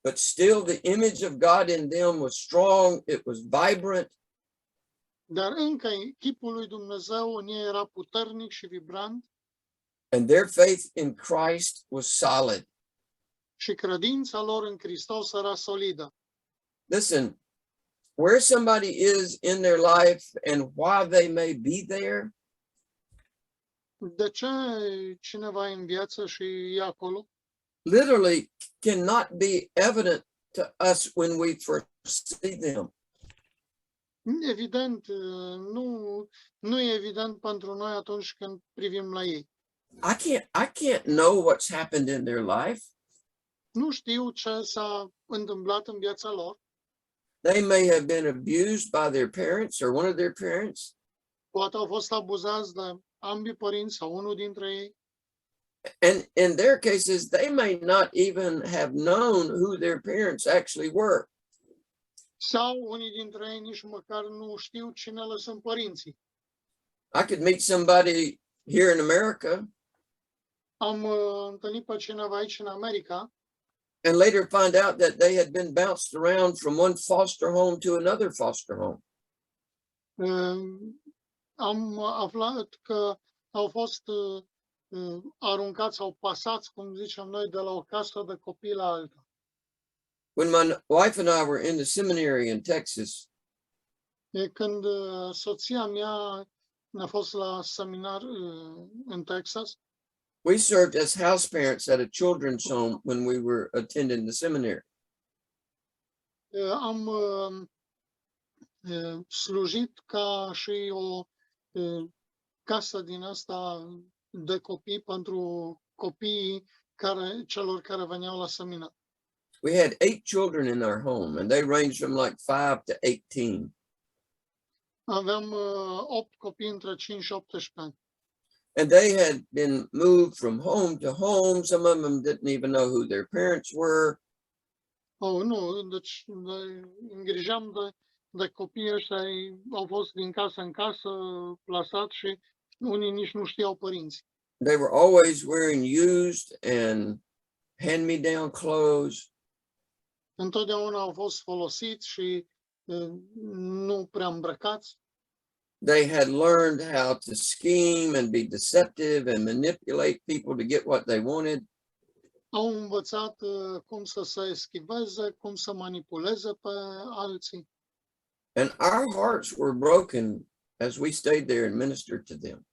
but still the image of God in them was strong, it was vibrant, Dar încă chipul lui Dumnezeu în ei era puternic și vibrant and their faith in Christ was solid. și credința lor în Hristos era solidă. Listen, where somebody is in their life and why they may be there, De ce cineva e în viață și e acolo? literally cannot be evident to us when we first see them. Evident, nu e evident pentru noi atunci când privim la ei. I can't know what's happened in their life. Nu știu ce s-a întâmplat în viața lor. They may have been abused by their parents or one of their parents. Poate au fost abuzați de ambii părinți sau unul dintre ei. And in their cases, they may not even have known who their parents actually were. Sau unii dintre ei nici măcar nu știu cine le sunt părinții. I could meet somebody here in America Am întâlnit pe cineva aici în America and later find out that they had been bounced around from one foster home to another foster home. am aflat că au fost aruncați sau pasați, cum zicem noi, de la o casă de copii la alta. When my wife and I were in the seminary in Texas, Când soția mea a fost la seminar în Texas, we served as house parents at a children's home when we were attending the seminary. am slujit ca și o casă din asta de copii pentru copiii celor care veneau la seminar. We had 8 children in our home, and they ranged from like 5 to 18. Aveam 8 copii între 5 și 18 ani. And they had been moved from home to home. Some of them didn't even know who their parents were. Oh, nu, deci îngrijeam de copiii ăștia, au fost din casă în casă plasați și unii nici nu știau părinți. They were always wearing used and hand-me-down clothes. Întotdeauna au fost folosiți și nu prea îmbrăcați. They had learned how to scheme and be deceptive and manipulate people to get what they wanted. Au învățat cum să se eschiveze, cum să manipuleze pe alții. And our hearts were broken as we stayed there and ministered to them.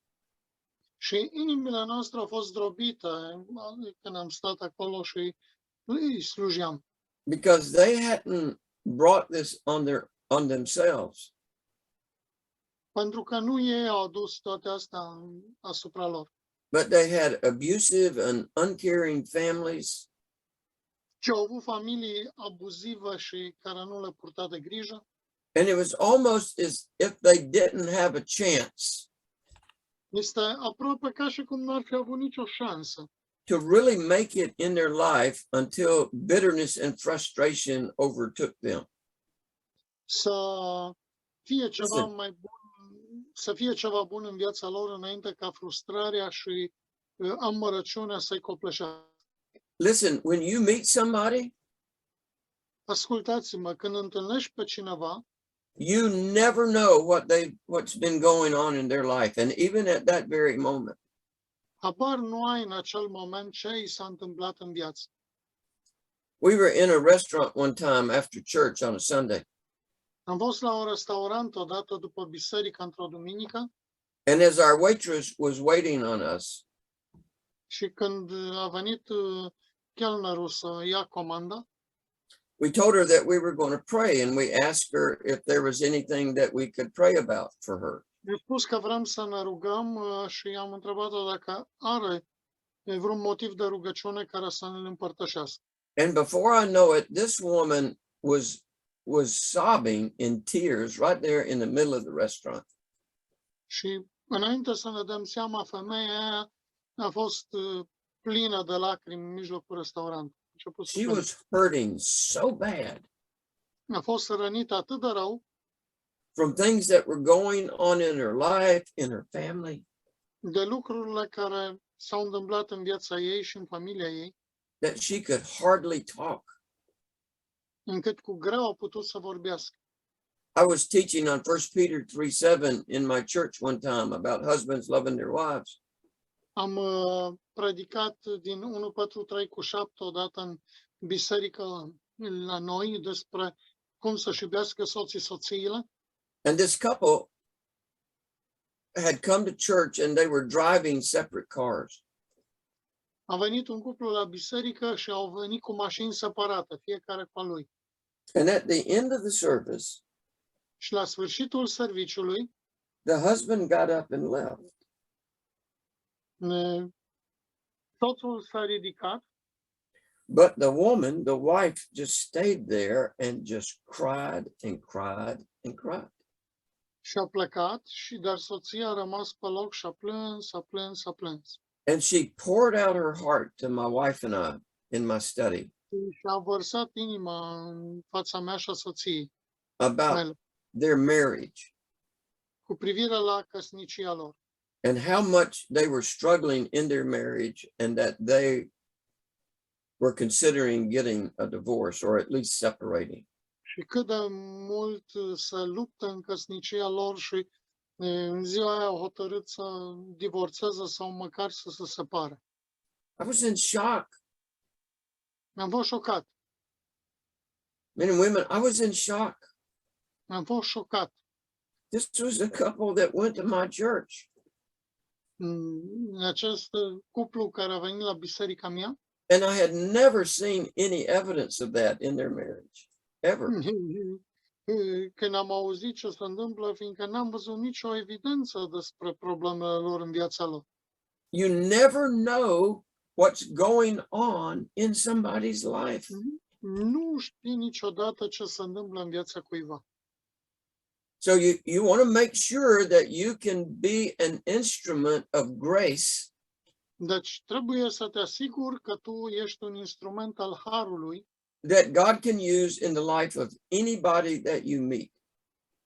Și inimile noastre au fost zdrobite când am stat acolo și îi slujeam. Because they hadn't brought this on themselves. Pentru că nu ei au adus toate astea asupra lor, But they had abusive and uncaring families. ci au avut familii abuzive și care nu le purta de grijă. And it was almost as if they didn't have a chance Este aproape ca și cum n-ar fi avut nicio șansă to really make it in their life until bitterness and frustration overtook them. să fie ceva mai bun, să fie ceva bun în viața lor înainte ca frustrarea și amărăciunea să-i copleșească. Listen, when you meet somebody, Ascultați-mă, când întâlnești pe cineva, you never know what's been going on in their life. And even at that very moment, habar nu ai în acel moment ce i s-a întâmplat în viață. we were in a restaurant one time after church on a Sunday. Am fost la un restaurant odată după biserică într-o duminică And as our waitress was waiting on us, și când a venit chelnerul să ia comanda, we told her that we were going to pray, and we asked her if there was anything that we could pray about for her. mi-a spus că vrem să ne rugăm și am întrebat-o dacă are vreun motiv de rugăciune care să ne-l împărtășească. And before I know it, this woman was sobbing in tears right there in the middle of the restaurant. Și înainte să ne dăm seama, femeia aia a fost plină de lacrimi în mijlocul restaurantului. She was hurting so bad A fost rănită atât de rău from things that were going on in her life, in her family, de lucrurile care s-au întâmplat în viața ei și în familia ei, that she could hardly talk. încât cu greu a putut să vorbească. I was teaching on 1 Peter 3:7 in my church one time about husbands loving their wives. Am predicat din 1 Petru 3:7 odată în biserică la noi despre cum să-și iubească soții soțiile. And this couple had come to church and they were driving separate cars. A venit un cuplu la biserică și au venit cu mașini separate, fiecare cu a lui. And at the end of the service, Și la sfârșitul serviciului, the husband got up and left. soțul s-a ridicat, But the woman, the wife, just stayed there and just cried and cried and cried. și a plecat, dar soția a rămas pe loc și a plâns, a plâns, a plâns. And she poured out her heart to my wife and I in my study Și a vărsat inima în fața mea și a soției about mele, their marriage cu privire la căsnicia lor. and how much they were struggling in their marriage and that they were considering getting a divorce or at least separating. Și cât de mult se luptă în căsnicia lor și în ziua aia au hotărât să divorțeze sau măcar să se separe. I was in shock. Mi-am fost șocat. Men and women, I was in shock. Mi-am fost șocat. This was a couple that went to my church. Acest cuplu care a venit la biserica mea, And I had never seen any evidence of that in their marriage, ever. când am auzit ce se întâmplă, fiindcă n-am văzut nicio evidență despre problemele lor în viața lor. You never know what's going on in somebody's life. Nu știi niciodată ce se întâmplă în viața cuiva. So you want to make sure that you can be an instrument of grace Deci trebuie să te asiguri că tu ești un instrument al harului that God can use in the life of anybody that you meet.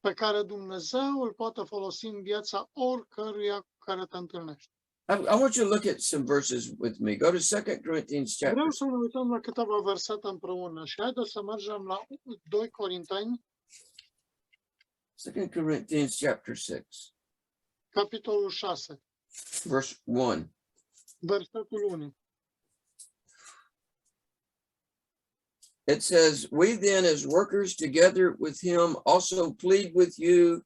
pe care Dumnezeu îl poate folosi în viața oricăruia care te întâlnești. I want you to look at some verses with me. Go to 2 Corinthians chapter. Vreau să ne uităm la câteva versete împreună și haideți să mergem la 2 Corinteni, 2 Corinthians chapter 6, capitolul 6, verse 1. versetul 1. It says, "We then, as workers together with him, also plead with you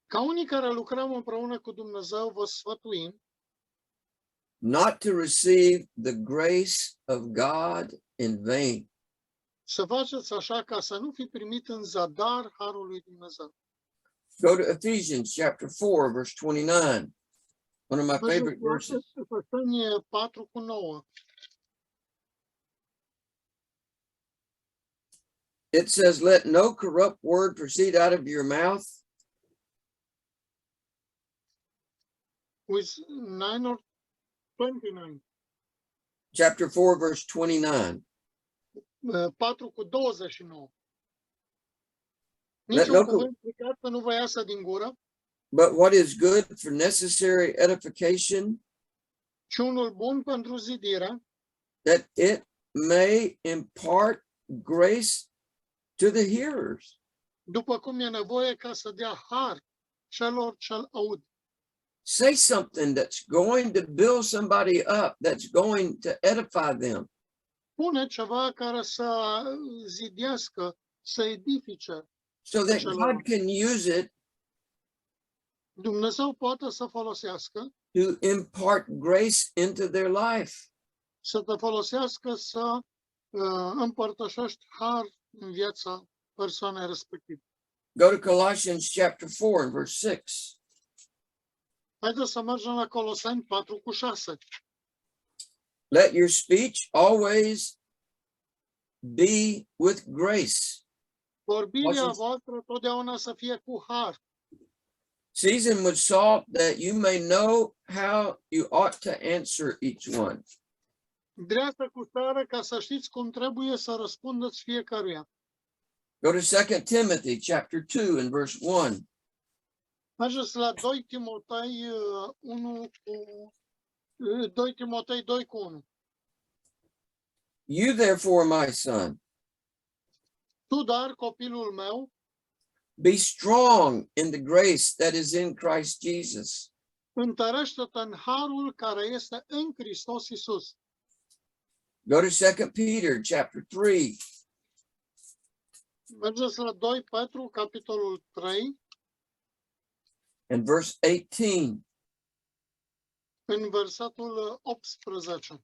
Ca unii care lucrăm împreună cu Dumnezeu, vă sfătuim not to receive the grace of God in vain." să faceți așa ca să nu fi primit în zadar harul lui Dumnezeu. Go to Ephesians chapter 4, verse 29. One of my favorite verses. Efeseni 4:9. It says, "Let no corrupt word proceed out of your mouth, With 9 or 29. chapter 4, verse 29. 4:29. Let Niciun no cuvânt stricat să nu vă iasă din gură, but what is good for necessary edification, ci unul bun pentru zidire, that it may impart grace to the hearers." după cum e nevoie ca să dea har celor ce-l aud. Say something that's going to build somebody up, that's going to edify them. Pune ceva care să zidească, să edifice. So that God can use it Dumnezeu poate să folosească, to impart grace into their life. să te folosească să împărtășești har în viața persoanei respective. Go to Colossians chapter 4 and verse 6. Haideți să mergem la Coloseni 4:6. Let your speech always be with grace, Vorbirea voastră totdeauna să fie cu har, seasoned with salt, that you may know how you ought to answer each one. dreaptă cu sare, ca să știți cum trebuie să răspundeți fiecăruia. Go to 2 Timothy chapter 2 and verse 1. Mergeți la 2 Timotei 2:1. You therefore, my son, Tu, dar, copilul meu, be strong in the grace that is in Christ Jesus. întărește-te în harul care este în Hristos Iisus. Go to 2 Peter chapter 3 Mergeți la 2 Petru, capitolul 3, and verse 18. în versetul 18.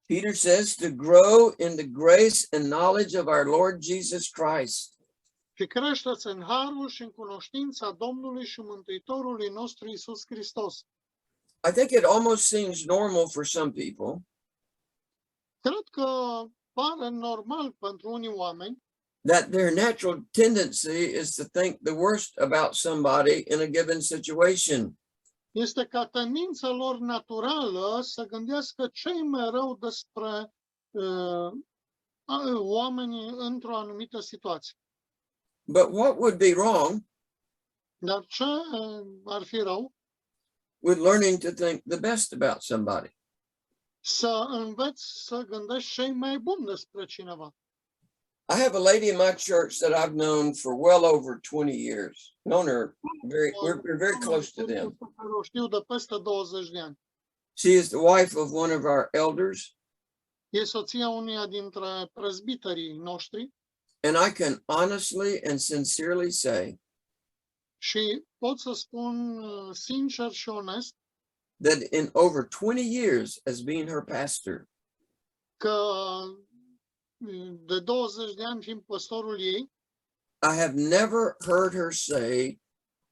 Peter says to grow in the grace and knowledge of our Lord Jesus Christ. Și creșteți în harul și în cunoștința Domnului și Mântuitorului nostru Iisus Hristos. I think it almost seems normal for some people Cred că pare normal pentru unii oameni that their natural tendency is to think the worst about somebody in a given situation. este ca tendința lor naturală să gândească ce-i mai rău despre oamenii într-o anumită situație. But what would be wrong Dar ce ar fi rău? with learning to think the best about somebody? Să înveți să gândești ce-i mai bun despre cineva. I have a lady in my church that I've known for well over 20 years. Known her we're very close to them. O știu de peste 20 de ani. She is the wife of one of our elders, E soția unuia dintre prezbiterii noștri and I can honestly and sincerely say și pot să spun sincer și onest that in over 20 years as being her pastor, că de 20 de ani fiind păstorul ei, I have never heard her say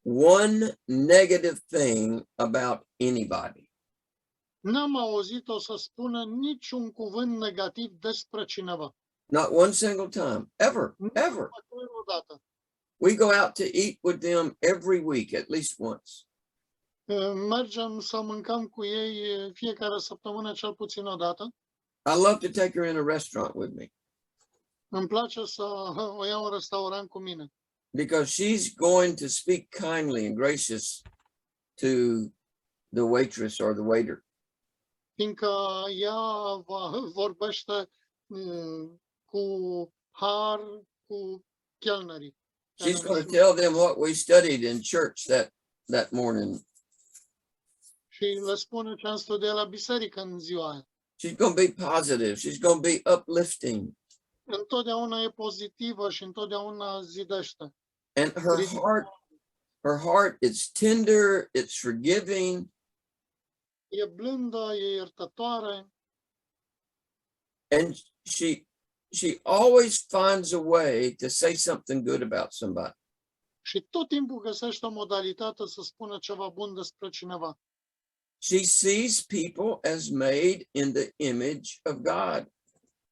one negative thing about anybody. n-am auzit-o să spună niciun cuvânt negativ despre cineva. Not one single time, ever. Măcar odată. we go out to eat with them every week, at least once. Mergem să mâncăm cu ei fiecare săptămână cel puțin o dată. I love to take her in a restaurant with me Îmi place să o iau în restaurant cu mine. because she's going to speak kindly and gracious to the waitress or the waiter. Fiindcă ea vorbește cu har cu chelnerii. She's going to tell them what we studied in church that morning. Și le spune ce am studiat la biserică în ziua aia. She's going to be positive. She's going to be uplifting. Întotdeauna e pozitivă și întotdeauna zidește. And her heart is tender, it's forgiving. E blândă, e iertătoare And she always finds a way to say something good about somebody. și tot timpul găsește o modalitate să spună ceva bun despre cineva. She sees people as made in the image of God.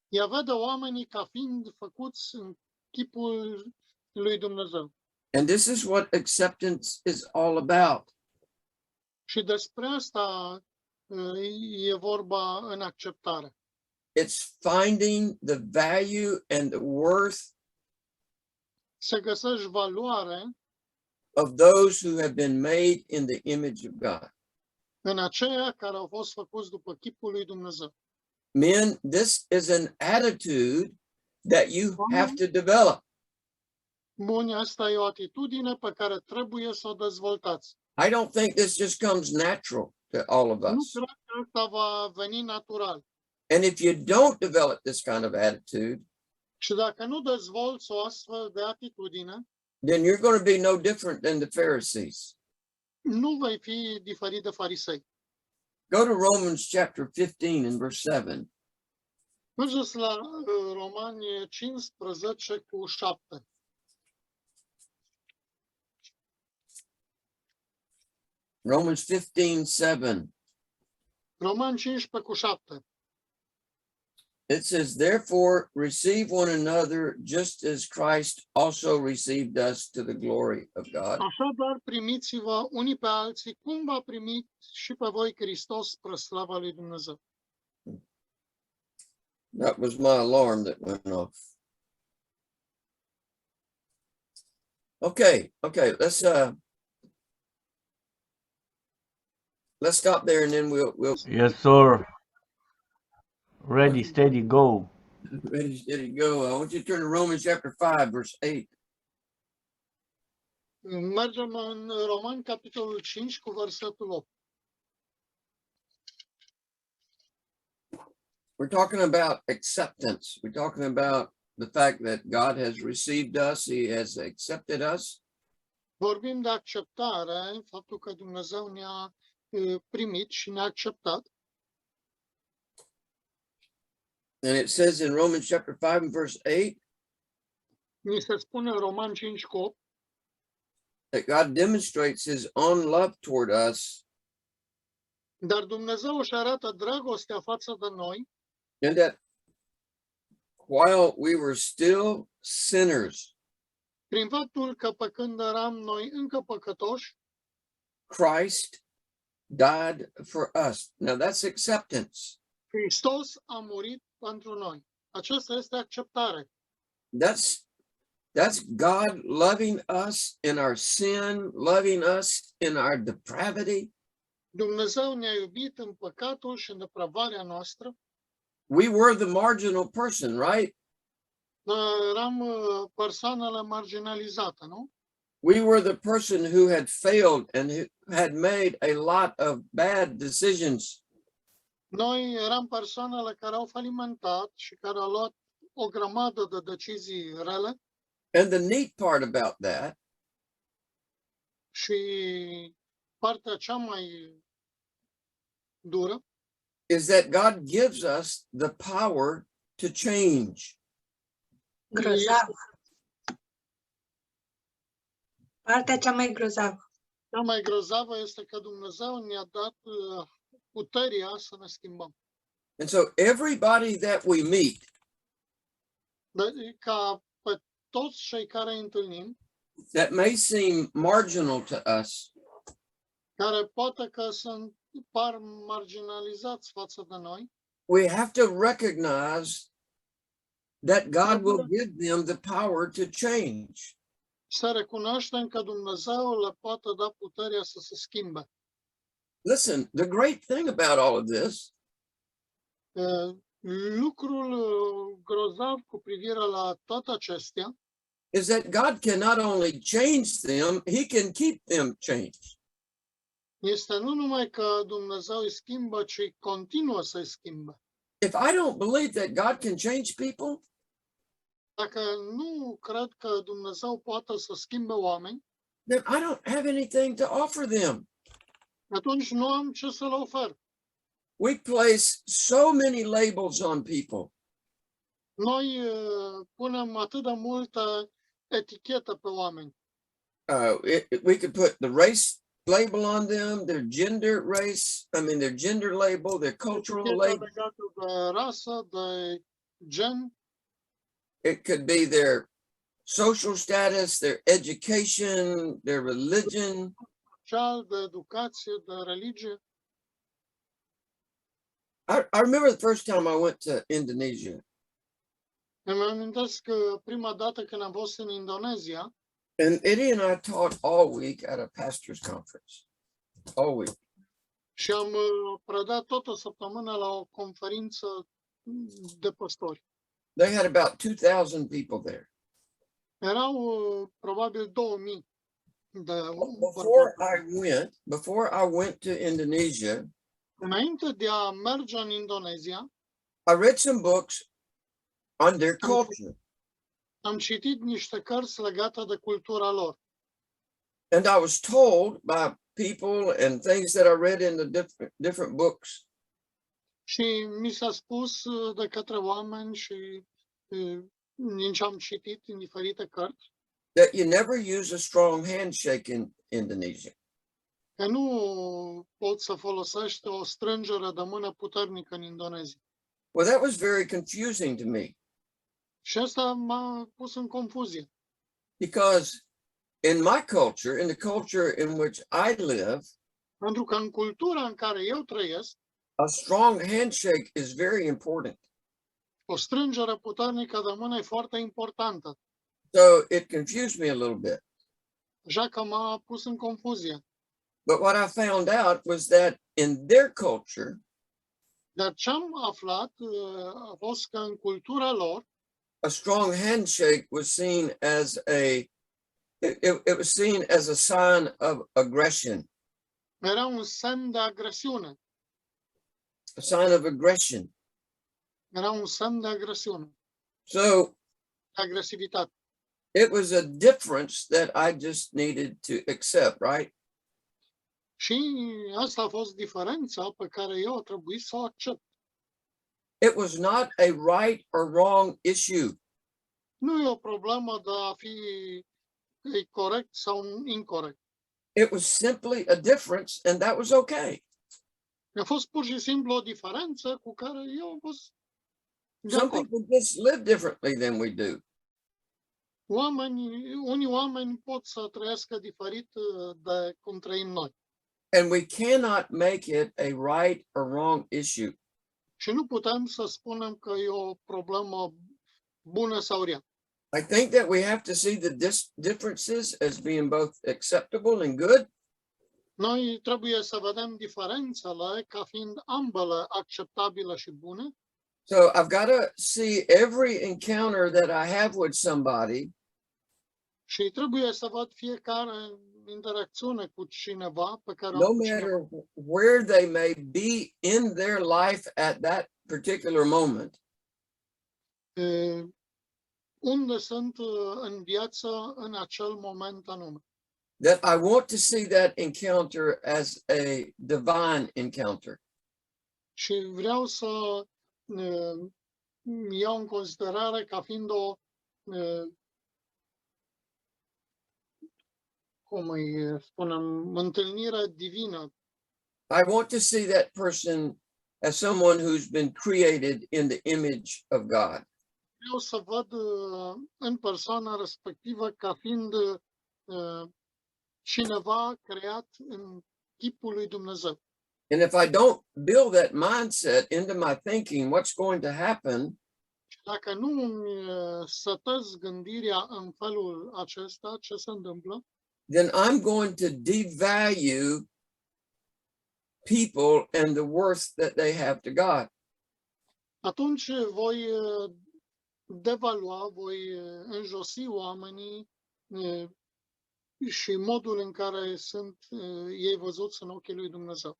Ea vede oamenii ca fiind făcuți în chipul lui Dumnezeu. And this is what acceptance is all about. Și despre asta e vorba în acceptare. It's finding the value and the worth Să găsești valoare of those who have been made in the image of God. în aceia care au fost făcuți după chipul lui Dumnezeu. Men, this is an attitude that you have to develop. Bun, asta e o atitudine pe care trebuie să o dezvoltați. I don't think this just comes natural to all of Nu us. cred că asta va veni natural. And if you don't develop this kind of attitude, Și dacă nu dezvolți o astfel de atitudine, then you're going to be no different than the Pharisees. nu vei fi diferit de farisei. Go to Romans chapter 15 and verse 7. Mergeți la Romani 15 cu 7. Romans 15:7. Romani 15 cu 7. It says, therefore, receive one another just as Christ also received us to the glory of God. Așadar, primiți-vă unii pe alții, cum v-a primit și pe voi Hristos spre slava lui Dumnezeu. That was my alarm that went off. Okay, let's stop there and then we'll Yes, sir. Ready, steady, go. ready, steady, go. I want you to turn to Romans chapter 5, verse 8. Mergem în Romani, capitolul 5, cu versetul 8. We're talking about acceptance. We're talking about the fact that God has received us. He has accepted us. Vorbim de acceptare, faptul că Dumnezeu ne-a primit și ne-a acceptat. And it says in Romans chapter 5 and verse 8 Ni se spune în Romani 5 cu 8 that God demonstrates his own love toward us, dar Dumnezeu își arată dragostea față de noi, and that while we were still sinners, prin faptul că pe când eram noi încă păcătoși, Christ died for us. Now that's acceptance. Hristos a murit pentru noi. Aceasta este acceptare. That's God loving us in our sin, loving us in our depravity. Dumnezeu ne-a iubit în păcatul și în depravarea noastră. We were the marginal person, right? Eram persoanele marginalizate, nu? We were the person who had failed and who had made a lot of bad decisions. Noi eram persoanele care au falimentat și care au luat o grămadă de decizii rele And the neat part about that și partea cea mai dură is that God gives us the power to change. Grozav. Partea cea mai grozavă. Cea mai grozavă este că Dumnezeu ne-a dat puterea să ne schimbăm. And so everybody that we meet, Ca pe toți cei care îi întâlnim, that may seem marginal to us, care poate că par marginalizați față de noi, we have to recognize that God will give them the power to change. să recunoaștem că Dumnezeu le poate da puterea să se schimbe. Listen, the great thing about all of this Lucrul grozav cu privire la toate acestea is that God can not only change them, he can keep them changed. este nu numai că Dumnezeu îi schimbă, ci continuă să-i schimbe. If I don't believe that God can change people, Dacă nu cred că Dumnezeu poate să schimbe oameni, then I don't have anything to offer them. atunci nu am ce să le ofer. We place so many labels on people. Noi punem atât de multe etichete pe oameni. We could put the race label on them, their gender their gender label, their cultural Eticheta label. legată de rasă, de gen, It could be their social status, their education, their religion. social, de educație, de religie. I remember the first time I went to Indonesia, Îmi amintesc că prima dată când am fost în Indonezia, and Eddie and I taught all week at a pastor's conference. All week. și am predat tot o săptămână la o conferință de păstori. They had about 2,000 people there. Erau probabil 2000 de Before I went to Indonesia, Înainte de a merge în Indonezia, I read some books on their culture. am citit niște cărți legate de cultura lor. And I was told by people and things that I read in the different books Și mi s-a spus de către oameni și din ce am citit în diferite cărți, that you never use a strong handshake in Indonesia. că nu poți să folosești o strângere de mână puternică în Indonezia. Well, that was very confusing to me Și asta m-a pus în confuzie. because in my culture, in the culture in which I live, Pentru că în cultura în care eu trăiesc, a strong handshake is very important. o strângere puternică de mână e foarte importantă. So it confused me a little bit. Așa că m-a pus în confuzie. But what I found out was that in their culture, Dar ce am aflat a fost că în cultura lor, a strong handshake was seen as it was seen as a sign of aggression, era un semn de agresiune. a sign of aggression. Era un semn de agresiune, So de agresivitate. it was a difference that I just needed to accept, right? Și asta a fost diferența pe care eu a trebuit să o accept. It was not a right or wrong issue. Nu e o problemă de a fi corect sau incorect. It was simply a difference, and that was okay. A fost pur și simplu o diferență cu care eu am fost de Some acord. people just live differently than we do. Unii oameni pot să trăiască diferit de cum trăim noi. And we cannot make it a right or wrong issue. Și nu putem să spunem că e o problemă bună sau rea. I think that we have to see the differences as being both acceptable and good. Noi trebuie să vedem diferențele ca fiind ambele acceptabile și bune. So I've got to see every encounter that I have with somebody Și trebuie să văd fiecare interacțiune cu cineva pe care o no am cu cineva. matter where they may be in their life at that particular moment, Unde sunt în viață în acel moment anume. that I want to see that encounter as a divine encounter. Și vreau să iau în considerare ca fiind o cum îi spunem, întâlnire divină. I want to see that person as someone who's been created in the image of God. Vreau să văd în persoana respectivă ca fiind cineva creat în chipul lui Dumnezeu. And if I don't build that mindset into my thinking, what's going to happen Dacă nu îmi setez gândirea în felul acesta, ce se întâmplă? then I'm going to devalue people and the worth that they have to God. Atunci voi devalua, voi înjosi oamenii și modul în care sunt ei văzuți în ochii lui Dumnezeu.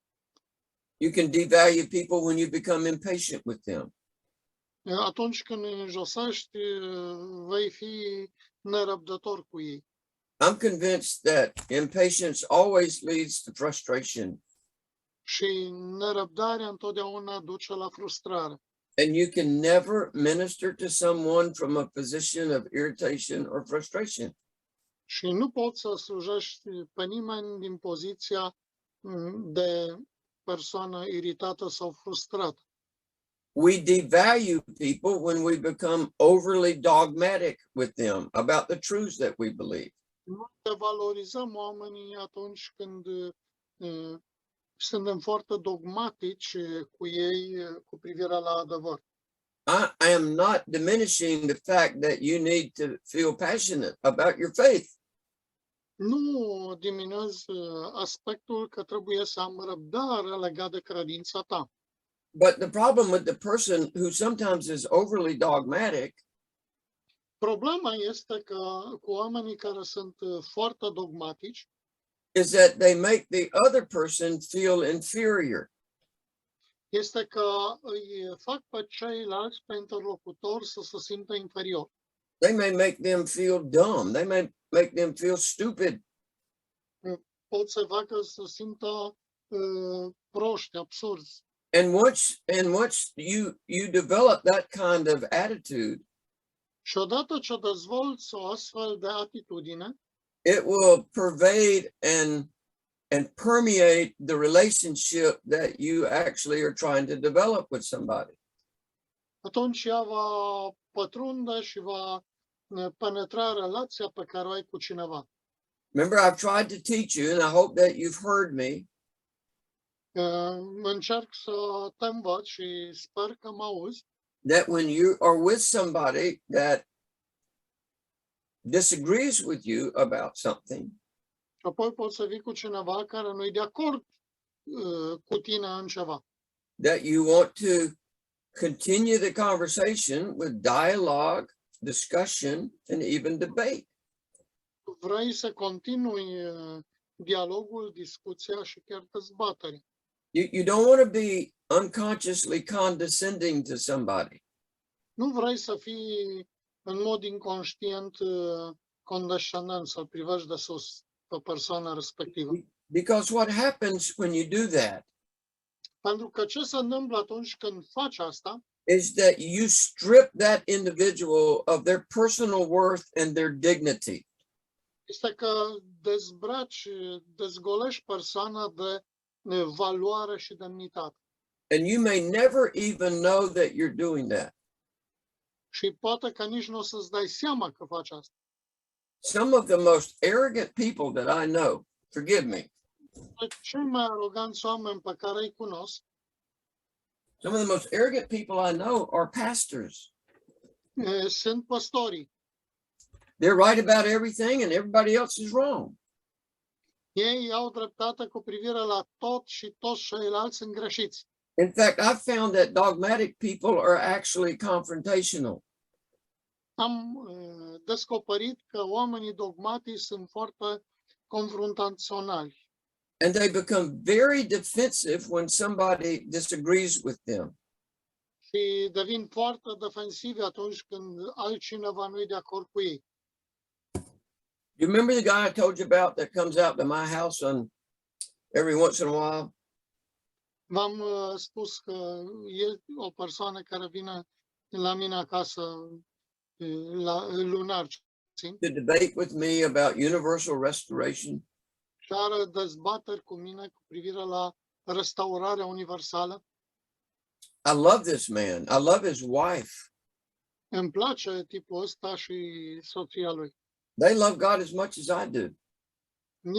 You can devalue people when you become impatient with them. Atunci când îi înjosești, vei fi nerăbdător cu ei. I'm convinced that impatience always leads to frustration. Și nerăbdarea întotdeauna duce la frustrare. And you can never minister to someone from a position of irritation or frustration. Și nu poți să slujești pe nimeni din poziția de persoană iritată sau frustrată. We devalue people when we become overly dogmatic with them about the truths that we believe. Nu devalorizăm oamenii atunci când suntem foarte dogmatici cu ei cu privire la adevăr. I am not diminishing the fact that you need to feel passionate about your faith. Nu diminuez aspectul că trebuie să am răbdare legat de credința ta. But the problem with the person who sometimes is overly dogmatic Problema este că cu oamenii care sunt foarte dogmatici is that they make the other person feel inferior. este că îi fac pe ceilalți, pe interlocutori, să se simtă inferior. They may make them feel dumb. They may make them feel stupid. Pot să facă să simtă proști, absurzi. And once you develop that kind of attitude, Și odată ce dezvolți o astfel de atitudine, it will pervade and permeate the relationship that you actually are trying to develop with somebody. atunci ea va pătrunde și va penetra relația pe care o ai cu cineva. Remember, I've tried to teach you, and I hope that you've heard me, Încerc să te învăț și sper că mă auzi, that when you are with somebody that disagrees with you about something, și apoi poți să vii cu cineva care nu e de acord cu tine în ceva. that you want to continue the conversation with dialogue, discussion, and even debate. Vrei să continui dialogul, discuția și chiar dezbaterea. You don't want to be unconsciously condescending to somebody. Nu vrei să fii în mod inconștient condescendent, să-l privești de sus pe persoana respectivă. Because what happens when you do that Pentru că ce se întâmplă atunci când faci asta, is that you strip that individual of their personal worth and their dignity. este că dezbraci, dezgolești persoana de valoare și demnitate. And you may never even know that you're doing that. Și poate că nici nu o să-ți dai seama că faci asta. Some of the most arrogant people that I know, forgive me, Cei mai aroganți oameni pe care îi cunosc some of the most arrogant people I know are pastors. sunt păstorii. They're right about everything and everybody else is wrong. Ei au dreptate cu privire la tot și toți ceilalți sunt greșiți. In fact, I found that dogmatic people are actually confrontational. Am descoperit că oamenii dogmatici sunt foarte confruntaționali And they become very defensive when somebody disagrees with them. și devin foarte defensivi atunci când altcineva nu e de acord cu ei. You remember the guy I told you about that comes out to my house on every once in a while? V-am spus că e o persoană care vine la mine acasă lunar To debate with me about universal restoration. și are dezbateri cu mine cu privire la restaurarea universală. I love this man. I love his wife. Îmi place tipul ăsta și soția lui. They love God as much as I do.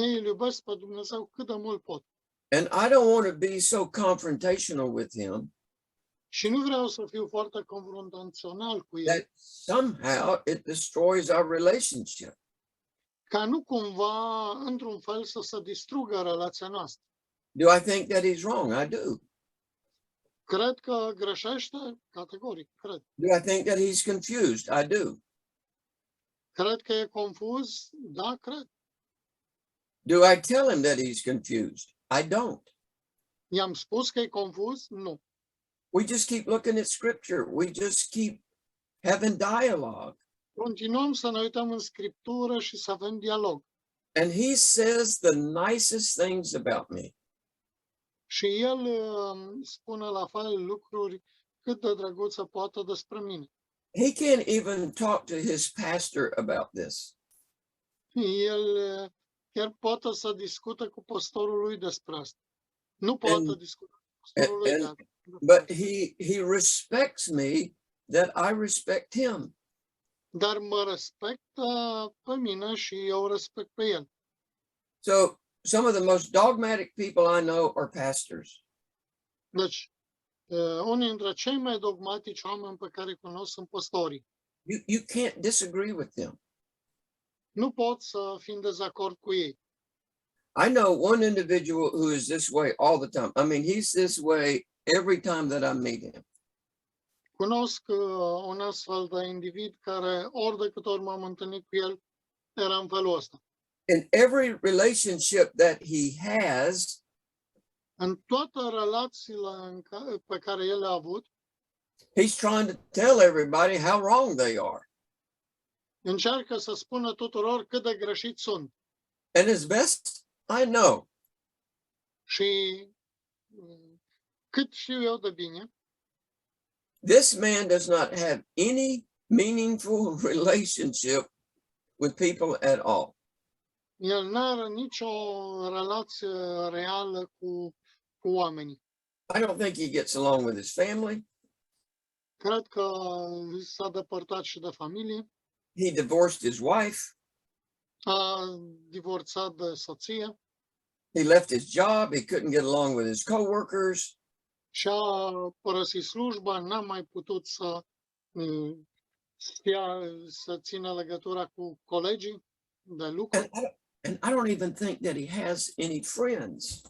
Ei îl iubesc pe Dumnezeu cât de mult pot. And I don't want to be so confrontational with him Și nu vreau să fiu foarte confruntațional cu el, that somehow it destroys our relationship. ca nu cumva, într-un fel, să se distrugă relația noastră. Do I think that he's wrong? I do. Cred că greșește? Categoric, cred. Do I think that he's confused? I do. Cred că e confuz? Da, cred. Do I tell him that he's confused? I don't. I-am spus că e confuz? Nu. We just keep looking at scripture. We just keep having dialogue. Continuăm să ne uităm în Scriptură și să avem dialog. And he says the nicest things about me. Și el spune la fel lucruri cât de drăguțe poate despre mine. He can't even talk to his pastor about this. El chiar poate să discute cu pastorul lui despre asta. Nu poate discuta cu pastorul lui. and- But he respects me that I respect him. Dar mă respectă pe mine și eu respect pe el. So some of the most dogmatic people I know are pastors. Deci, unii dintre cei mai dogmatici oameni pe care îi cunosc sunt pastorii. You can't disagree with them. Nu pot să fiu în dezacord cu ei. I know one individual who is this way all the time. I mean, he's this way every time that I meet him. Cunosc un astfel de individ care ori de câte ori m-am întâlnit cu el, era în felul ăsta. In every relationship that he has, În toate relațiile pe care el le-a avut, he's trying to tell everybody how wrong they are. încearcă să spună tuturor cât de greșiți sunt. And as best I know, Și cât știu eu de bine, this man does not have any meaningful relationship with people at all. el nu are nicio relație reală cu oamenii. I don't think he gets along with his family. Cred că s-a depărtat și de familie, He divorced his wife. a divorțat de soție He left his job. He couldn't get along with his coworkers. și-a părăsit slujba, n-a mai putut să țină legătura cu colegii de lucru And I don't even think that he has any friends.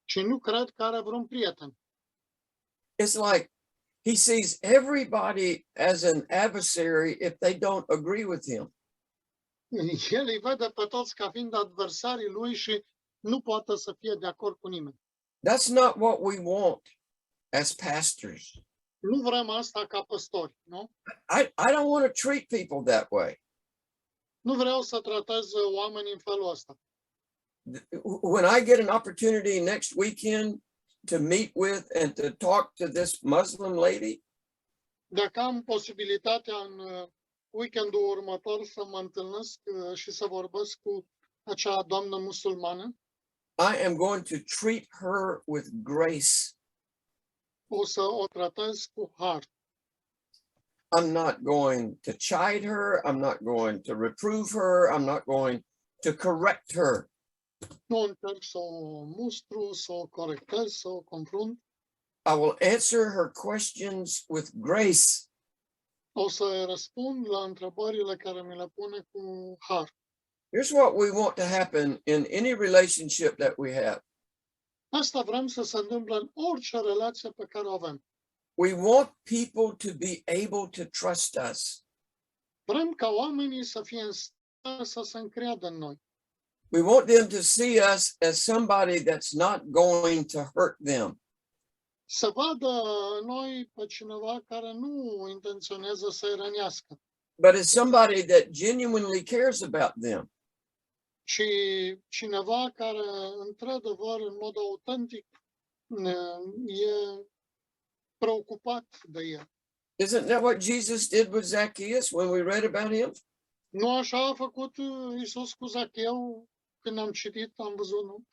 și nu cred că are vreun prieten. It's like he sees everybody as an adversary if they don't agree with him. El îi vede pe toți ca fiind adversarii lui și nu poate să fie de acord cu nimeni. That's not what we want as pastors. Nu vrem asta ca păstori, nu? I don't want to treat people that way. Nu vreau să tratez oamenii în felul ăsta. When I get an opportunity next weekend to meet with and to talk to this Muslim lady, Dacă am posibilitatea în weekendul următor să mă întâlnesc și să vorbesc cu acea doamnă musulmană, I am going to treat her with grace. o să o tratez cu har. I'm not going to chide her. I'm not going to reprove her. I'm not going to correct her. Nu încerc să o mustru, să o corectez, să o confrunt. I will answer her questions with grace. O să răspund la întrebările care mi le pune cu har. Here's what we want to happen in any relationship that we have. Asta vrem să se întâmple în orice relație pe care o avem. We want people to be able to trust us. Vrem ca oamenii să fie în stare să se încreadă în noi. We want them to see us as somebody that's not going to hurt them. Să vadă în noi pe cineva care nu intenționează să-i rănească, but as somebody that genuinely cares about them. ci cineva care, într-adevăr, în mod autentic, e preocupat de el. Isn't that what Jesus did with Zacchaeus when we read about him? Nu așa a făcut Iisus cu Zacheu când am citit, am văzut, nu?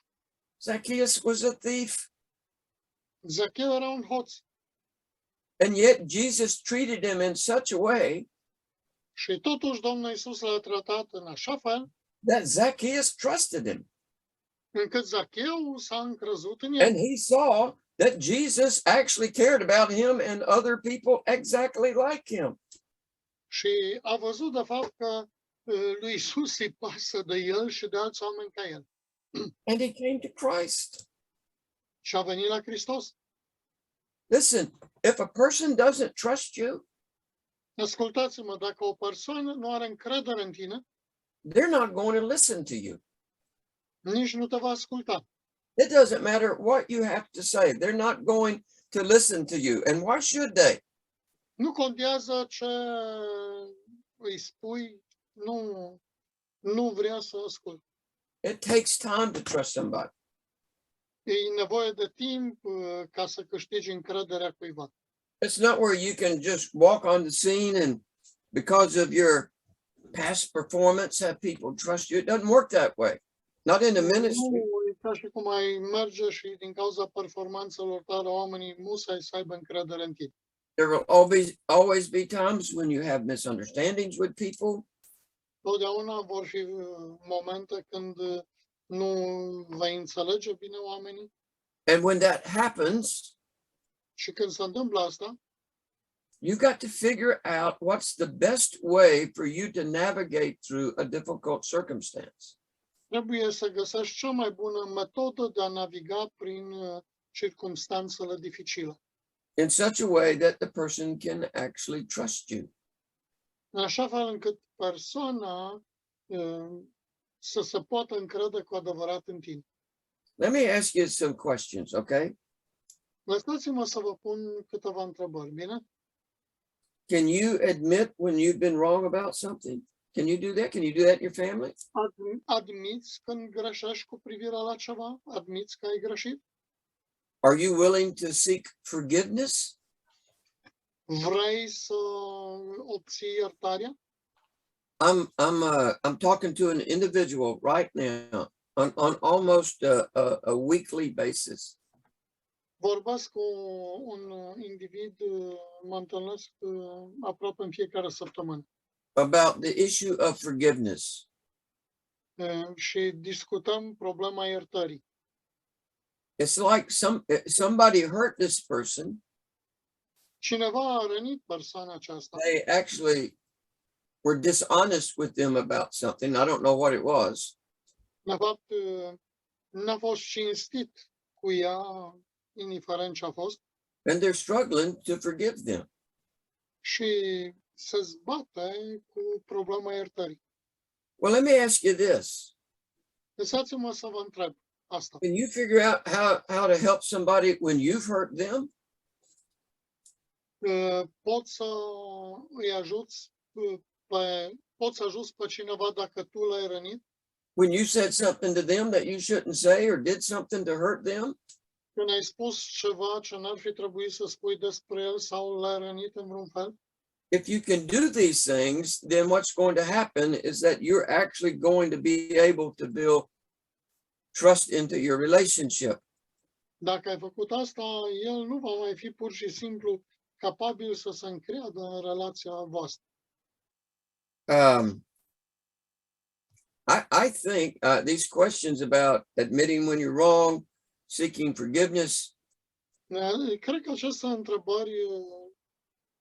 Zacchaeus was a thief, Zacheu era un hoț and yet Jesus treated him in such a way Și totuși Domnul Iisus l-a tratat în așa fel that Zacchaeus trusted him. încât Zacheu s-a încrezut în And el. he saw that Jesus actually cared about him and other people exactly like him. Și a văzut de fapt că lui Iisus îi pasă de el și de alți oameni ca el. And he came to Christ. Și a venit la Hristos. Listen, if a person doesn't trust you, Ascultați-mă, dacă o persoană nu are încredere în tine, they're not going to listen to you. nici nu te va asculta. It doesn't matter what you have to say. They're not going to listen to you. And why should they? Nu contează ce îi spui, nu vrea să ascult. It takes time to trust somebody. E nevoie de timp ca să câștigi încrederea cuiva. It's not where you can just walk on the scene and because of your past performance have people trust you. It doesn't work that way. Not in the ministry. Nu, e ca și cum ai merge și din cauza performanțelor tale oamenii musai să aibă încredere în tine. There will always be times when you have misunderstandings with people. Totdeauna vor fi momente când nu vei înțelege bine oamenii And when that happens, și când se întâmplă asta, you got to figure out what's the best way for you to navigate through a difficult circumstance. trebuie să găsești cea mai bună metodă de a naviga prin circumstanțele dificile. In such a way that the person can actually trust you. În așa fel încât persoana să se poată încrede cu adevărat în tine. Let me ask you some questions, okay? Lăsați-mă să vă pun câteva întrebări, bine? Can you admit when you've been wrong about something? Can you do that? Can you do that in your family? Admiți când greșești cu privire la ceva? Admiți că ai greșit? Are you willing to seek forgiveness? Vrei să obții iertarea? I'm talking to an individual right now on almost a weekly basis. Vorbesc cu un individ, mă întâlnesc aproape în fiecare săptămână About the issue of forgiveness. și discutăm problema iertării. It's like somebody hurt this person. Cineva a rănit persoana aceasta. They actually were dishonest with them about something. I don't know what it was. De fapt, n-a fost cinstit cu ea, indiferent ce a fost, And they're struggling to forgive them. și se zbate cu problema iertării. Well, let me ask you this. Lăsați-mă să vă întreb asta. Can you figure out how to help somebody when you've hurt them? Poți să îi ajuți poți să ajuți pe cineva dacă tu l-ai rănit? When you said something to them that you shouldn't say or did something to hurt them? Când ai spus ceva ce n-ar fi trebuit să spui despre el sau l-ai rănit în vreun fel? If you can do these things, then what's going to happen is that you're actually going to be able to build trust into your relationship. Dacă ai făcut asta, el nu va mai fi pur și simplu capabil să se încreadă în relația voastră. I think these questions about admitting when you're wrong, seeking forgiveness, Cred că aceste întrebări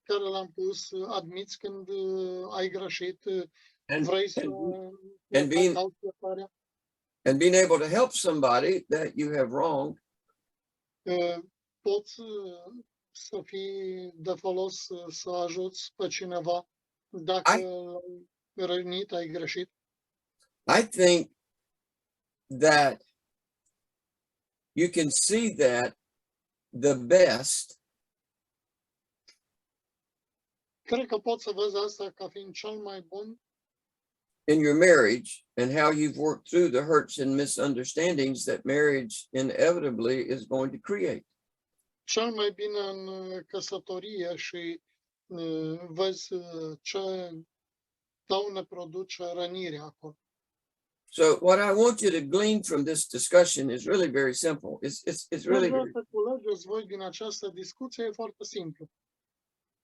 care le-am pus, admiți când ai greșit, and, vrei să and being- cauți iertarea, and being able to help somebody that you have wronged, poți să fii de folos să ajuți pe cineva dacă l-ai rănit, ai greșit. I think that you can see that the best Cred că poți să vezi asta ca fiind cel mai bun in your marriage and how you've worked through the hurts and misunderstandings that marriage inevitably is going to create. cel mai bine în căsătorie și vezi ce daune produce rănirea acolo. So what I want you to glean from this discussion is really very simple. It's really Ce vreau să culegeți voi din această discuție e foarte simplu.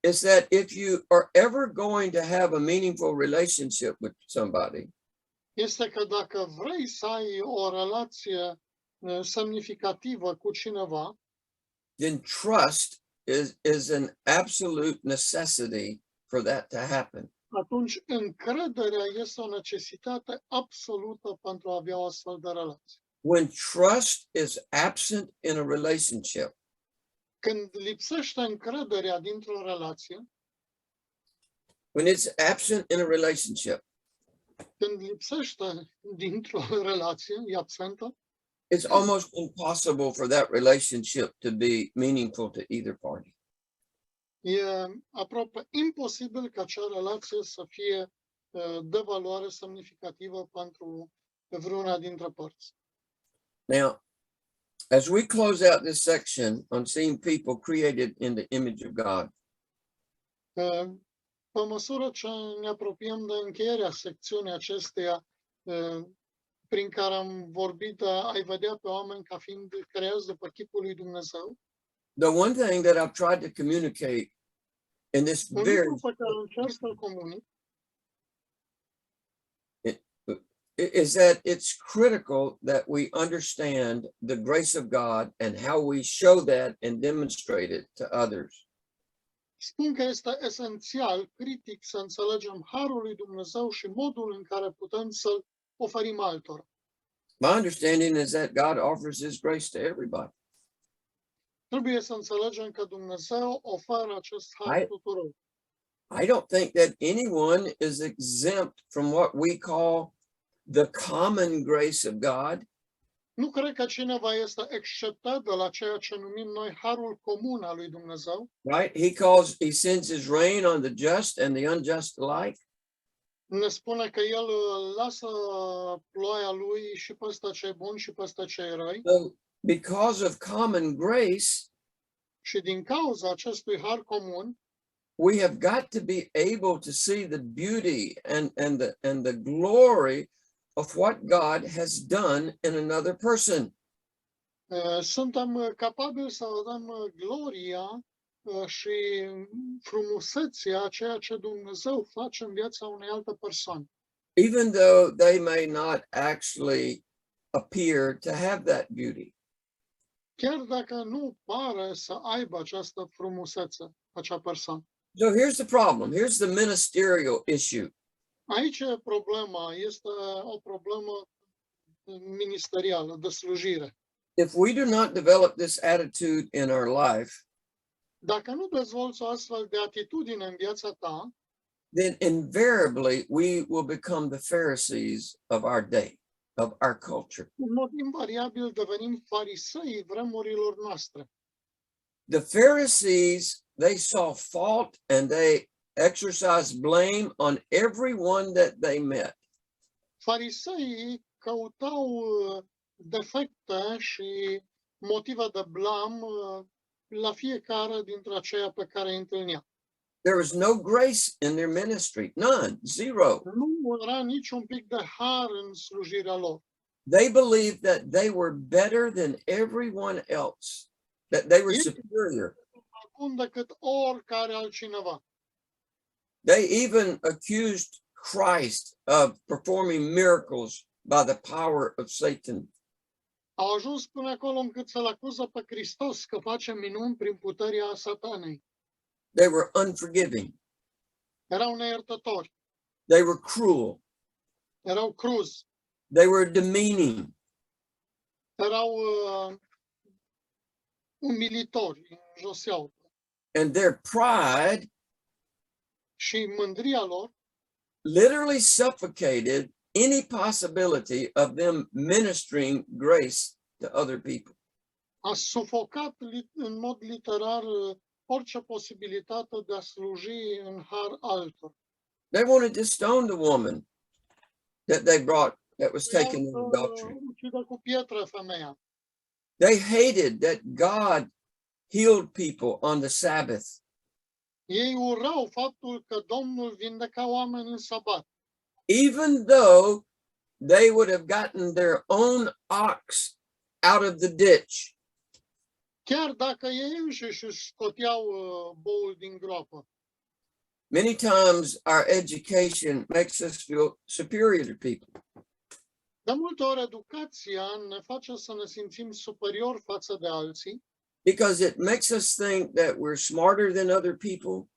is that if you are ever going to have a meaningful relationship with somebody, este că dacă vrei să ai o relație semnificativă cu cineva, then trust is an absolute necessity for that to happen. atunci încrederea este o necesitate absolută pentru a avea o astfel de relație. When trust is absent in a relationship, Când lipsește încrederea dintr-o relație, when it's absent in a relationship, când lipsește dintr-o relație, e absentă, it's almost impossible for that relationship to be meaningful to either party. e aproape imposibil ca acea relație să fie de valoare semnificativă pentru vreuna dintre părți. Now, as we close out this section on seeing people created in the image of God, Pe măsură ce ne apropiem de încheierea secțiunii acesteia, prin care am vorbit de a-i vedea pe oameni ca fiind creați după chipul lui Dumnezeu, the one thing that I've tried to communicate in this un very lucru pe care încerc să-l comunic is that it's critical that we understand the grace of God and how we show that and demonstrate it to others. spun că este esențial, critic, să înțelegem harul lui Dumnezeu și modul în care putem să-l oferim altora. My understanding is that God offers his grace to everybody. Trebuie să înțelegem că Dumnezeu oferă acest har tuturor. I don't think that anyone is exempt from what we call the common grace of God. Nu cred că cineva este exceptat de la ceea ce numim noi harul comun al lui Dumnezeu. Right? He sends his rain on the just and the unjust alike. Ne spune că el lasă ploaia lui și peste cei buni și peste cei răi. So because of common grace, Și din cauza acestui har comun, we have got to be able to see the beauty and the glory of what God has done in another person. suntem capabili să vedem gloria și frumusețea a ceea ce Dumnezeu face în viața unei alte persoane. Even though they may not actually appear to have that beauty. Chiar dacă nu pare să aibă această frumusețe, acea persoană. So here's the problem. Here's the ministerial issue. Aici problema este o problemă ministerială, de slujire. If we do not develop this attitude in our life, Dacă nu dezvolți o astfel de atitudine în viața ta, then invariably we will become the Pharisees of our day, of our culture. în mod invariabil devenim farisei vremurilor noastre. The Pharisees, they saw fault and they exercised blame on everyone that they met. Fariseii căutau defecte și motive de blam la fiecare dintre aceia pe care îi întâlnea. There was no grace in their ministry, none, zero. Nu era niciun pic de har în slujirea lor. They believed that they were better than everyone else, that they were superior. Mai bun decât oricare altcineva. They even accused Christ of performing miracles by the power of Satan. Au ajuns până acolo încât să-L acuză pe Hristos că face minuni prin puterea satanei. They were unforgiving. Erau neiertători, They were cruel. erau cruzi, They were demeaning. erau umilitori, înjoseau. And their pride Și mândria lor literally suffocated any possibility of them ministering grace to other people. a sufocat în mod literar orice posibilitate de a sluji în har altor. They wanted to stone the woman that they brought that was taken in adultery. Ucidă cu pietre femeia. They hated that God healed people on the Sabbath. Ei urau faptul că Domnul vindeca oameni în sabat. Even though they would have gotten their own ox out of the ditch. chiar dacă ei înșiși își scoteau boul din groapă. Many times our education makes us feel superior to people. De multe ori educația ne face să ne simțim superior față de alții, Because it makes us think that we're smarter than other people.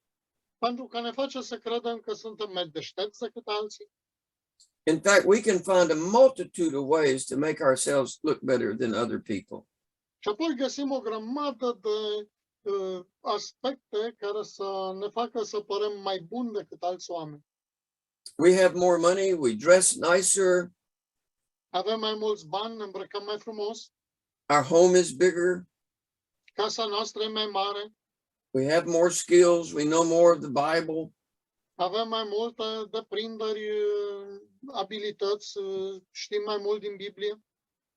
pentru că ne face să credem că suntem mai deștepți decât alții. In fact, we can find a multitude of ways to make ourselves look better than other people. Și apoi găsim o grămadă de aspecte care să ne facă să părem mai buni decât alți oameni. We have more money, we dress nicer, Avem mai mulți bani, ne îmbrăcăm mai frumos, our home is bigger, casa noastră e mai mare, we have more skills, we know more of the Bible, avem mai multe deprinderi, abilități, știm mai mult din Biblie,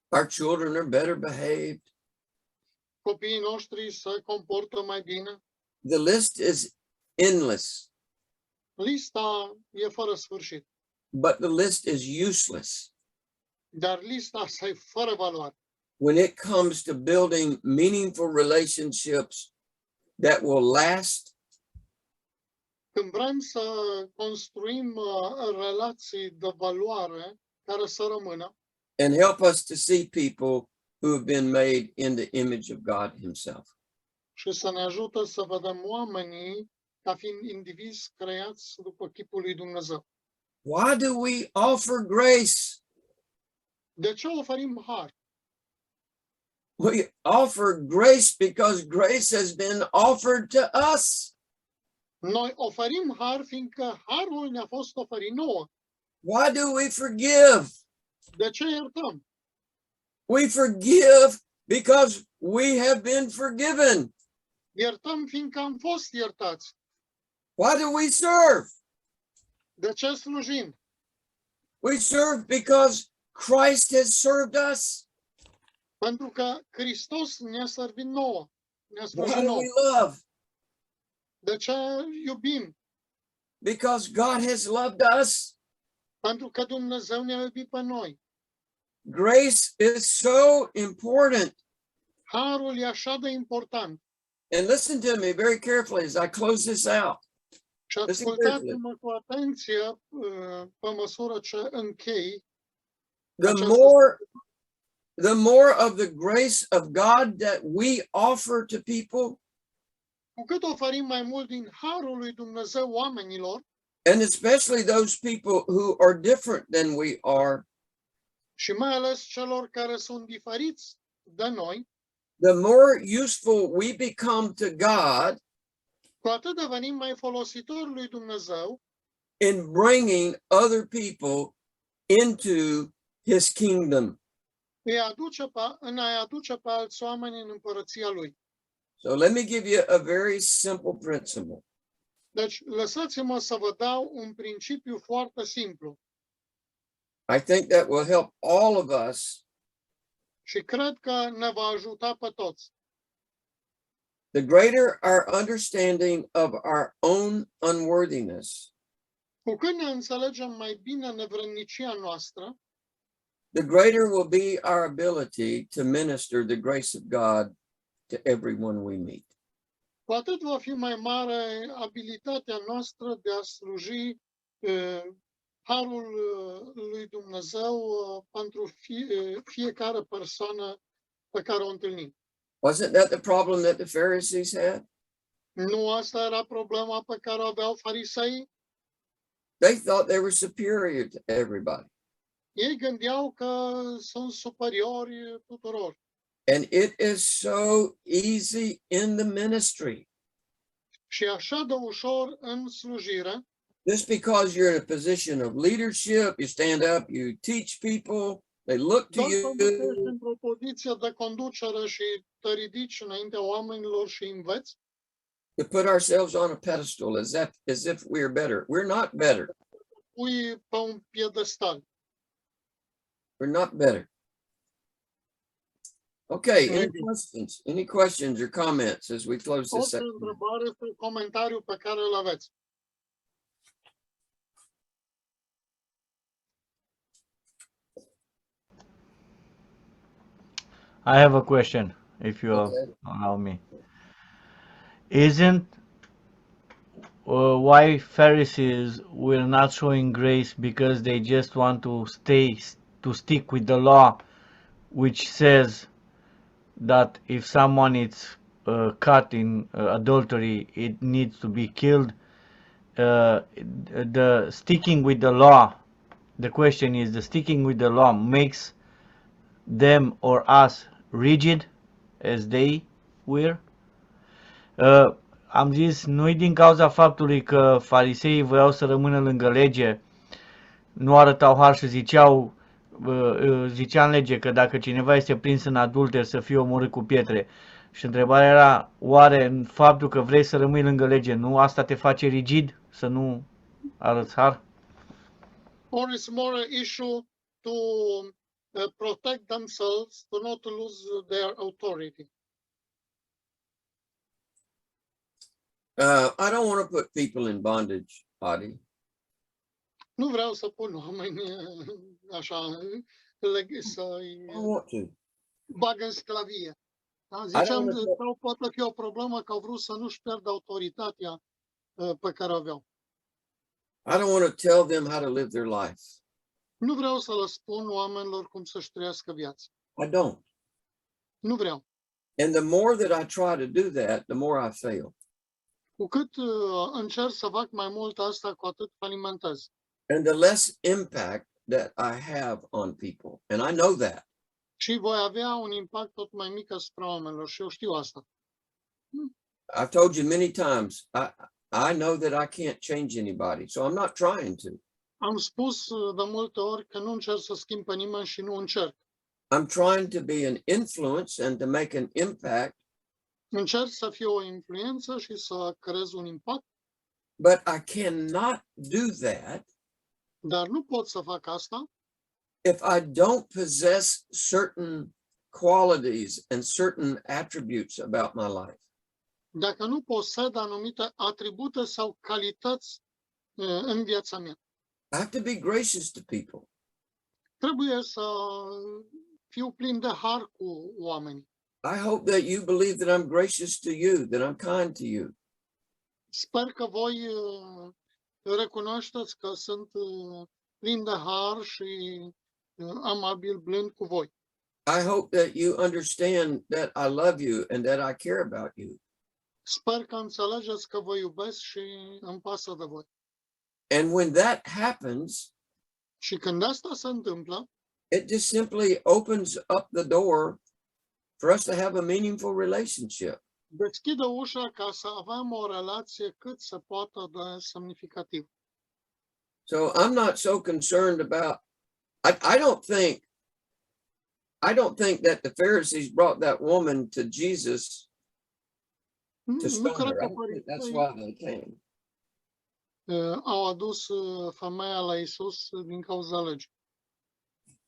our children are better behaved. copiii noștri se comportă mai bine. The list is endless, Lista e fără sfârșit, but the list is useless dar lista asta e fără valoare. when it comes to building meaningful relationships that will last Când vrem să construim relații de valoare care să rămână and help us to see people who have been made in the image of God Himself. și să ne ajute să vedem oamenii ca fiind indivizi creați după chipul lui Dumnezeu. Why do we offer grace? De ce oferim har? We offer grace because grace has been offered to us. Noi oferim har fiindcă harul ne-a fost oferit nouă. Why do we forgive? De ce iertăm? We forgive because we have been forgiven. Iertăm fiindcă am fost iertați. Why do we serve? De ce slujim? We serve because Christ has served us. Pentru că Hristos ne-a servit nouă. Ne-a Why slujit do nouă. we love? De ce iubim? Because God has loved us. Pentru că Dumnezeu ne-a iubit pe noi. Grace is so important. Harul e așa de important. And listen to me very carefully as I close this out. Și ascultați-mă cu atenție pe măsură ce închei. The more of the grace of God that we offer to people, Cu cât oferim mai mult din harul lui Dumnezeu oamenilor, and especially those people who are different than we are, și mai ales celor care sunt diferiți de noi, the more useful we become to God cu atât devenim mai folositori lui Dumnezeu in bringing other people into His kingdom. în a-i aduce pe alți oameni în împărăția lui. So let me give you a very simple principle. Deci, lăsați-mă să vă dau un principiu foarte simplu I think that will help all of us. și cred că ne va ajuta pe toți. The greater our understanding of our own unworthiness, Cu cât ne înțelegem mai bine nevrednicia noastră, the greater will be our ability to minister the grace of God to everyone we meet. cu atât va fi mai mare abilitatea noastră de a sluji harul lui Dumnezeu pentru fiecare persoană pe care o întâlnim. Wasn't that the problem that the Pharisees had? Nu asta era problema pe care o aveau fariseii? They thought they were superior to everybody. Ei gândeau că sunt superiori tuturor. And it is so easy in the ministry. Și așa de ușor în slujire, Just because you're in a position of leadership, you stand up, you teach people, they look to doar you. pentru că ești într-o poziție de conducere și te ridici înaintea oamenilor și înveți, To put ourselves on a pedestal as if we are better. We're not better. pui pe un piedestal. We're not better. Okay, any Maybe. questions? Any questions or comments as we close this Orice section? întrebare sau comentariu pe care îl aveți. I have a question. if you Okay. allow me. Isn't why Pharisees were not showing grace because they just want to stick with the law, which says that if someone is caught in adultery, it needs to be killed. The sticking with the law, the question is, the sticking with the law makes them or us rigid as they were? Am zis, nu-i din cauza faptului că fariseii voiau să rămână lângă lege, nu arătau har și zicea în lege că dacă cineva este prins în adulter să fie omorât cu pietre. Și întrebarea era, oare în faptul că vrei să rămâi lângă lege, nu asta te face rigid, să nu arăți har? Or it's more an issue to protect themselves, to not lose their authority. I don't want to put people in bondage, Adi. Nu vreau să pun oameni așa, să-i I don't want to. bag în sclavie. Da? Ziceam, sau poate fi o problemă că au vrut să nu-și pierdă autoritatea pe care o aveau. I don't want to tell them how to live their life. Nu vreau să le spun oamenilor cum să-și trăiască viața. I don't. Nu vreau. And the more that I try to do that, the more I fail. Cu cât încerc să fac mai mult asta, cu atât falimentez. And the less impact that I have on people. And I know that. Și voi avea un impact tot mai mic asupra oamenilor și eu știu asta. I've told you many times, I know that I can't change anybody, so I'm not trying to. Am spus de multe ori că nu încerc să schimb pe nimeni și nu încerc. I'm trying to be an influence and to make an impact. Încerc să fiu o influență și să creez un impact. But I cannot do that Dar nu pot să fac asta if I don't possess certain qualities and certain attributes about my life. dacă nu posed anumite atribute sau calități în viața mea. I have to be gracious to people. Trebuie să fiu plin de har cu oamenii. I hope that you believe that I'm gracious to you, that I'm kind to you. Sper că voi recunoașteți că sunt plin de har și amabil, blând cu voi. I hope that you understand that I love you and that I care about you. Sper că înțelegeți că vă iubesc și îmi pasă de voi. And when that happens, Și când asta se întâmplă, it just simply opens up the door for us to have a meaningful relationship. deschide ușa ca să avem o relație cât se poate de semnificativă. So I'm not so concerned about, I don't think that the Pharisees brought that woman to Jesus to Nu stone cred her. că I don't think that's fariseii why they came. au adus femeia la Isus din cauza legii.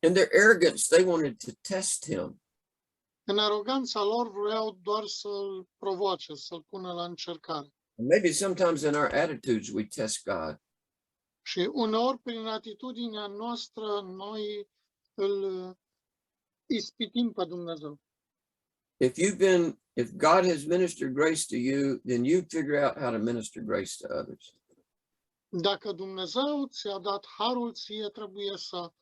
In their arrogance, they wanted to test him. În aroganța lor vreau doar să-l provoace, să-l pună la încercare. And maybe sometimes in our attitudes, we test God. Și uneori, prin atitudinea noastră, noi îl ispitim pe Dumnezeu. If God has ministered grace to you, then you figure out how to minister grace to others. Dacă Dumnezeu ți-a dat harul, ție trebuie să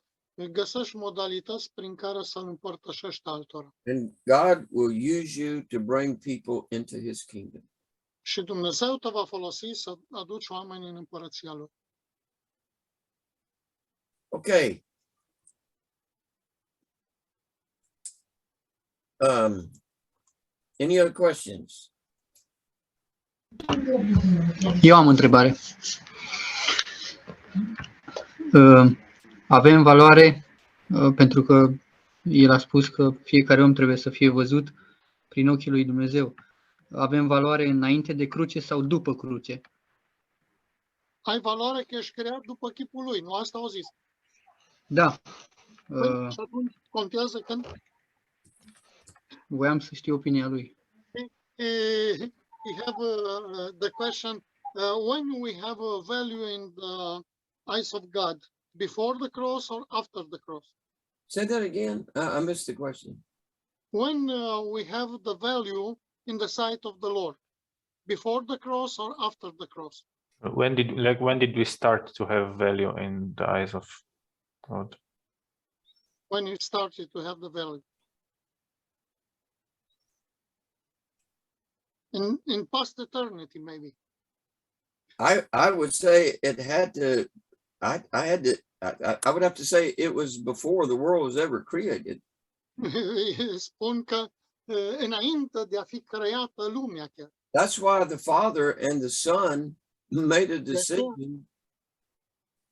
găsești modalități prin care să-l împărtășești altora. And God will use you to bring people into his kingdom. Și Dumnezeu te va folosi să aduci oamenii în împărăția lui. Okay. Any other questions? Eu am o întrebare. Avem valoare, pentru că el a spus că fiecare om trebuie să fie văzut prin ochii lui Dumnezeu. Avem valoare înainte de cruce sau după cruce? Ai valoare că ești creat după chipul lui, nu asta au zis. Da. Și atunci contează când Voiam să știu opinia lui. we have the question, when we have a value in the eyes of God, before the cross or after the cross? Say that again. I missed the question. when we have the value in the sight of the Lord, before the cross or after the cross. When did we start to have value in the eyes of God? When you started to have the value. In past eternity, maybe. I would say it had to, I would have to say it was before the world was ever created. Spun că înainte de a fi creată lumea chiar. That's why the Father and the Son made a decision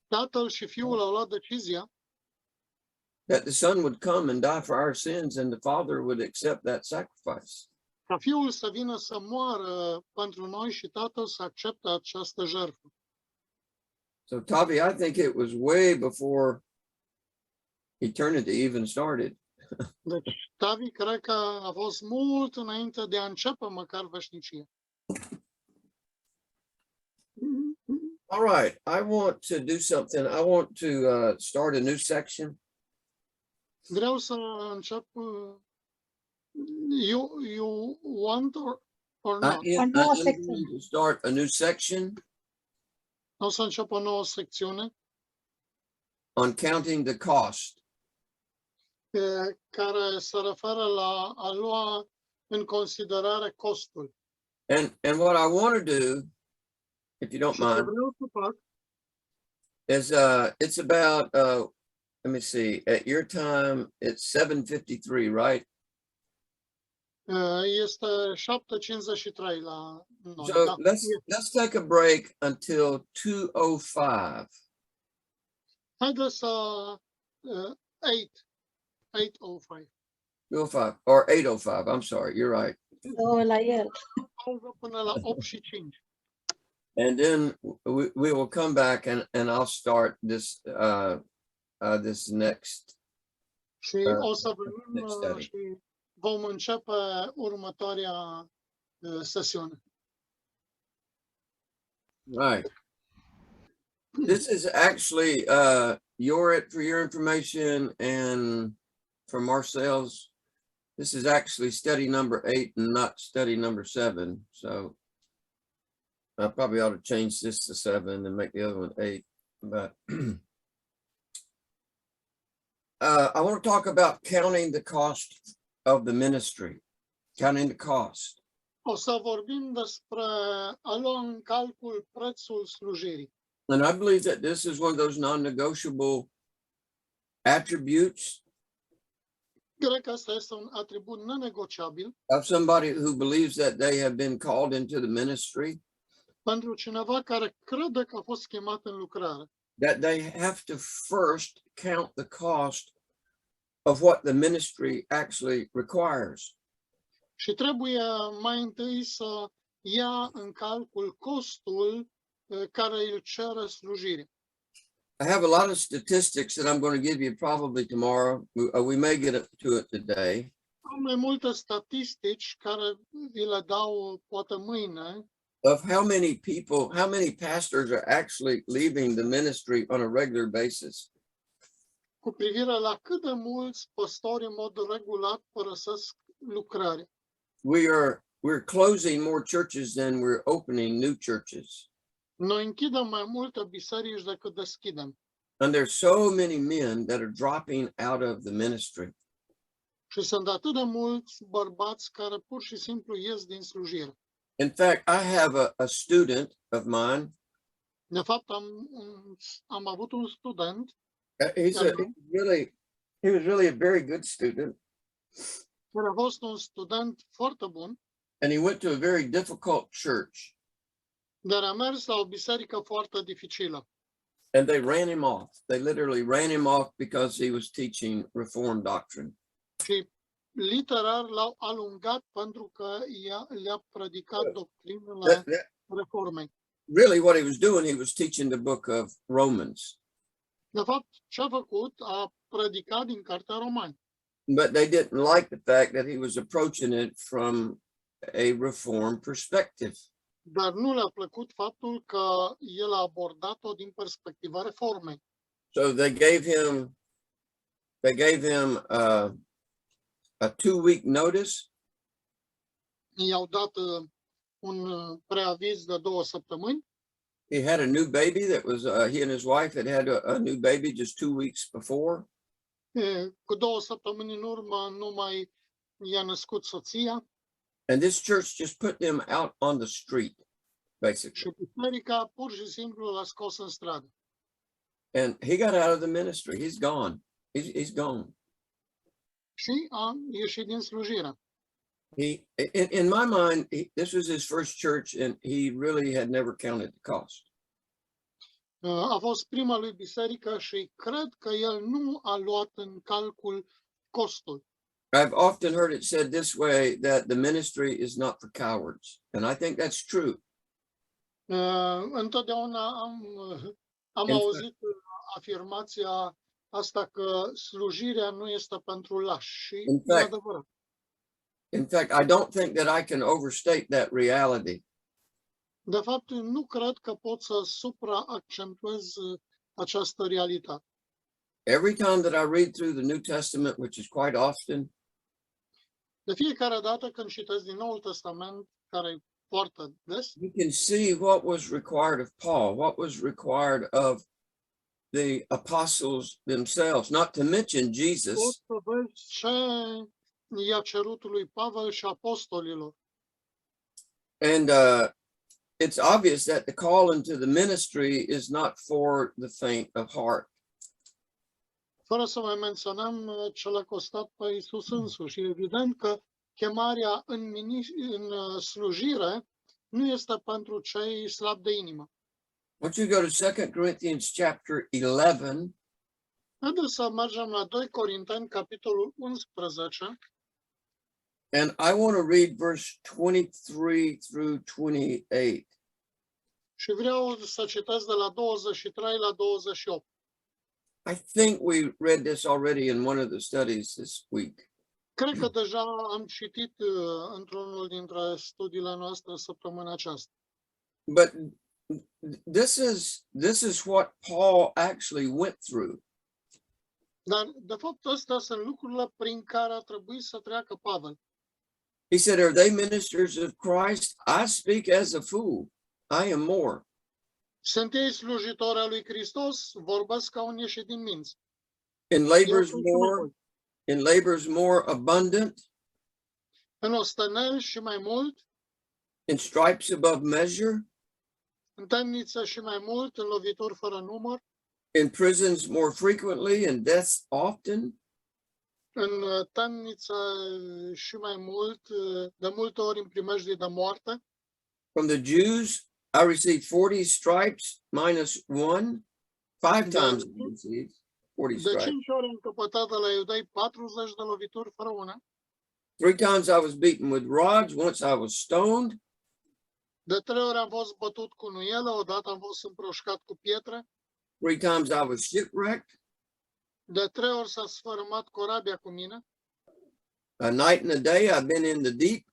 Tatăl și Fiul au luat decizia that the Son would come and die for our sins, and the Father would accept that sacrifice. ca Fiul să vină să moară pentru noi și Tatăl să accepte această jertfă. So Tavi, I think it was way before eternity even started. Deci, Tavi, cred că a fost mult înainte de a începe măcar veșnicia. All right, I want to do something. I want to start a new section. Vreau să încep. You want or not? I am going to start a new section O să încep o nouă secțiune on counting the cost. care se referă la a lua în considerare costul. And what I want to do, if you don't Și ce mind, vreau să fac is it's about let me see, at your time it's 7:53, right? este 7:53 la noi. So Da. let's take a break until 2:05. Haideți să 8:05. 2:05 or 8:05. I'm sorry, you're right. La el. Pauză până la 8:05. And then we will come back and I'll start this this next. Și o să venim și vom începe următoarea sesiune. Right. This is actually for your information and for Marcel's. This is actually study number 8 and not study number 7. So I probably ought to change this to 7 and make the other one 8. But I want to talk about counting the cost of the ministry, counting the cost. O să vorbim despre a lua în calcul prețul slujirii. And I believe that this is one of those non-negotiable attributes Cred că asta este un atribut nenegociabil of somebody who believes that they have been called into the ministry, pentru cineva care crede că a fost chemat în lucrare. that they have to first count the cost of what the ministry actually requires. Și trebuie mai întâi să ia în calcul costul care îl cere slujire. I have a lot of statistics that I'm going to give you probably tomorrow. We may get to it today. Am mai multe statistici care vi le dau poate mâine Of how many pastors are actually leaving the ministry on a regular basis. cu privire la cât de mulți păstori în mod regulat părăsesc lucrarea. We're closing more churches than we're opening new churches. Noi închidem mai multe biserici decât deschidem. And there's so many men that are dropping out of the ministry. Și sunt atât de mulți bărbați care pur și simplu ies din slujire. In fact, I have a student of mine. De fapt, am avut un student He was really a very good student. care a fost un student foarte bun, And he went to a very difficult church. dar a mers la o biserică foarte dificilă. And they ran him off. They literally ran him off because he was teaching Reformed doctrine. Și literar l-au alungat pentru că le-a predicat doctrinele reformei. Really what he was doing, he was teaching the book of Romans. De fapt, ce a făcut? A predicat din Cartea Romani. But they didn't like the fact that he was approaching it from a Reformed perspective. Dar nu le-a plăcut faptul că el a abordat-o din perspectiva reformei. So they gave him a 2-week notice. I-au dat un preaviz de 2 săptămâni. He had a new baby that was, he and his wife had a new baby just 2 weeks before. Cu 2 săptămâni în urmă nu mai i-a născut soția. And this church just put them out on the street, basically. Și biserica pur și simplu l-a scos în stradă. And he got out of the ministry. He's gone. He's gone. Și a ieșit din slujire. He, in my mind, this was his first church, and he really had never counted the cost. A fost prima lui biserică și cred că el nu a luat în calcul costul. I've often heard it said this way, that the ministry is not for cowards. And I think that's true. Întotdeauna am auzit afirmația asta că slujirea nu este pentru lași. Și e adevărat. In fact, I don't think that I can overstate that reality. De fapt, nu cred că pot să supraaccentuez această realitate. Every time that I read through the New Testament, which is quite often, De fiecare dată când citesc din Noul Testament, care e foarte des, you can see what was required of Paul, what was required of the apostles themselves, not to mention Jesus. poți să vezi ce i-a cerut lui Pavel și apostolilor. And it's obvious that the call into the ministry is not for the faint of heart. Fără să mai menționăm ce l-a costat pe Iisus însuși. E evident că chemarea în slujire nu este pentru cei slabi de inimă. I want you to go to 2 Corinthians chapter 11. Haideți să mergem la 2 Corinteni, capitolul 11. And I want to read verse 23 through 28. Și vreau să citesc de la 23 la 28. I think we read this already in one of the studies this week. Cred că deja am citit într-unul dintre studiile noastre săptămâna aceasta. But this is what Paul actually went through. Dar, de fapt, astea sunt lucrurile prin care a trebuit să treacă Pavel. He said, are they ministers of Christ? I speak as a fool. I am more. Sunt ei slujitori al lui Hristos? Vorbesc ca un ieșit din minți. In labors more abundant, În osteneli și mai mult, in stripes above measure, în temniță și mai mult, în lovituri fără număr, in prisons more frequently, in deaths often, în temniță și mai mult, de multe ori în primejdii de moarte. from the Jews, I received 40 stripes minus 1, 5 times I received 40 De stripes. 5 ori am căpătat de la iudei 40 de lovituri fără una. 3 times I was beaten with rods, once I was stoned, De 3 ori am fost bătut cu nuiele, odată am fost împroșcat cu pietre. 3 times I was shipwrecked, De 3 ori s-a sfărâmat corabia cu mine. a night and a day I've been in the deep,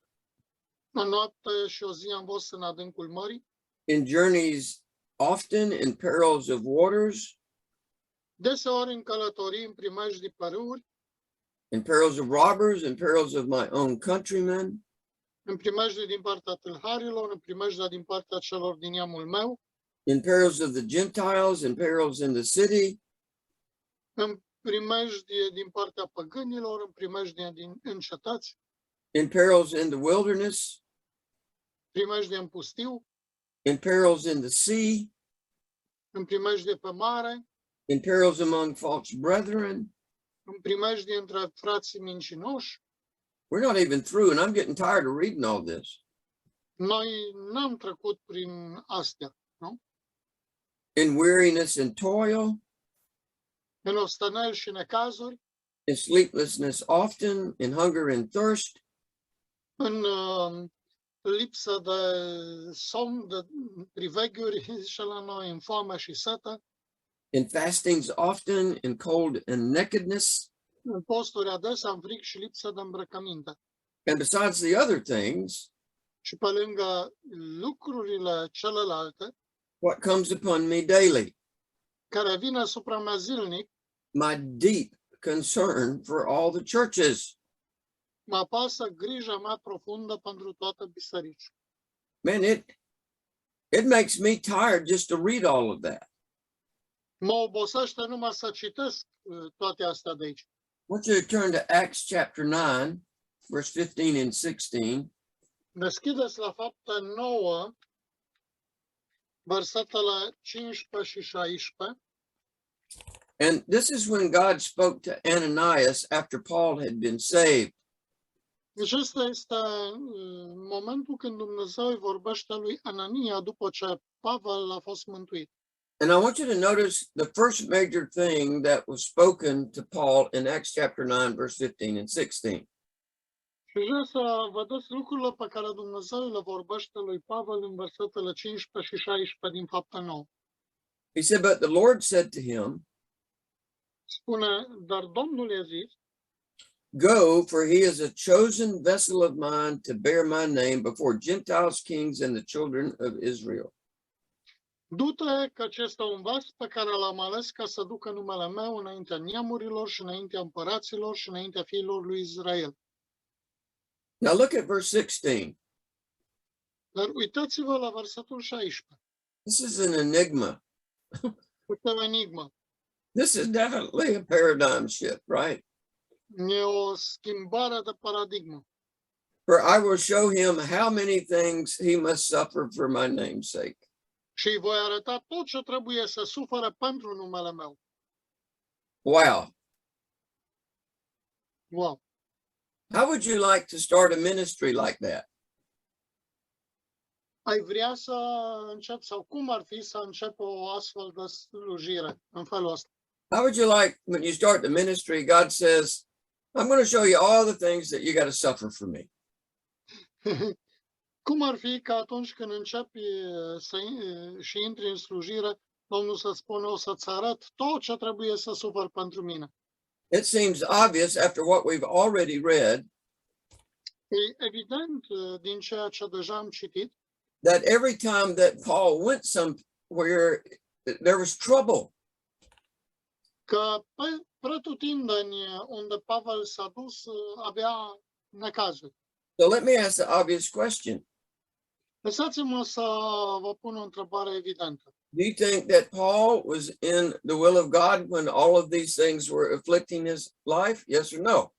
O noapte și o zi am fost în adâncul mării. in journeys often, in perils of waters, Deseori în călătorii, în primejdii pe râuri, in perils of robbers, in perils of my own countrymen, în primejdii din partea tâlharilor, în primejdea din partea celor din neamul meu, in perils of the Gentiles, in perils in the city, în primejdie din partea păgânilor, în primejdie în cetăți, in perils in the wilderness, primejdie în pustiu, in perils in the sea, în primejdie pe mare, in perils among false brethren. în primejdie între frații mincinoși. We're not even through, and I'm getting tired of reading all this. Noi n-am trecut prin astea, nu? In weariness and toil, În osteneli și necazuri, in sleeplessness often, in hunger and thirst, în lipsă de somn, de priveghiuri și la noi, în foame și sete, in fastings often, in cold and nakedness. în posturi adesea, în fric și lipsă de îmbrăcăminte. And besides the other things, Și pe lângă lucrurile celelalte, what comes upon me daily, care vin asupra mea zilnic, my deep concern for all the churches. mă apasă grija mea profundă pentru toată biserica. Man, it makes me tired just to read all of that. Mă obosește numai să citesc toate astea de aici. I want you to turn to Acts chapter 9, verse 15 and 16. Deschideți la Fapte 9, versetele 15 și 16. And this is when God spoke to Ananias after Paul had been saved. Deci ăsta este momentul când Dumnezeu îi vorbește lui Anania după ce Pavel a fost mântuit. And I want you to notice the first major thing that was spoken to Paul in Acts chapter 9, verse 15 and 16. Și vreau să vedeți lucrurile pe care Dumnezeu le vorbește lui Pavel în versetele 15 și 16 din Fapte 9. He said, but the Lord said to him, Spune, dar Domnul i-a zis, go, for he is a chosen vessel of mine to bear my name before Gentiles, kings, and the children of Israel. du-te, căci este un vas pe care l-am ales ca să ducă numele meu înaintea neamurilor și înaintea împăraților și înaintea fiilor lui Israel. Now look at verse 16. Dar uitați-vă la versetul 16. This is an enigma. Este o enigmă. This is definitely a paradigm shift, right? E o schimbare de paradigmă. For I will show him how many things he must suffer for my name's sake. Și îi voi arăta tot ce trebuie să sufere pentru numele meu. Wow. Wow! How would you like to start a ministry like that? Ai vrea să încep, sau cum ar fi să încep o astfel de slujire în felul ăsta? How would you like when you start the ministry, God says, I'm going to show you all the things that you got to suffer for me. Cum ar fi că atunci când începi și intri în slujire, Domnul să spună, o să-ți arăt tot ce trebuie să suferi pentru mine. It seems obvious after what we've already read E evident din ceea ce deja am citit, that every time that Paul went somewhere, there was trouble. că pretutindeni unde Pavel s-a dus avea necazuri. So let me ask the obvious question. Lăsați-mă să vă pun o întrebare evidentă. Do you think that Paul was in the will of God when all of these things were afflicting his life? Yes or no?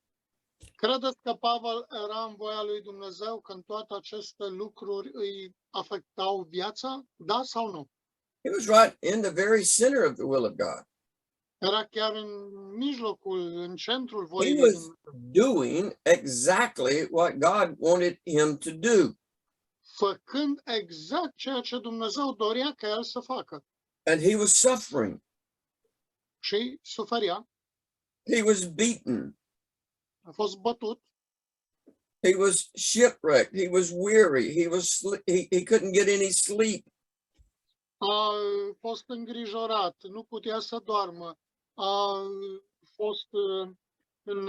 Credeți că Pavel era în voia lui Dumnezeu când toate aceste lucruri îi afectau viața? Da sau nu? He was right in the very center of the will of God. Era chiar în mijlocul, în centrul He voii lui was Dumnezeu, doing exactly what God wanted him to do. făcând exact ceea ce Dumnezeu dorea ca el să facă. And he was suffering. Și suferea, He was beaten. a fost bătut, He was shipwrecked. He was weary. He couldn't get any sleep. a fost îngrijorat, nu putea să doarmă, a fost în,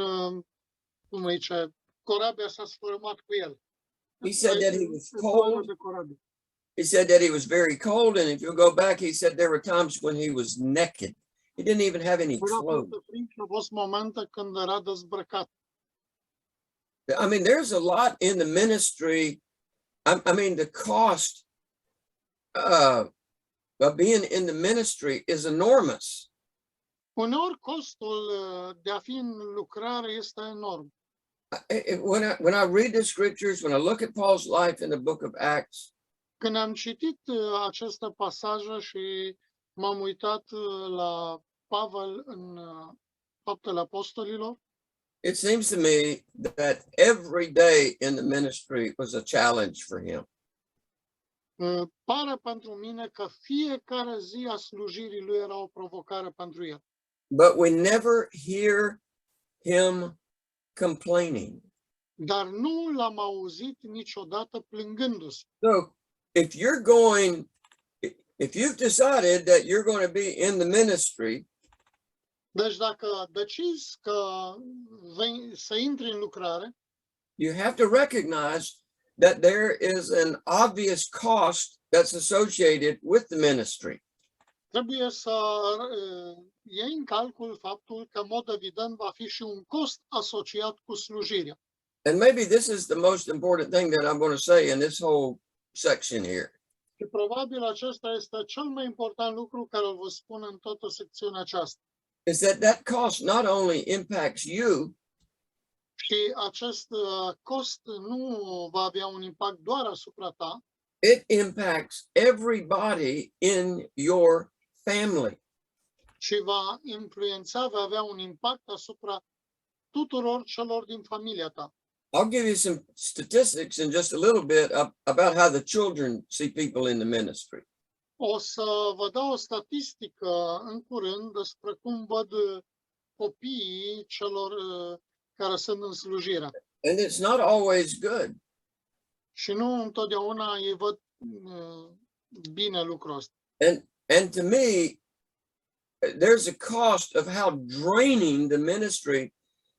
cum îi zice, corabia s-a sfârmat cu el. He said that he was În formă cold. de corabie. He said that he was very cold. And if you go back, he said there were times when he was naked. He didn't even have any Era clothes. foarte frig și au fost momente când era dezbrăcat. I mean, there's a lot in the ministry. I mean, the cost of being in the ministry is enormous. Uneori costul de a fi în lucrare este enorm. When I read the scriptures, when I look at Paul's life in the book of Acts, Când am citit aceste pasaje și m-am uitat la Pavel în Faptele Apostolilor, it seems to me that every day in the ministry was a challenge for him. pare pentru mine că fiecare zi a slujirii lui era o provocare pentru el. But we never hear him complaining. Dar nu l-am auzit niciodată plângându-se. So if you've decided that you're going to be in the ministry, Deci dacă decizi că vei să intri în lucrare, you have to recognize that there is an obvious cost that's associated with the ministry. trebuie să iei în calcul faptul că, în mod evident, va fi și un cost asociat cu slujirea. And maybe this is the most important thing that I'm going to say in this whole section here. Și probabil acesta este cel mai important lucru care îl vă spun în toată secțiunea aceasta. Is that cost not only impacts you, Și acest cost nu va avea un impact doar asupra ta, it impacts everybody in your family. ci va influența, va avea un impact asupra tuturor celor din familia ta. I'll give you some statistics in just a little bit about how the children see people in the ministry. O să vă dau o statistică în curând despre cum văd copiii celor care sunt în slujire. And it's not always good. Și nu întotdeauna ei văd bine lucrul ăsta. And to me, there's a cost of how draining the ministry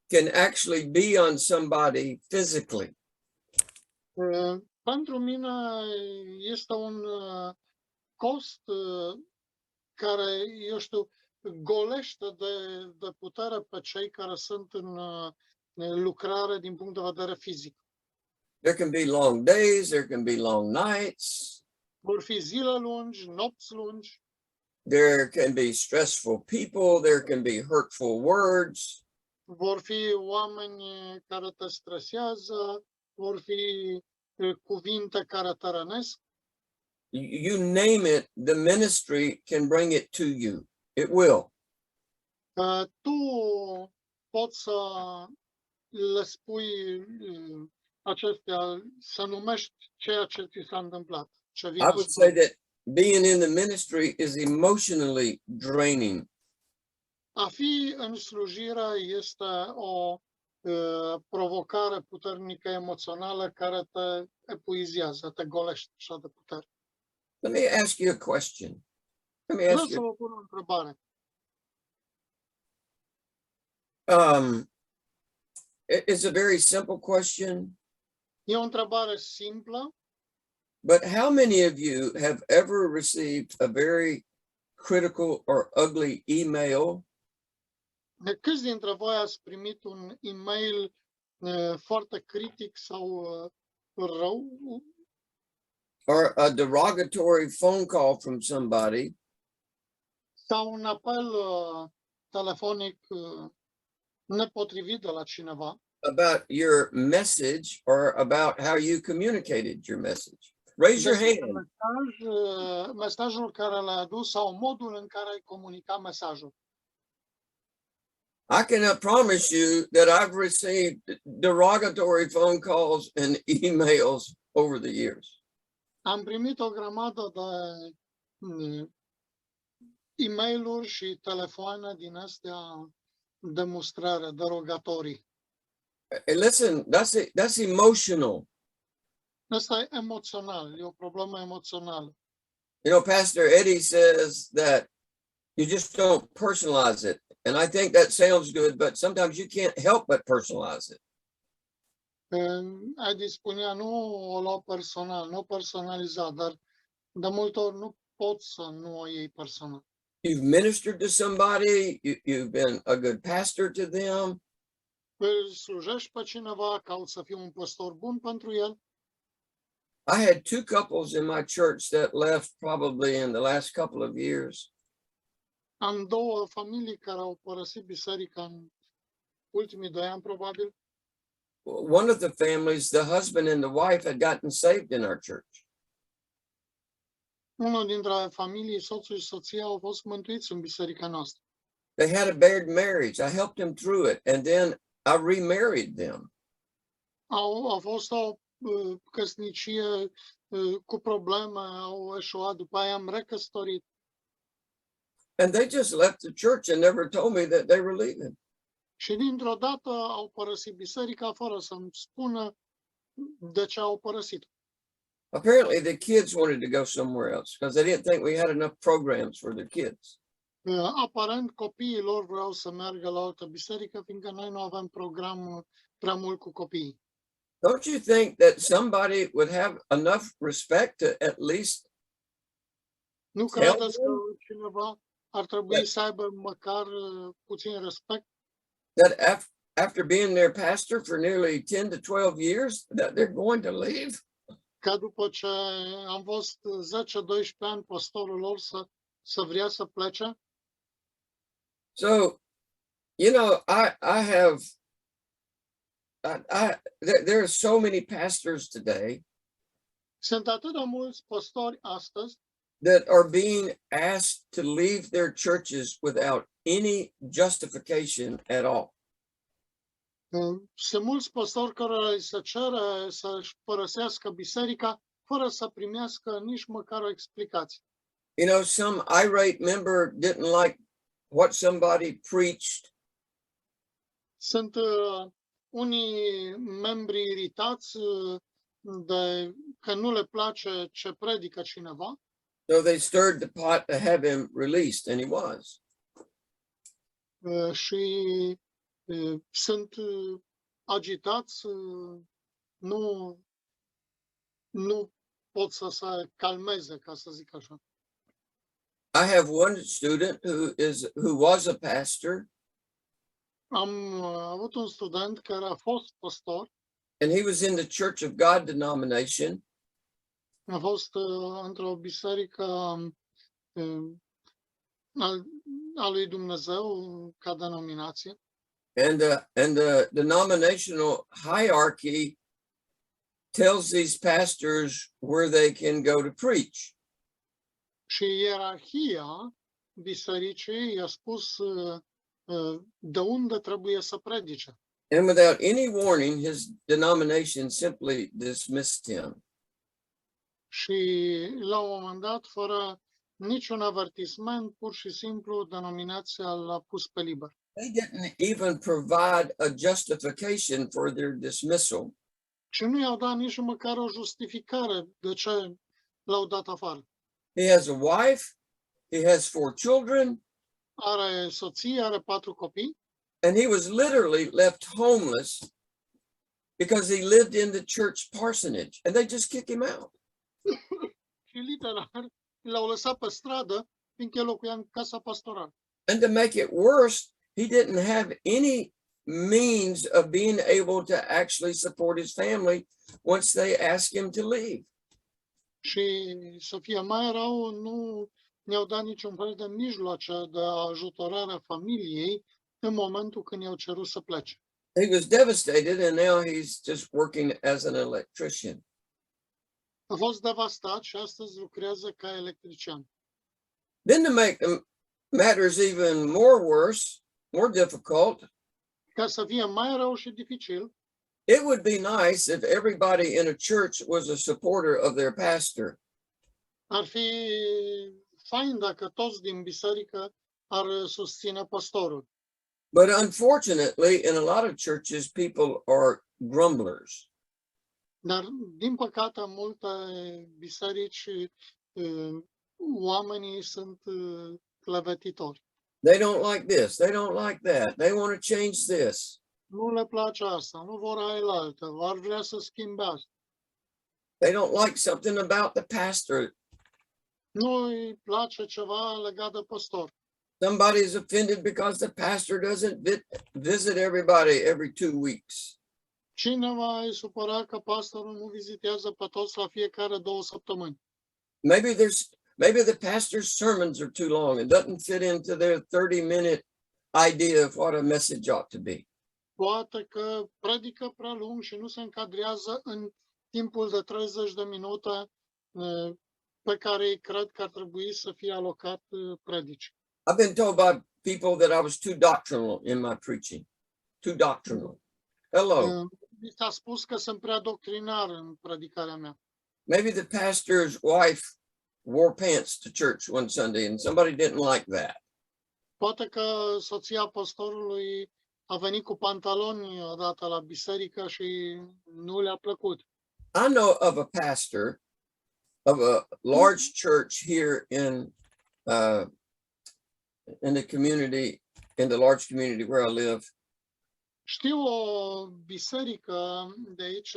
can actually be on somebody physically. Pentru mine este un cost care, eu știu, golește de putere pe cei care sunt în lucrare din punct de vedere fizic. There can be long days, there can be long nights. Vor fi zile lungi, nopți lungi. There can be stressful people, there can be hurtful words. Vor fi oameni care te stresează, vor fi cuvinte care te rănesc. You name it, the ministry can bring it to you. It will. Tu poți să le spui acestea, să numești ceea ce ți s-a întâmplat. Ce vine I would say that being in the ministry is emotionally draining. A fi în slujire este o provocare puternică emoțională care te epuizează, te golește așa de putere. Let me ask you a question. Let me Vreau ask să you. vă pun o întrebare. It's a very simple question, E o întrebare simplă, but how many of you have ever received a very critical or ugly email de câți dintre voi ați primit un e-mail foarte critic sau rău or a derogatory phone call from somebody sau un apel telefonic nepotrivit de la cineva about your message or about how you communicated your message? Raise your despre hand. mesajul care l-ai adus sau modul în care ai comunicat mesajul. I cannot promise you that I've received derogatory phone calls and emails over the years. Am primit o grămadă de e-mail-uri și telefoane din astea de mustrare, derogatorii. And listen, that's emotional. Asta e emoțional, e o problemă emoțională. You know, Pastor Eddie says that you just don't personalize it. And I think that sounds good, but sometimes you can't help but personalize it. Adi spunea, nu o luau personal, nu o personaliza, dar de multe ori nu poți să nu o iei personal. You've ministered to somebody, you've been a good pastor to them. Îl slujești pe cineva, cauți să fii un păstor bun pentru el. I had two couples in my church that left probably in the last couple of years. Am două familii care au părăsit biserica în ultimii 2 ani, probabil. One of the families, the husband and the wife had gotten saved in our church. Unul dintre familii, soțul și soția, au fost mântuiți în biserica noastră. They had a bad marriage. I helped them through it. And then I remarried them. A fost o căsnicie cu probleme, au eșuat, după aia am recăsătorit. And they just left the church and never told me that they were leaving. Și dintr-o dată au părăsit biserica fără să-mi spună de ce au părăsit. Apparently the kids wanted to go somewhere else because they didn't think we had enough programs for their kids. Aparent, copiii lor vreau să meargă la altă biserică, fiindcă noi nu avem program prea mult cu copiii. Don't you think that somebody would have enough respect to at least Nu credeți că cineva ar trebui să aibă măcar puțin respect? that after being their pastor for nearly 10 to 12 years, that they're going to leave? Ca după ce am fost 10-12 ani pastorul lor să vrea să plece. So, you know, there are so many pastors today Sunt atât de mulți pastori astăzi that are being asked to leave their churches without any justification at all. Sunt mulți pastori care se cere să-și părăsească biserica fără să primească nici măcar o explicație. You know, some irate member didn't like what somebody preached, Sunt unii membri iritați de că nu le place ce predică cineva so they stirred the pot to have him released, and he was. și sunt agitați, nu pot să se calmeze, ca să zic așa. I have one student who was a pastor, Am avut un student care a fost pastor, and he was in the Church of God denomination, a fost într-o biserică a lui Dumnezeu ca denominație. and the denominational hierarchy tells these pastors where they can go to preach. Și ierarhia bisericii i-a spus de unde trebuie să predice. And without any warning, his denomination simply dismissed him. Și la un moment dat, fără niciun avertisment, pur și simplu denominația l-a pus pe liber. They didn't even provide a justification for their dismissal. Și nu i-au dat nici măcar o justificare de ce l-au dat afară. He has a wife, he has 4 children, Are soție, are 4 copii and he was literally left homeless because he lived in the church parsonage, and they just kicked him out. și literal l-au lăsat pe stradă fiindcă el locuia în casa pastorală. And to make it worse, he didn't have any means of being able to actually support his family once they asked him to leave. Și să fie mai rău, nu ne-au dat niciun fel de mijloace de ajutorare a familiei în momentul când i-au cerut să plece. He was devastated, and now he's just working as an electrician. A fost devastat și astăzi lucrează ca electrician. Then to make matters even more worse, more difficult, Ca să fie mai rău și dificil, it would be nice if everybody in a church was a supporter of their pastor. ar fi fain dacă toți din biserică ar susține pastorul. But unfortunately, in a lot of churches, people are grumblers. Dar, din păcate, în multe biserici, oamenii sunt clevetitori. They don't like this, they don't like that, they want to change this. Nu le place asta, nu vor ailaltă, ar vrea să schimbe asta. They don't like something about the pastor. Nu îi place ceva legat de pastor. Somebody is offended because the pastor doesn't visit everybody every 2 weeks. Cineva e supărat că pastorul nu vizitează pe toți la fiecare 2 săptămâni. Maybe the pastor's sermons are too long and doesn't fit into their 30-minute idea of what a message ought to be. Poate că predică prea lung și nu se încadrează în timpul de 30 de minute pe care ei cred că ar trebui să fie alocat predici. I've been told by people that I was too doctrinal in my preaching. Too doctrinal. Hello. Mi s-a spus că sunt prea doctrinar în predicarea mea. Maybe the pastor's wife wore pants to church one Sunday and somebody didn't like that. Poate că soția pastorului a venit cu pantaloni odată la biserică și nu le-a plăcut. I know of a pastor of a large church here in the community, in the large community where I live. Știu o biserică de aici,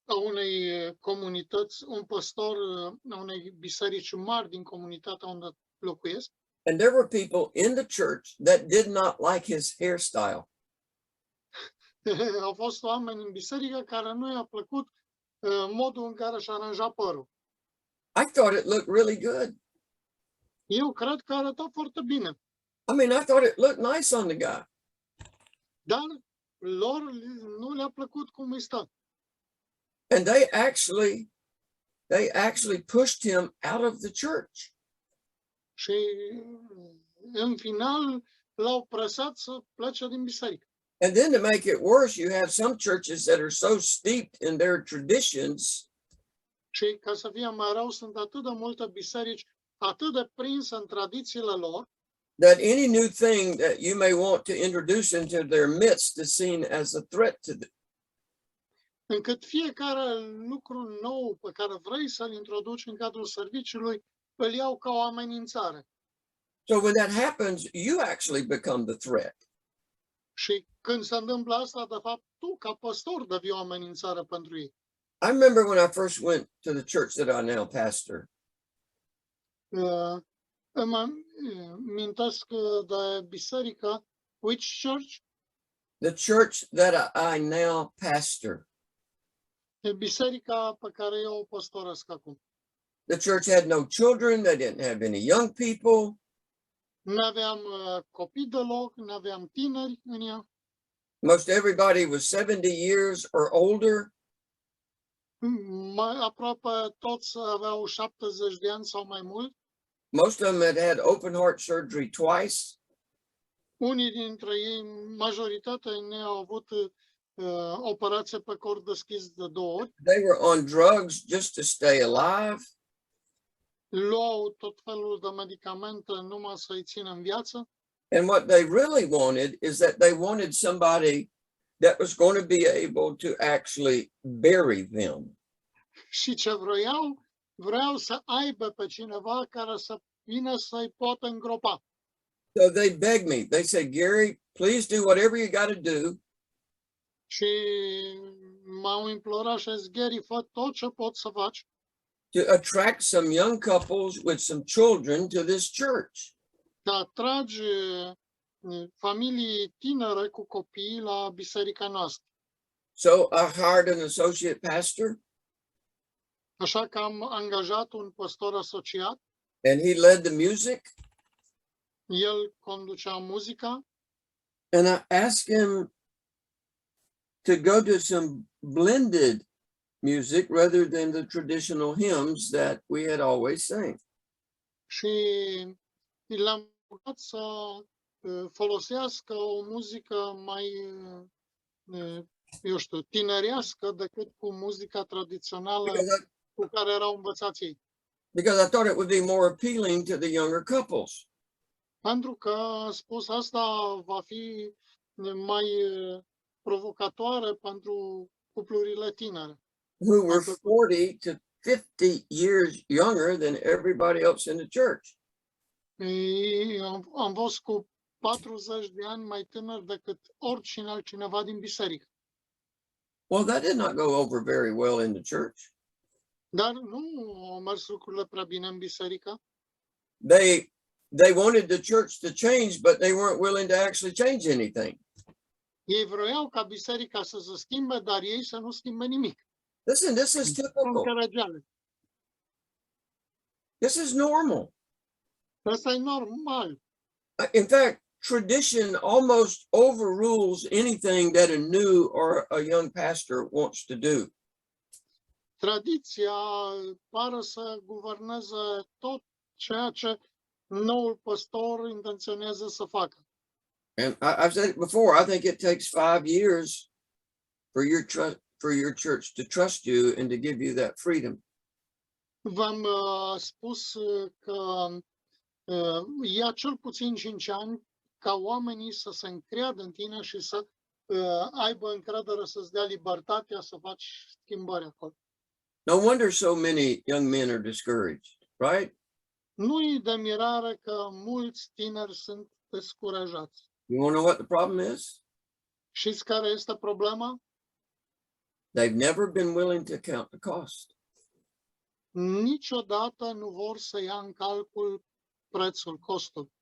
a unei comunități, un pastor a unei biserici mari din comunitatea unde locuiesc. And there were people in the church that did not like his hairstyle. Au fost oameni în biserică care nu i-a plăcut modul în care și-a aranjat părul. I thought it looked really good. Eu cred că arăta foarte bine, I mean, I thought it looked nice on the guy. dar lor nu le-a plăcut cum îi stă. And they actually pushed him out of the church. Și în final l-au presat să plece din biserică. And then to make it worse, you have some churches that are so steeped in their traditions Și ca să fie mai rău, sunt atât de multe biserici atât de prinse în tradițiile lor, that any new thing that you may want to introduce into their midst is seen as a threat to them. încât fiecare lucru nou pe care vrei să-l introduci în cadrul serviciului, îl iau ca o amenințare. So when that happens, you actually become the threat. Și când se întâmplă asta, de fapt, tu, ca păstor, devii o amenințare pentru ei. I remember when I first went to the church that I now pastor. Îmi amintesc de biserică, which church? The church that I now pastor. E biserica pe care eu o păstoresc acum. The church had no children. They didn't have any young people. Nu aveam copii deloc, nu aveam tineri în ea. Most everybody was 70 years or older. Mai aproape toți aveau 70 de ani sau mai mult. Most of them had had open heart surgery twice. Unii dintre ei, majoritatea ei au avut operație pe cor deschis de 2 ori. They were on drugs just to stay alive. Luau tot felul de medicamente numai să-i țină în viață. And what they really wanted is that they wanted somebody that was going to be able to actually bury them. Și ce vreau să aibă pe cineva care să vină să-i poată îngropa. So they begged me. They said, Gary, please do whatever you got to do. Și m-au implorat și zis, Gary, fă tot ce poți să faci To attract some young couples with some children to this church. să atragi familii tinere cu copii la biserica noastră. So I hired an associate pastor, Așa că am angajat un păstor asociat, and he led the music. el conducea muzica And I asked him to go to some blended music rather than the traditional hymns that we had always sang. și l-am rugat să folosească o muzică mai, eu știu, tinerească decât cu muzica tradițională cu care erau învățați ei. Because I thought it would be more appealing to the younger couples. Pentru că a spus asta va fi mai provocatoare pentru cuplurile tinere, Who were 40 to 50 years younger than everybody else in the church. Am fost cu 40 de ani mai tânăr decât oricine altcineva din biserică. Well, that did not go over very well in the church. Dar nu au mers lucrurile prea bine în biserică. They wanted the church to change, but they weren't willing to actually change anything. Ei vroiau ca biserica să se schimbe, dar ei să nu schimbe nimic. Listen, this is typical. This is normal. Asta e normal. In fact, tradition almost overrules anything that a new or a young pastor wants to do. Tradiția pare să guverneze tot ceea ce noul păstor intenționează să facă. And I've said it before, I think it takes 5 years for your church to trust you and to give you that freedom. V-am spus că ia cel puțin 5 ani ca oamenii să se încreadă în tine și să aibă încredere să-ți dea libertatea să faci schimbări acolo. No wonder so many young men are discouraged, right? Nu-i de mirare că mulți tineri sunt descurajați. You want to know what the problem is? Știți care este problema? They've never been willing to count the cost. Niciodată nu vor să ia în calcul prețul, costul.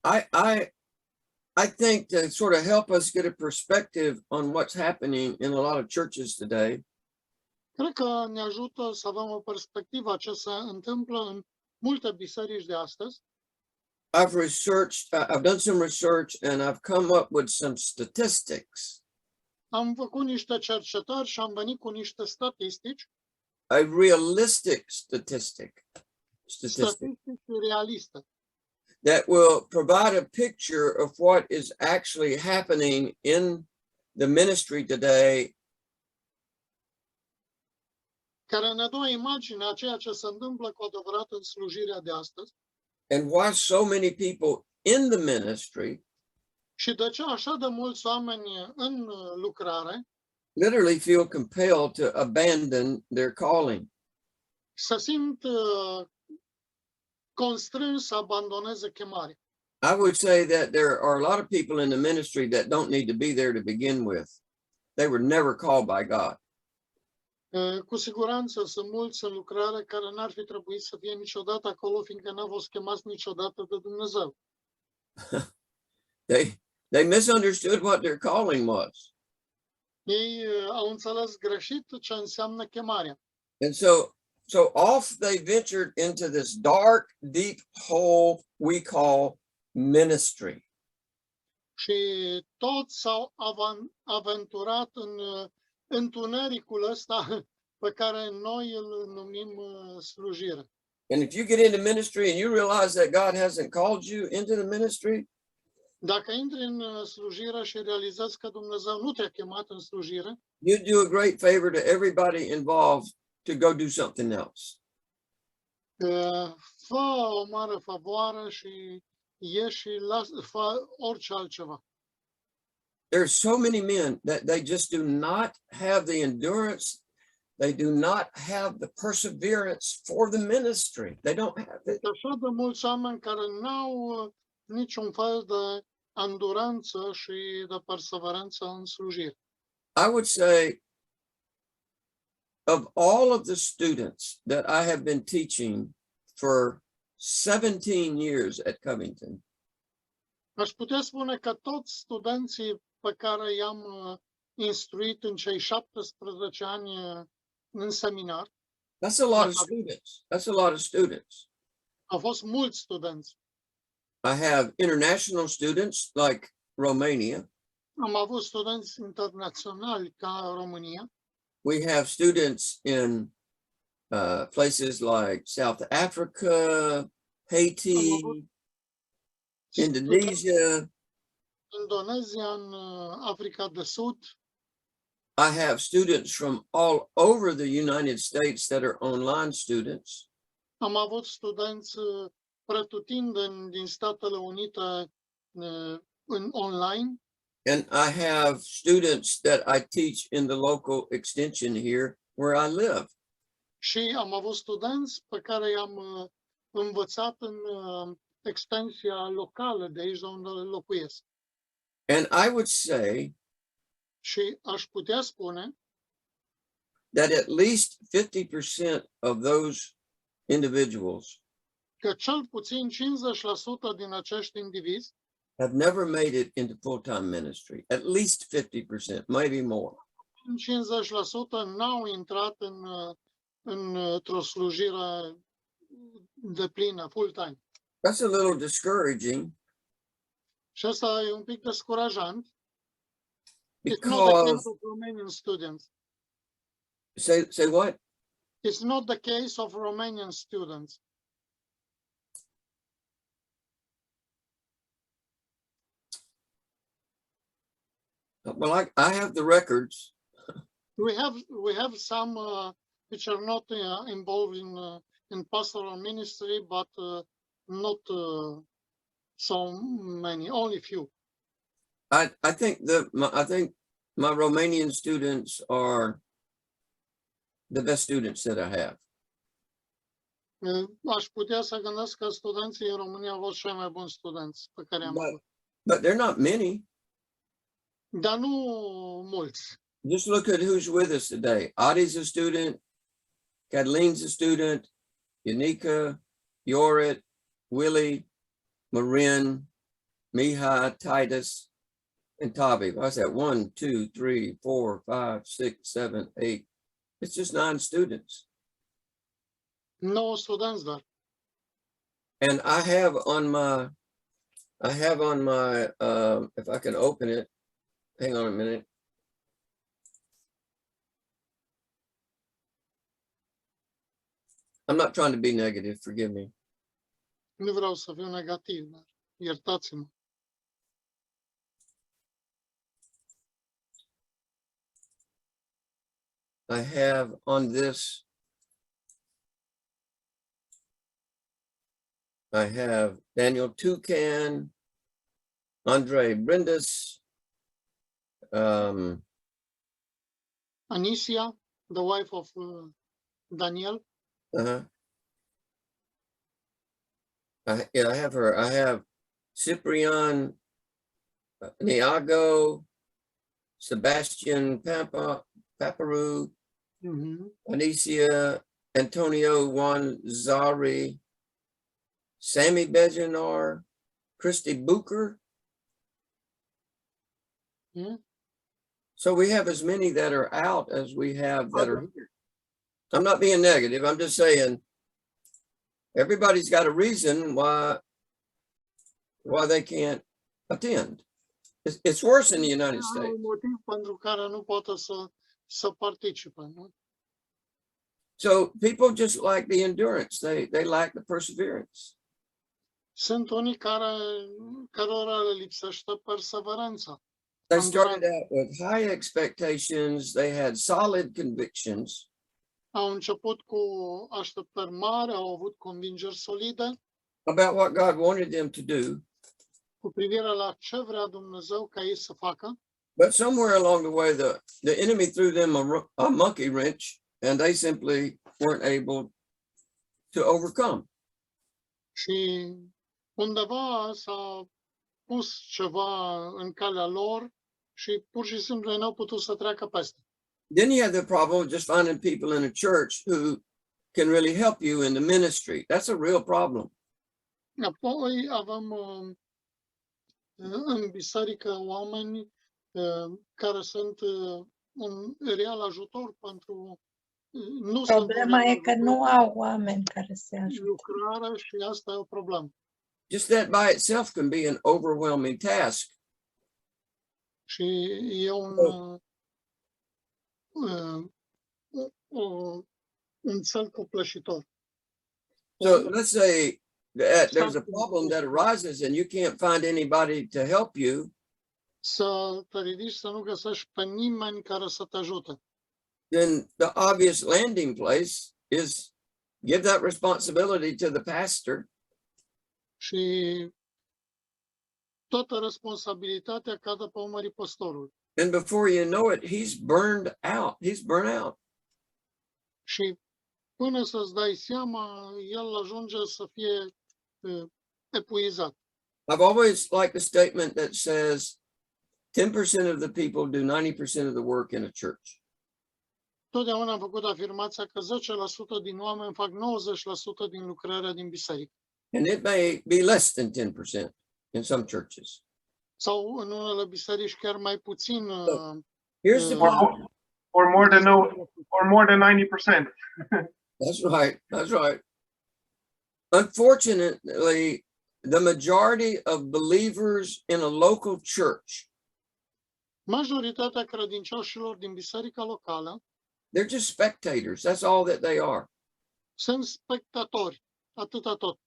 I think to sort of help us get a perspective on what's happening in a lot of churches today, Cred că ne ajută să avem o perspectivă a ce se întâmplă în multe biserici de astăzi. I've done some research and I've come up with some statistics, Am făcut niște cercetări și am venit cu niște statistici, a realistic statistic statistici realiste, that will provide a picture of what is actually happening in the ministry today care ne dă o imagine a ceea ce se întâmplă cu adevărat în slujirea de astăzi and why so many people in the ministry și de ce așa de mulți oameni în lucrare literally feel compelled to abandon their calling. se simt constrâns să abandoneze chemarea. I would say that there are a lot of people in the ministry that don't need to be there to begin with. They were never called by God. Cu siguranță sunt mulți în lucrare care n-ar fi trebuit să fie niciodată acolo, fiindcă n-au fost chemați niciodată de Dumnezeu. They misunderstood what their calling was. Ei au înțeles greșit ce înseamnă chemarea. And so off they ventured into this dark, deep hole we call ministry. Și toți s-au aventurat în întunericul ăsta pe care noi îl numim slujire. And if you get into ministry and you realize that God hasn't called you into the ministry, Dacă intri în slujire și realizezi că Dumnezeu nu te-a chemat în slujire, you do a great favor to everybody involved to go do something else. fă o mare favoare și ieși și fă orice altceva. There's so many men that they just do not have the endurance. They do not have the perseverance for the ministry. They don't have it. Așa de mulți oameni care n-au niciun fel de înduranță și de perseverență în slujire. I would say of all of the students that I have been teaching for 17 years at Covington, Aș putea spune că toți studenții pe care i-am instruit în cei 17 ani în seminar, that's a lot of students. That's a lot of students. au fost mulți studenți. I have international students like Romania. Am avut studenți internaționali ca România. We have students in places like South Africa, Haiti, Indonesia. Indonezia, în Africa de Sud. I have students from all over the United States that are online students. Am avut studenți pretutindeni din Statele Unite în online. And I have students that I teach in the local extension here where I live. Și am avut studenți pe care i-am învățat în extensia locală de aici de unde locuiesc. And I would say Și aș putea spune that at least 50% of those individuals că cel puțin 50% din acești indivizi have never made it into full-time ministry. At least 50%, maybe more. 50% n-au intrat într-o slujire de plină, full-time. That's a little discouraging Și asta e un pic descurajant. It's not the because case of Romanian students. say what? It's not the case of Romanian students. Well, I have the records. We have some which are not involved in pastoral ministry, but not so many, only few. I think my Romanian students are the best students that I have. Aș putea să gândesc că studenții în România au fost cei mai buni studenți pe care am avut. But they're not many. Dar nu mulți. Just look at who's with us today. Adi's a student, Kathleen's a student, Yanika, Yorit, Willie, Marin, Mihai, Titus, and Tavi. What's that? 1, 2, 3, 4, 5, 6, 7, 8. It's just 9 students. 9 studenți doar. And I have on my, if I can open it, hang on a minute. I'm not trying to be negative, forgive me. Nu vreau să fiu negativ, dar iertați-mă. I have on this, I have Daniel Toucan, Andre Brindis, Anisia, the wife of Daniel. I have her. I have Cyprian Niago, Sebastian Paparu, Anicia Antonio Juan Zari, Sammy Bejanar, Christy Booker. So we have as many that are out as we have that are here. I'm not being negative. I'm just saying everybody's got a reason why they can't attend. It's worse in the United States. Un motiv pentru care nu pot să participe. Nu? So people just lack the endurance. They lack the perseverance. Sunt unii cărora le lipsește perseverența. They started out with high expectations. They had solid convictions. Au început cu așteptări mari, au avut convingeri solide about what God wanted them to do. cu privire la ce vrea Dumnezeu ca ei să facă. But somewhere along the way, the enemy threw them a monkey wrench, and they simply weren't able to overcome. Și undeva s-a pus ceva în calea lor și pur și simplu n-au putut să treacă peste. Then you have the problem of just finding people in a church who can really help you in the ministry. That's a real problem. Apoi avem în biserică oameni care sunt un real ajutor pentru Problema e că nu au oameni care să ajute. Lucrarea și asta e o problemă. Just that by itself can be an overwhelming task. Și e un cel copleșitor. So let's say that there's a problem that arises and you can't find anybody to help you. Să te ridici, să nu găsești pe nimeni care să te ajute. Then the obvious landing place is give that responsibility to the pastor. Și toată responsabilitatea cade pe umerii păstorului. And before you know it, he's burned out. He's burnt out. Și până să-ți dai seama, el ajunge să fie epuizat. I've always liked the statement that says 10% of the people do 90% of the work in a church. Totdeauna am făcut afirmația că 10% din oameni fac 90% din lucrarea din biserică. And it may be less than 10% in some churches. Sau în unele biserici chiar mai puțin. Here's the problem. Or more than 90%. That's right. That's right. Unfortunately, the majority of believers in a local church, Majoritatea credincioșilor din biserica locală they're just spectators. That's all that they are. sunt spectatori, atâta tot.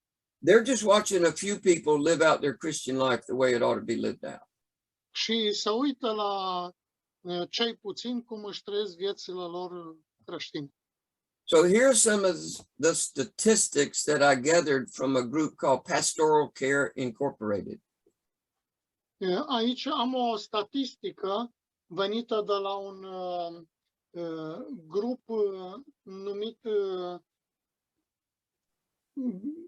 They're just watching a few people live out their Christian life the way it ought to be lived out. Și se uită la cei puțini cum își trăiesc viețile lor creștine. So here's some of the statistics that I gathered from a group called Pastoral Care Incorporated. Aici am o statistică venită de la un grup numit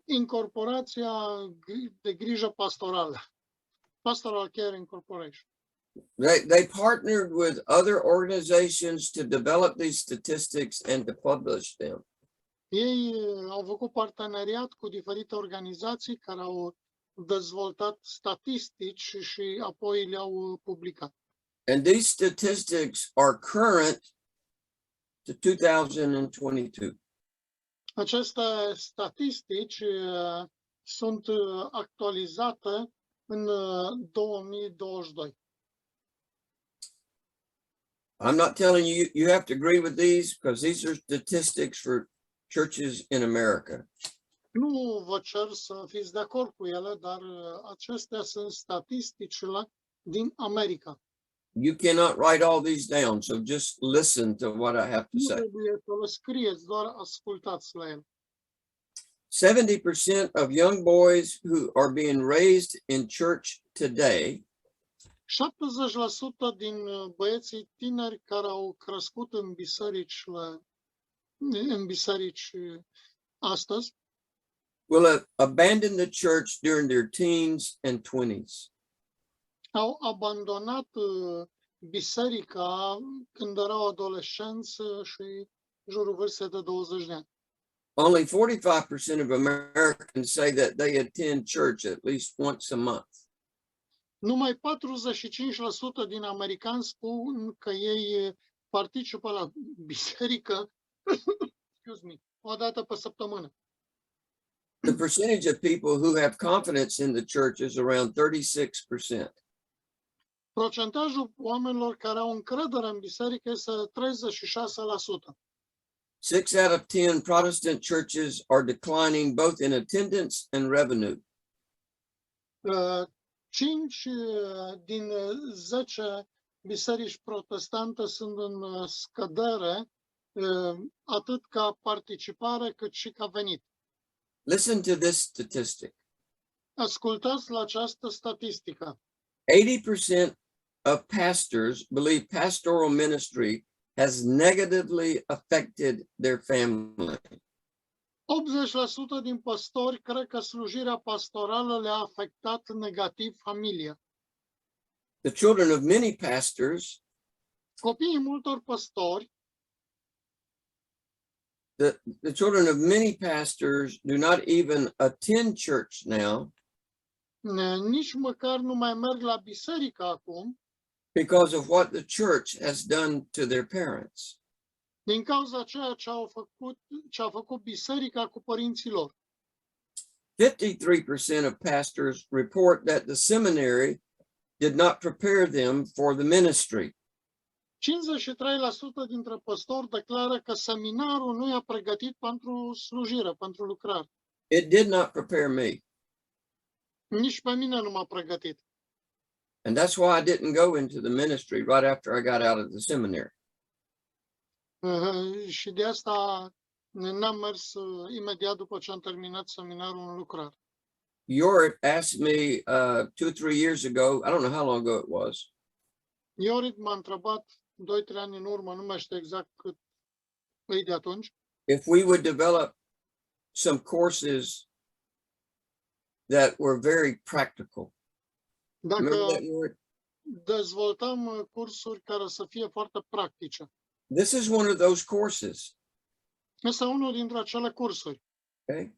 Incorporația de Grijă Pastorală, Pastoral Care Incorporation. They partnered with other organizations to develop these statistics and to publish them. Ei au făcut parteneriat cu diferite organizații care au dezvoltat statistici și apoi le-au publicat. And these statistics are current to 2022. Aceste statistici sunt actualizate în 2022. I'm not telling you, you have to agree with these because these are statistics for churches in America. Nu vă cer să fiți de acord cu ele, dar acestea sunt statisticile din America. You cannot write all these down, so just listen to what I have to Nu say. trebuie să le scrieți, doar ascultați la ele. 70% of young boys who are being raised in church today 70% din băieții tineri care au crescut în biserici astăzi will abandon the church during their teens and 20s. au abandonat biserica când erau adolescenți și în jurul vârstei de 20 de ani. Only 45% of Americans say that they attend church at least once a month. Numai 45% din americani spun că ei participă la biserică o dată pe săptămână. The percentage of people who have confidence in the church is around 36%. Procentajul oamenilor care au încredere în biserică este 36%. 6 out of 10 Protestant churches are declining both in attendance and revenue. 5 din 10 biserici protestante sunt în scădere, atât ca participare cât și ca venit. Listen to this statistic. Ascultați la această statistică. 80% of pastors believe pastoral ministry has negatively affected their family. 80% din păstori cred că slujirea pastorală le-a afectat negativ familia. The children of many pastors, Copiii multor păstori, the children of many pastors do not even attend church now nici măcar nu mai merg la biserică acum, because of what the church has done to their parents. din cauza ceea ce a făcut biserica cu părinții lor. 53% of pastors report that the seminary did not prepare them for the ministry. 53% dintre păstori declară că seminarul nu i-a pregătit pentru slujire, pentru lucrare. It did not prepare me. Nici pe mine nu m-a pregătit. And that's why I didn't go into the ministry right after I got out of the seminary. Și de asta n-am mers imediat după ce am terminat seminarul în lucrare. Yorit asked me 2-3 years ago, I don't know how long ago it was, Iorit m-a întrebat 2-3 ani în urmă, nu mai știu exact cât e de atunci, if we would develop some courses that were very practical. Remember dacă that, Yorit? dezvoltăm cursuri care să fie foarte practice. This is one of those courses. Este unul dintre acele cursuri. Okay.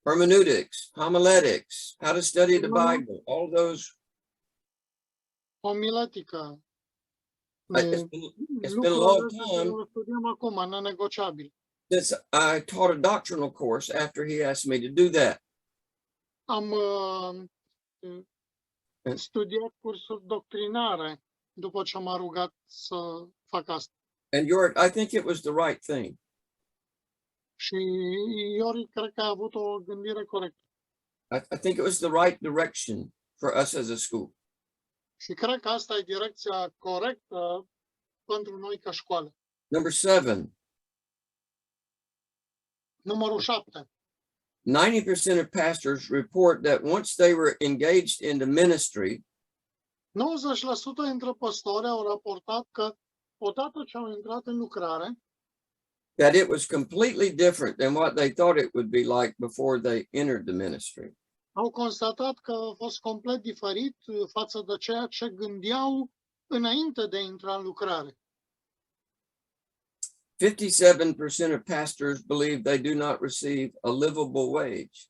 Hermeneutics, homiletics, how to study the Bible, all those. Homiletică. It's been a long time Lucrurile studiem acum, nenegociabile. since I taught a doctrinal course after he asked me to do that. Am studiat cursuri doctrinare după ce m-a rugat să fac asta. And I think it was the right thing. Și Iorit cred că a avut o gândire corectă. I think it was the right direction for us as a school. Și cred că asta e direcția corectă pentru noi ca școală. Number 7, Numărul 7. 90% of pastors report that once they were engaged in the ministry, 90% dintre păstori au raportat că odată ce au intrat în lucrare, that it was completely different than what they thought it would be like before they entered the ministry. au constatat că a fost complet diferit față de ceea ce gândeau înainte de a intra în lucrare. 57% of pastors believe they do not receive a livable wage.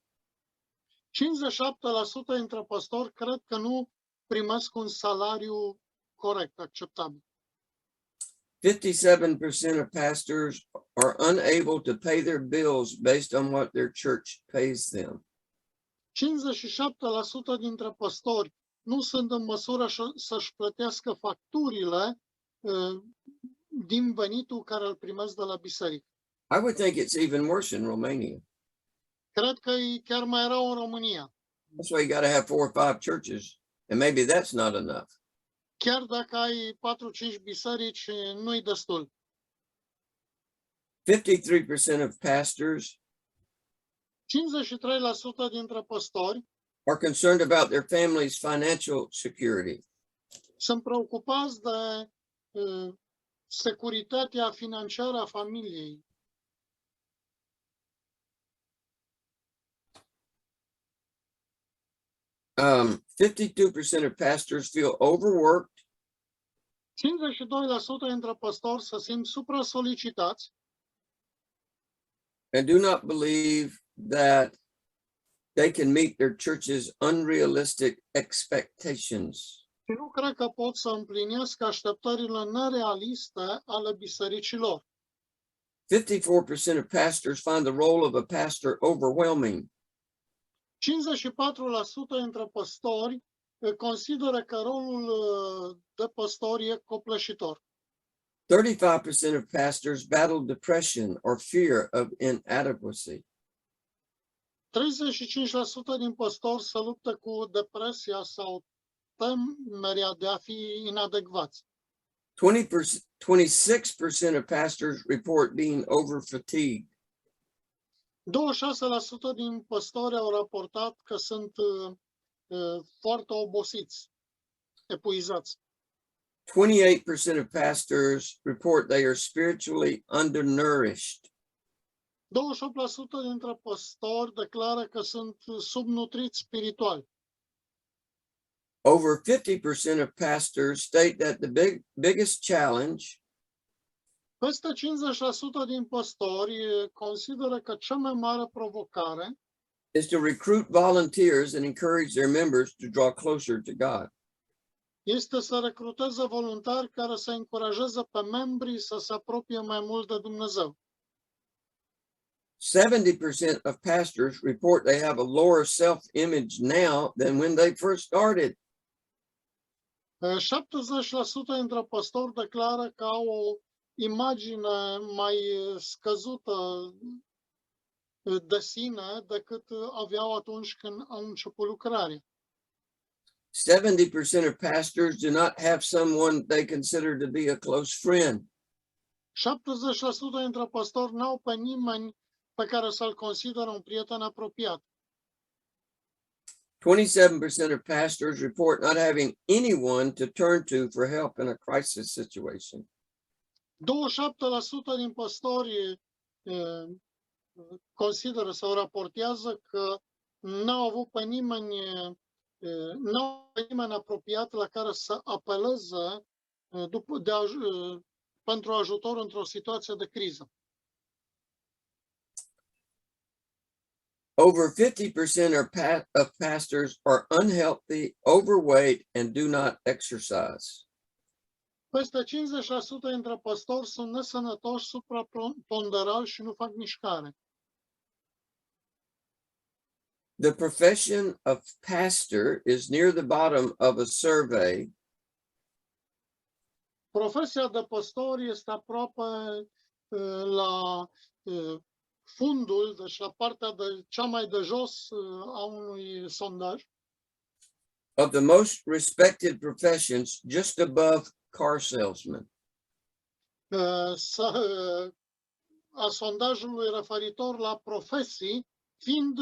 dintre păstori cred că nu primesc un salariu corect, acceptabil. 57% of pastors are unable to pay their bills based on what their church pays them. 57% dintre păstori nu sunt în măsură să-și plătească facturile din venitul care îl primesc de la biserică. I would think it's even worse in Romania. Cred că e chiar mai rău în România. That's why you got to have 4 or 5 churches, and maybe that's not enough. Chiar dacă ai 4-5 biserici, nu-i destul. 53% of pastors 53% dintre păstori are concerned about their family's financial security. sunt preocupați de securitatea financiară a familiei. Um, 52% of pastors feel overworked 52% dintre păstori se simt supra-solicitați and do not believe that they can meet their church's unrealistic expectations. și nu cred că pot să împlinească așteptările nerealiste ale bisericilor. 54% of pastors find the role of a pastor overwhelming. 54% dintre păstori consideră că rolul de păstor e copleșitor. 35% of pastors battle depression or fear of inadequacy. 35% din păstori se luptă cu depresia sau temerea de a fi inadecvați. 26% of pastors report being over fatigued. 26% din păstori au raportat că sunt foarte obosiți, epuizați. 28% of pastors report they are spiritually undernourished. 28% dintre păstori declară că sunt subnutriți spiritual. Over 50% of pastors state that the biggest challenge Peste 50% din păstori consideră că cea mai mare provocare is to recruit volunteers and encourage their members to draw closer to God. este să recruteze voluntari care să încurajeze pe membrii să se apropie mai mult de Dumnezeu. 70% of pastors report they have a lower self-image now than when they first started. 70% dintre păstori declară că au o imagine mai scăzută de sine decât aveau atunci când au început lucrarea. 70% of pastors do not have someone they consider to be a close friend. 70% dintre păstori n-au pe nimeni pe care să-l consideră un prieten apropiat. 27% of pastors report not having anyone to turn to for help in a crisis situation. 27% din păstori consideră sau raportează că n-au avut pe nimeni, apropiat la care să apeleze pentru ajutor într-o situație de criză. Over 50% of pastors are unhealthy, overweight, and do not exercise. Peste 50% dintre păstori sunt nesănătoși, supraponderali și nu fac mișcare. The profession of pastor is near the bottom of a survey Profesia de păstor este aproape la fundul, deci la partea cea mai de jos a unui sondaj. of the most respected professions, just above car salesman. A sondajului referitor la profesii, fiind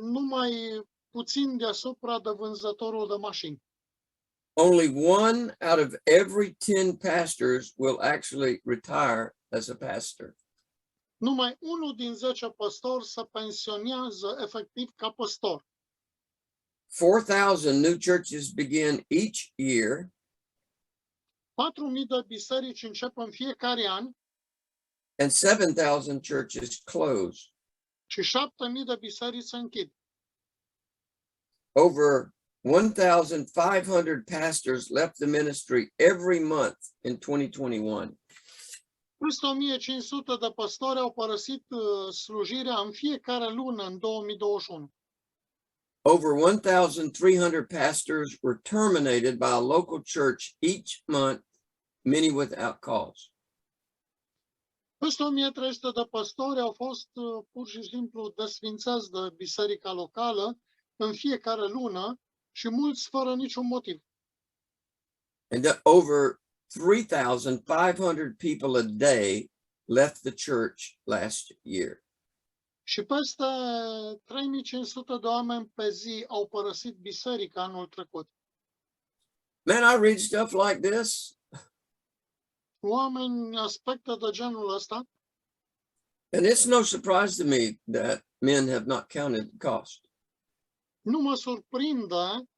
numai puțin deasupra de vânzătorul de mașini. Only 1 out of every 10 pastors will actually retire as a pastor. Numai 1 din 10 păstori se pensionează efectiv ca păstor. 4,000 new churches begin each year, 4.000 de biserici încep în fiecare an and 7,000 churches close. și 7.000 de biserici se închid. over 1,500 pastors left the ministry every month in 2021. Peste 1500 de păstori au părăsit slujirea în fiecare lună în 2021. Over 1,300 pastors were terminated by a local church each month, many without cause. Peste 1300 de păstori au fost pur și simplu desfințați de biserica locală în fiecare lună și mulți fără niciun motiv. And that over 3,500 people a day left the church last year. Și peste 3500 de oameni pe zi au părăsit biserica anul trecut. Man, I read stuff like this, Oameni aspecte de genul ăsta and it's no surprise to me that men have not counted the cost. nu mă surprinde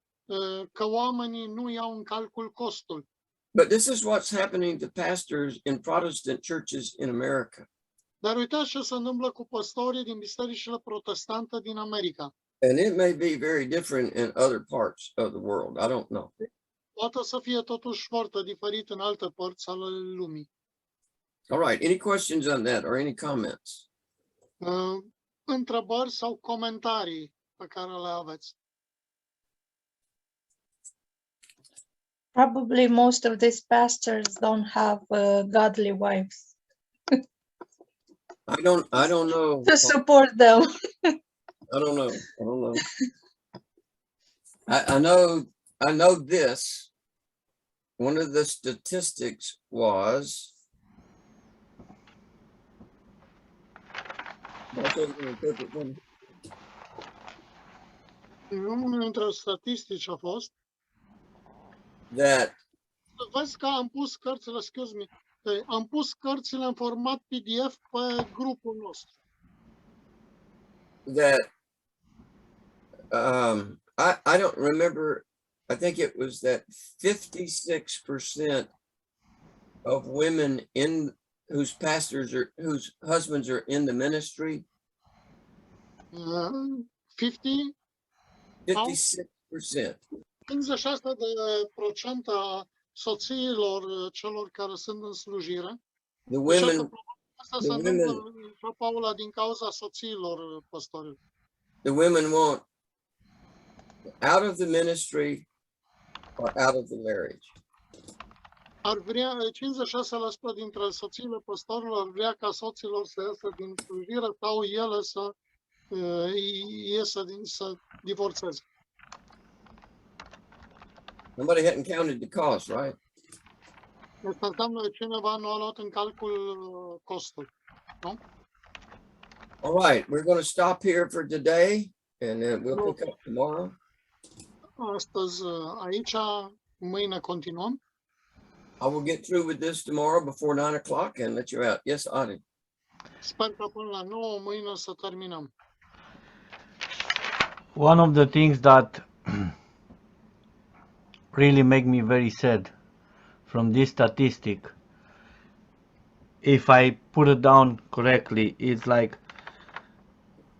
că oamenii nu iau în calcul costul. But this is what's happening to pastors in Protestant churches in America. Dar uitați ce se întâmplă cu păstorii din bisericile protestante din America. And it may be very different in other parts of the world. I don't know. Poate să fie totuși foarte diferit în alte părți ale lumii. All right. Any questions on that or any comments? Întrebări sau comentarii pe care le aveți? Probably most of these pastors don't have godly wives I don't know. to support them. I don't know. I know this. One of the statistics was Unul dintre statistici a fost that vezi că am pus cărțile, am pus cărțile în format PDF pe grupul nostru. that I don't remember. I think it was that 56% of women whose husbands are in the ministry. 50, 56%. 56% a soțiilor celor care sunt în slujire. The women, Asta se întâmplă în Paula din cauza soțiilor păstorilor. the women want out of the ministry or out of the marriage. Ar vrea 56% dintre soțiile păstorilor ar vrea ca soților să iasă din slujire sau ele să să divorțeze. Nobody hadn't counted the cost, right? Asta înseamnă că cineva nu a luat în calcul costul. Nu? All right, we're going to stop here for today and we'll pick up tomorrow. Astăzi aici, mâine continuăm. I will get through with this tomorrow before 9 o'clock and let you out. Yes, Adi. Sper că până la 9 mâine să terminăm. One of the things that really make me very sad from this statistic, if I put it down correctly, it's like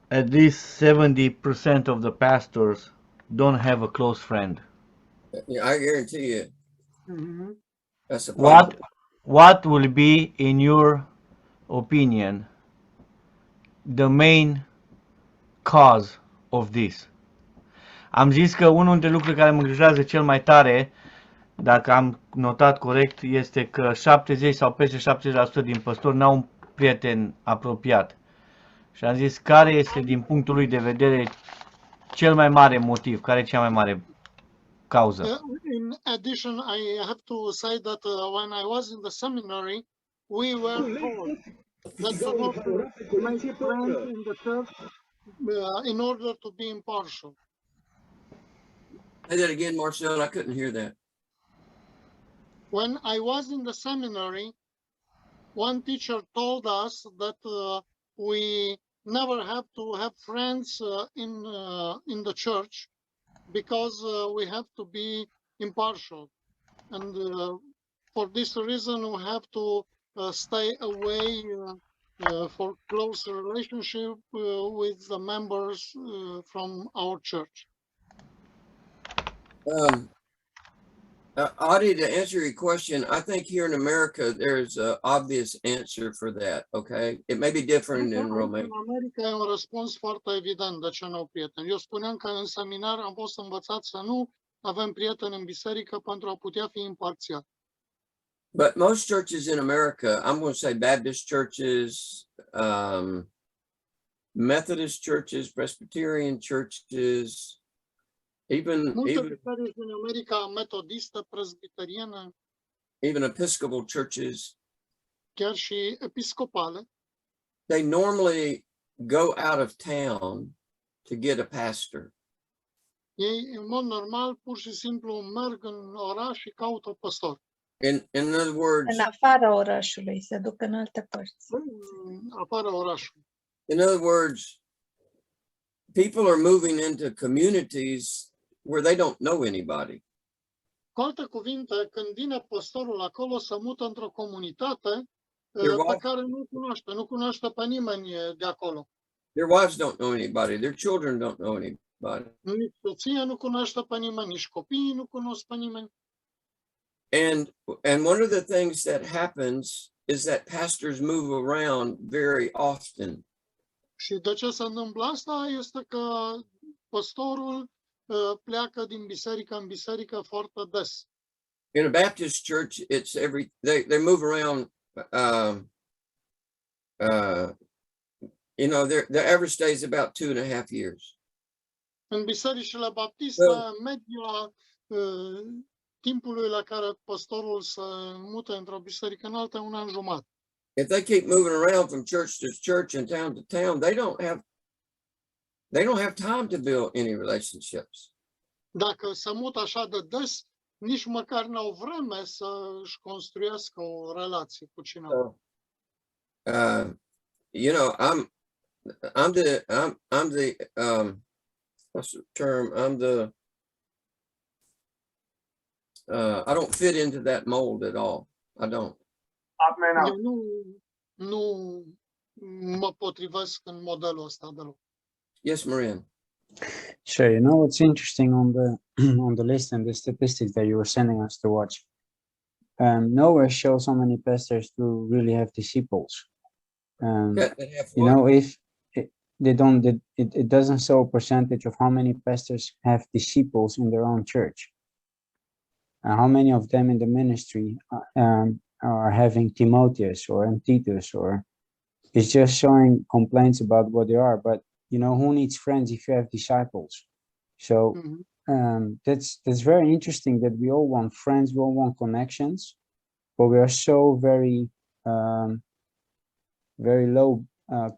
at least 70% of the pastors don't have a close friend. Yeah, I guarantee you. Mhm. That's a problem. What will be, in your opinion, the main cause of this? Am zis că unul dintre lucrurile care mă îngrijorează cel mai tare, dacă am notat corect, este că 70 sau peste 70% din păstori n-au un prieten apropiat. Și am zis care este, din punctul lui de vedere, cel mai mare motiv, care e cea mai mare cauză. In addition, I have to say that when I was in the seminary, we were told that to not make friends in the church in order to be impartial. Say that again, Marcel. I couldn't hear that. When I was in the seminary, one teacher told us that we never have to have friends in the church because we have to be impartial, and for this reason we have to stay away for close relationship with the members from our church. Audie, to answer your question, I think here in America, there's an obvious answer for that, okay? It may be different in Romania. În America e un răspuns foarte evident de ce nu au prieteni. Eu spuneam că în seminar am fost învățat să nu avem prieteni în biserică pentru a putea fi imparțial. But most churches in America, I'm going to say Baptist churches, Methodist churches, Presbyterian churches, Multe biserici din America metodistă, presbiteriană, even Episcopal churches, chiar și episcopale, they normally go out of town to get a pastor. ei în mod normal pur și simplu merg în oraș și caută păstor. In other words, În afara orașului, se duc în alte părți. În afara orașului. in other words, people are moving into communities where they don't know anybody. Cu alte cuvinte, când vine păstorul acolo, se mută într-o comunitate Their pe wives, care nu cunoaște pe nimeni de acolo. their wives don't know anybody. Their children don't know anybody. Nici soția nu cunoaște pe nimeni, nici copiii nu cunosc pe nimeni. And one of the things that happens is that pastors move around very often. Și de ce se întâmplă asta? Este că păstorul pleacă din biserică în biserică foarte des. In a Baptist church, it's they move around. You know, their average stay is about 2.5 years. În bisericile baptiste, media timpului la care păstorul se mută într-o biserică în alta, 1 an jumătate. If they keep moving around from church to church and town to town, they don't have time to build any relationships. Dacă se mută așa de des, nici măcar n-au vreme să își construiască o relație cu cineva. So, you know, I'm the what's the term? I don't fit into that mold at all. I don't. Amen. Eu nu mă potrivesc în modelul ăsta deloc. Yes, Marian. Sure. You know what's interesting on the list and the statistics that you were sending us to watch? Nowhere shows how many pastors do really have disciples. You know, if it doesn't show a percentage of how many pastors have disciples in their own church. How many of them in the ministry are having Timotheus or Titus, or it's just showing complaints about what they are. But you know, who needs friends if you have disciples? So that's very interesting that we all want friends, we all want connections, but we are so very low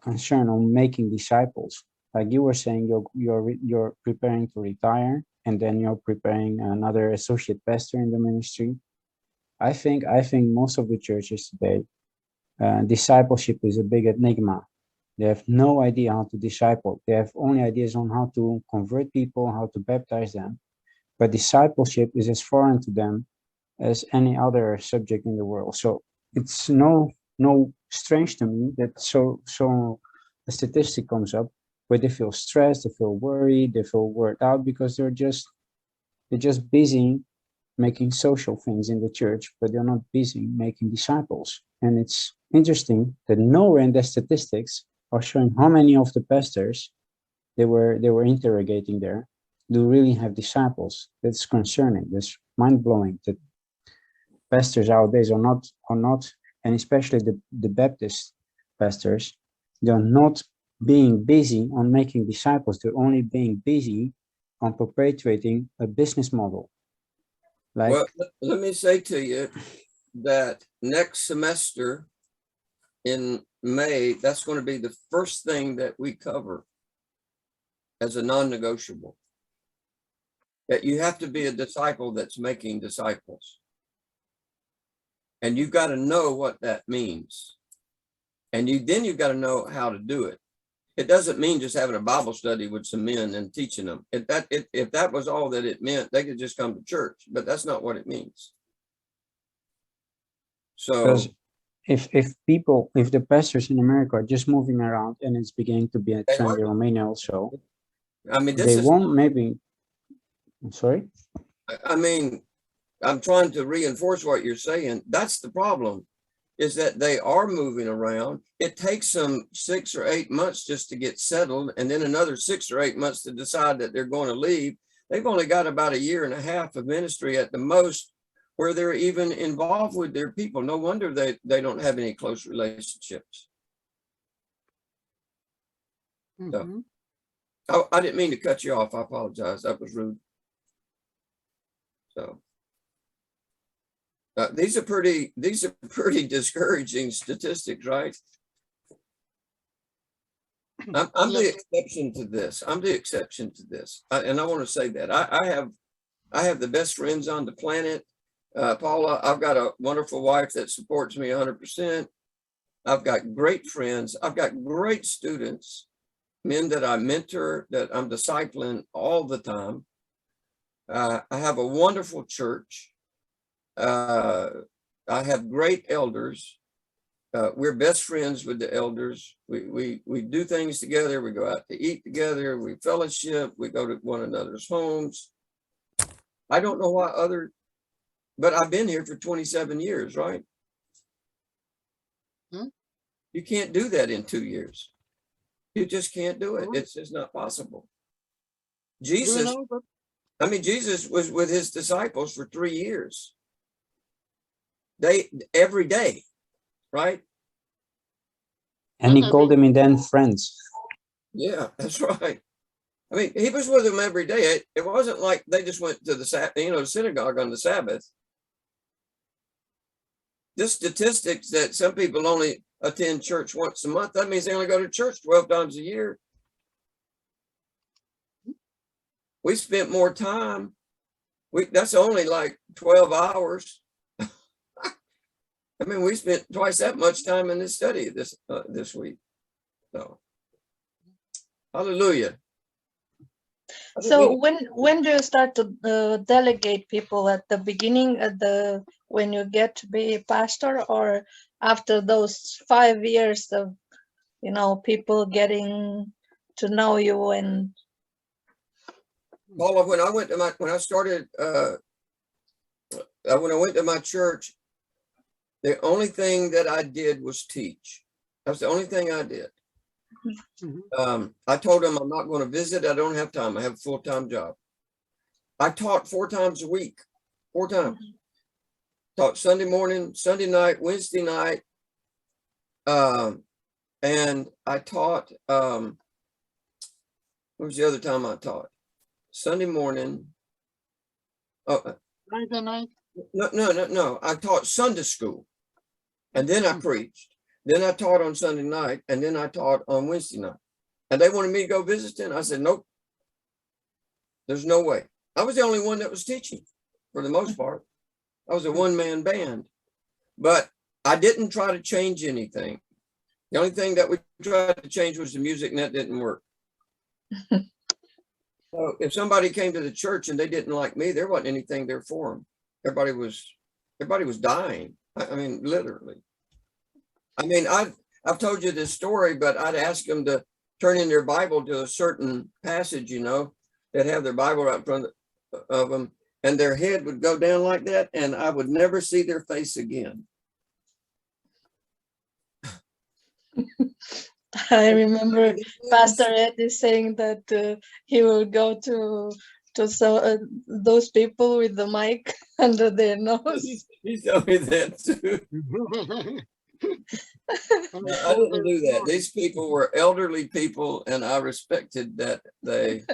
concern on making disciples. Like you were saying, you're preparing to retire, and then you're preparing another associate pastor in the ministry. I think most of the churches today, discipleship is a big enigma. They have no idea how to disciple. They have only ideas on how to convert people, how to baptize them. But discipleship is as foreign to them as any other subject in the world. So it's no strange to me that so a statistic comes up where they feel stressed, they feel worried, they feel worked out because they're just busy making social things in the church, but they're not busy making disciples. And it's interesting that nowhere in the statistics are showing how many of the pastors they were interrogating there do really have disciples. That's concerning. That's mind-blowing that pastors nowadays are not, and especially the Baptist pastors, they're not being busy on making disciples. They're only being busy on perpetuating a business model. Like, well, let me say to you that next semester in May, that's going to be the first thing that we cover as a non-negotiable. That you have to be a disciple that's making disciples. And you've got to know what that means. And you've got to know how to do it. It doesn't mean just having a Bible study with some men and teaching them. If that was all that it meant, they could just come to church, but that's not what it means. So if the pastors in America are just moving around, and it's beginning to be a trend in Romania also, I mean, they won't maybe. I'm sorry. I mean, I'm trying to reinforce what you're saying. That's the problem, is that they are moving around. It takes them 6 or 8 months just to get settled, and then another 6 or 8 months to decide that they're going to leave. They've only got about 1.5 years of ministry at the most, where they're even involved with their people. No wonder they don't have any close relationships. Mhm. So, I didn't mean to cut you off. I apologize. That was rude. So these are pretty discouraging statistics, right? I'm the exception to this. I'm the exception to this, and I want to say that I have the best friends on the planet. Paula, I've got a wonderful wife that supports me 100%. I've got great friends. I've got great students, men that I mentor, that I'm discipling all the time. I have a wonderful church. I have great elders. We're best friends with the elders. We do things together. We go out to eat together. We fellowship. We go to one another's homes. I don't know why but I've been here for 27 years, right? You can't do that in 2 years. You just can't do it. It's just not possible. Jesus was with his disciples for 3 years. Every day, right? And he called them then friends. Yeah, that's right. I mean, he was with them every day. It wasn't like they just went to the synagogue on the Sabbath. This statistics that some people only attend church once a month, that means they only go to church 12 times a year. We spent more time. That's only like 12 hours. I mean, we spent twice that much time in this study this week. So, hallelujah. So when do you start to delegate people? At the beginning, when you get to be a pastor, or after those 5 years of, people getting to know you? And Paula, when I went to my church, the only thing that I did was teach. That's the only thing I did. I told them I'm not going to visit. I don't have time. I have a full-time job. I taught 4 times a week, 4 times. Taught Sunday morning, Sunday night, Wednesday night. And I taught, what was the other time I taught? Sunday morning. Oh, Friday night. No. I taught Sunday school, and then I preached. Then I taught on Sunday night, and then I taught on Wednesday night. And they wanted me to go visit them. I said, nope, there's no way. I was the only one that was teaching for the most part. I was a one-man band, but I didn't try to change anything. The only thing that we tried to change was the music, and that didn't work. So if somebody came to the church and they didn't like me, there wasn't anything there for them. Everybody was dying. I mean, literally. I mean, I've told you this story, but I'd ask them to turn in their Bible to a certain passage, that have their Bible right in front of them, and their head would go down like that, and I would never see their face again. I remember Pastor Eddie saying that he will go to those people with the mic under their nose. He told me that too. I didn't do that. These people were elderly people, and I respected that they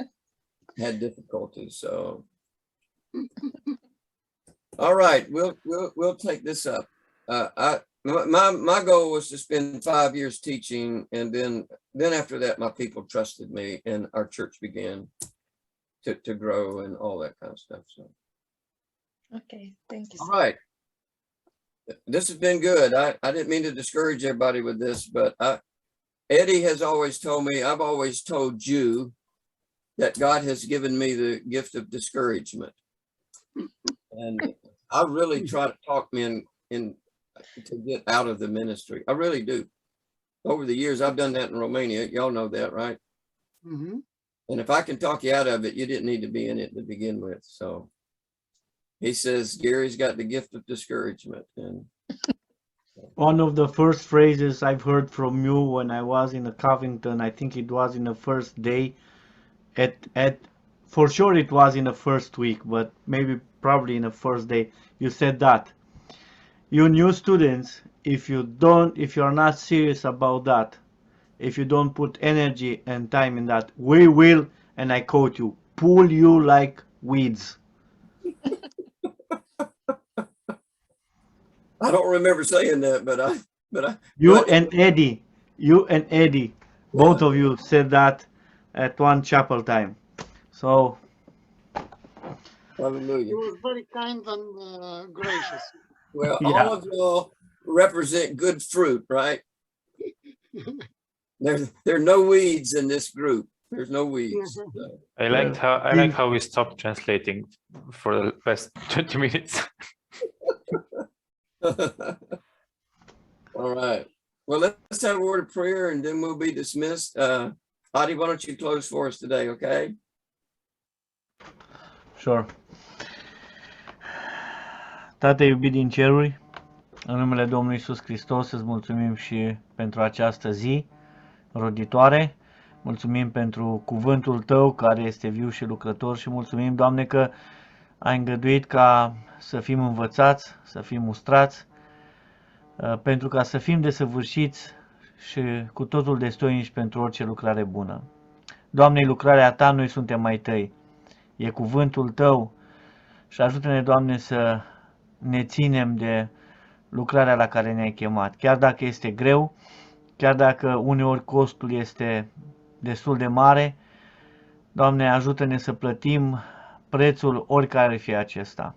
had difficulties. So, all right, we'll take this up. My goal was to spend 5 years teaching, and then after that, my people trusted me, and our church began to grow and all that kind of stuff. So, okay, thank you. All right. This has been good. I didn't mean to discourage everybody with this, but Eddie has always told me, I've always told you that God has given me the gift of discouragement. And I really try to talk men to get out of the ministry. I really do. Over the years, I've done that in Romania. Y'all know that, right? And if I can talk you out of it, you didn't need to be in it to begin with. So he says Gary's got the gift of discouragement. And One of the first phrases I've heard from you when I was in Covington, I think it was in the first day, for sure it was in the first week, but probably in the first day, you said that you new students, if you are not serious about that, if you don't put energy and time in that, we will, and I quote you, pull you like weeds. I don't remember saying that, but You and Eddie, both of you said that at one chapel time. So He hallelujah. was very kind and gracious. Well, Yeah. all of y'all represent good fruit, right? There are no weeds in this group. There's no weeds. So. I like how we stopped translating for the past 20 minutes. All right. Well, let's have a word of prayer and then we'll be dismissed. Adi, why don't you close for us today, okay? Sure. Tată iubit din ceruri, în numele Domnului Iisus Hristos îți mulțumim și pentru această zi roditoare. Mulțumim pentru cuvântul Tău care este viu și lucrător și mulțumim, Doamne, că ai îngăduit ca să fim învățați, să fim mustrați, pentru ca să fim desăvârșiți și cu totul destoinici pentru orice lucrare bună. Doamne, e lucrarea Ta, noi suntem ai Tăi. E cuvântul Tău și ajută-ne, Doamne, să ne ținem de lucrarea la care ne-ai chemat. Chiar dacă este greu, chiar dacă uneori costul este destul de mare, Doamne, ajută-ne să plătim prețul oricare ar fi acesta.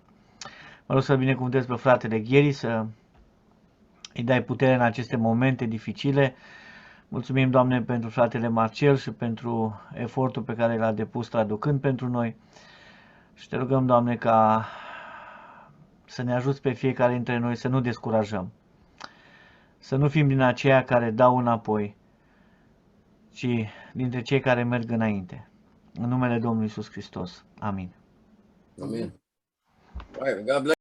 Mă rog să binecuvântez pe fratele Gheri, să îi dai putere în aceste momente dificile. Mulțumim, Doamne, pentru fratele Marcel și pentru efortul pe care l-a depus traducând pentru noi. Și te rugăm, Doamne, ca să ne ajuți pe fiecare dintre noi să nu descurajăm. Să nu fim din aceia care dau înapoi, ci dintre cei care merg înainte. În numele Domnului Iisus Hristos. Amin. Amen. All right. God bless.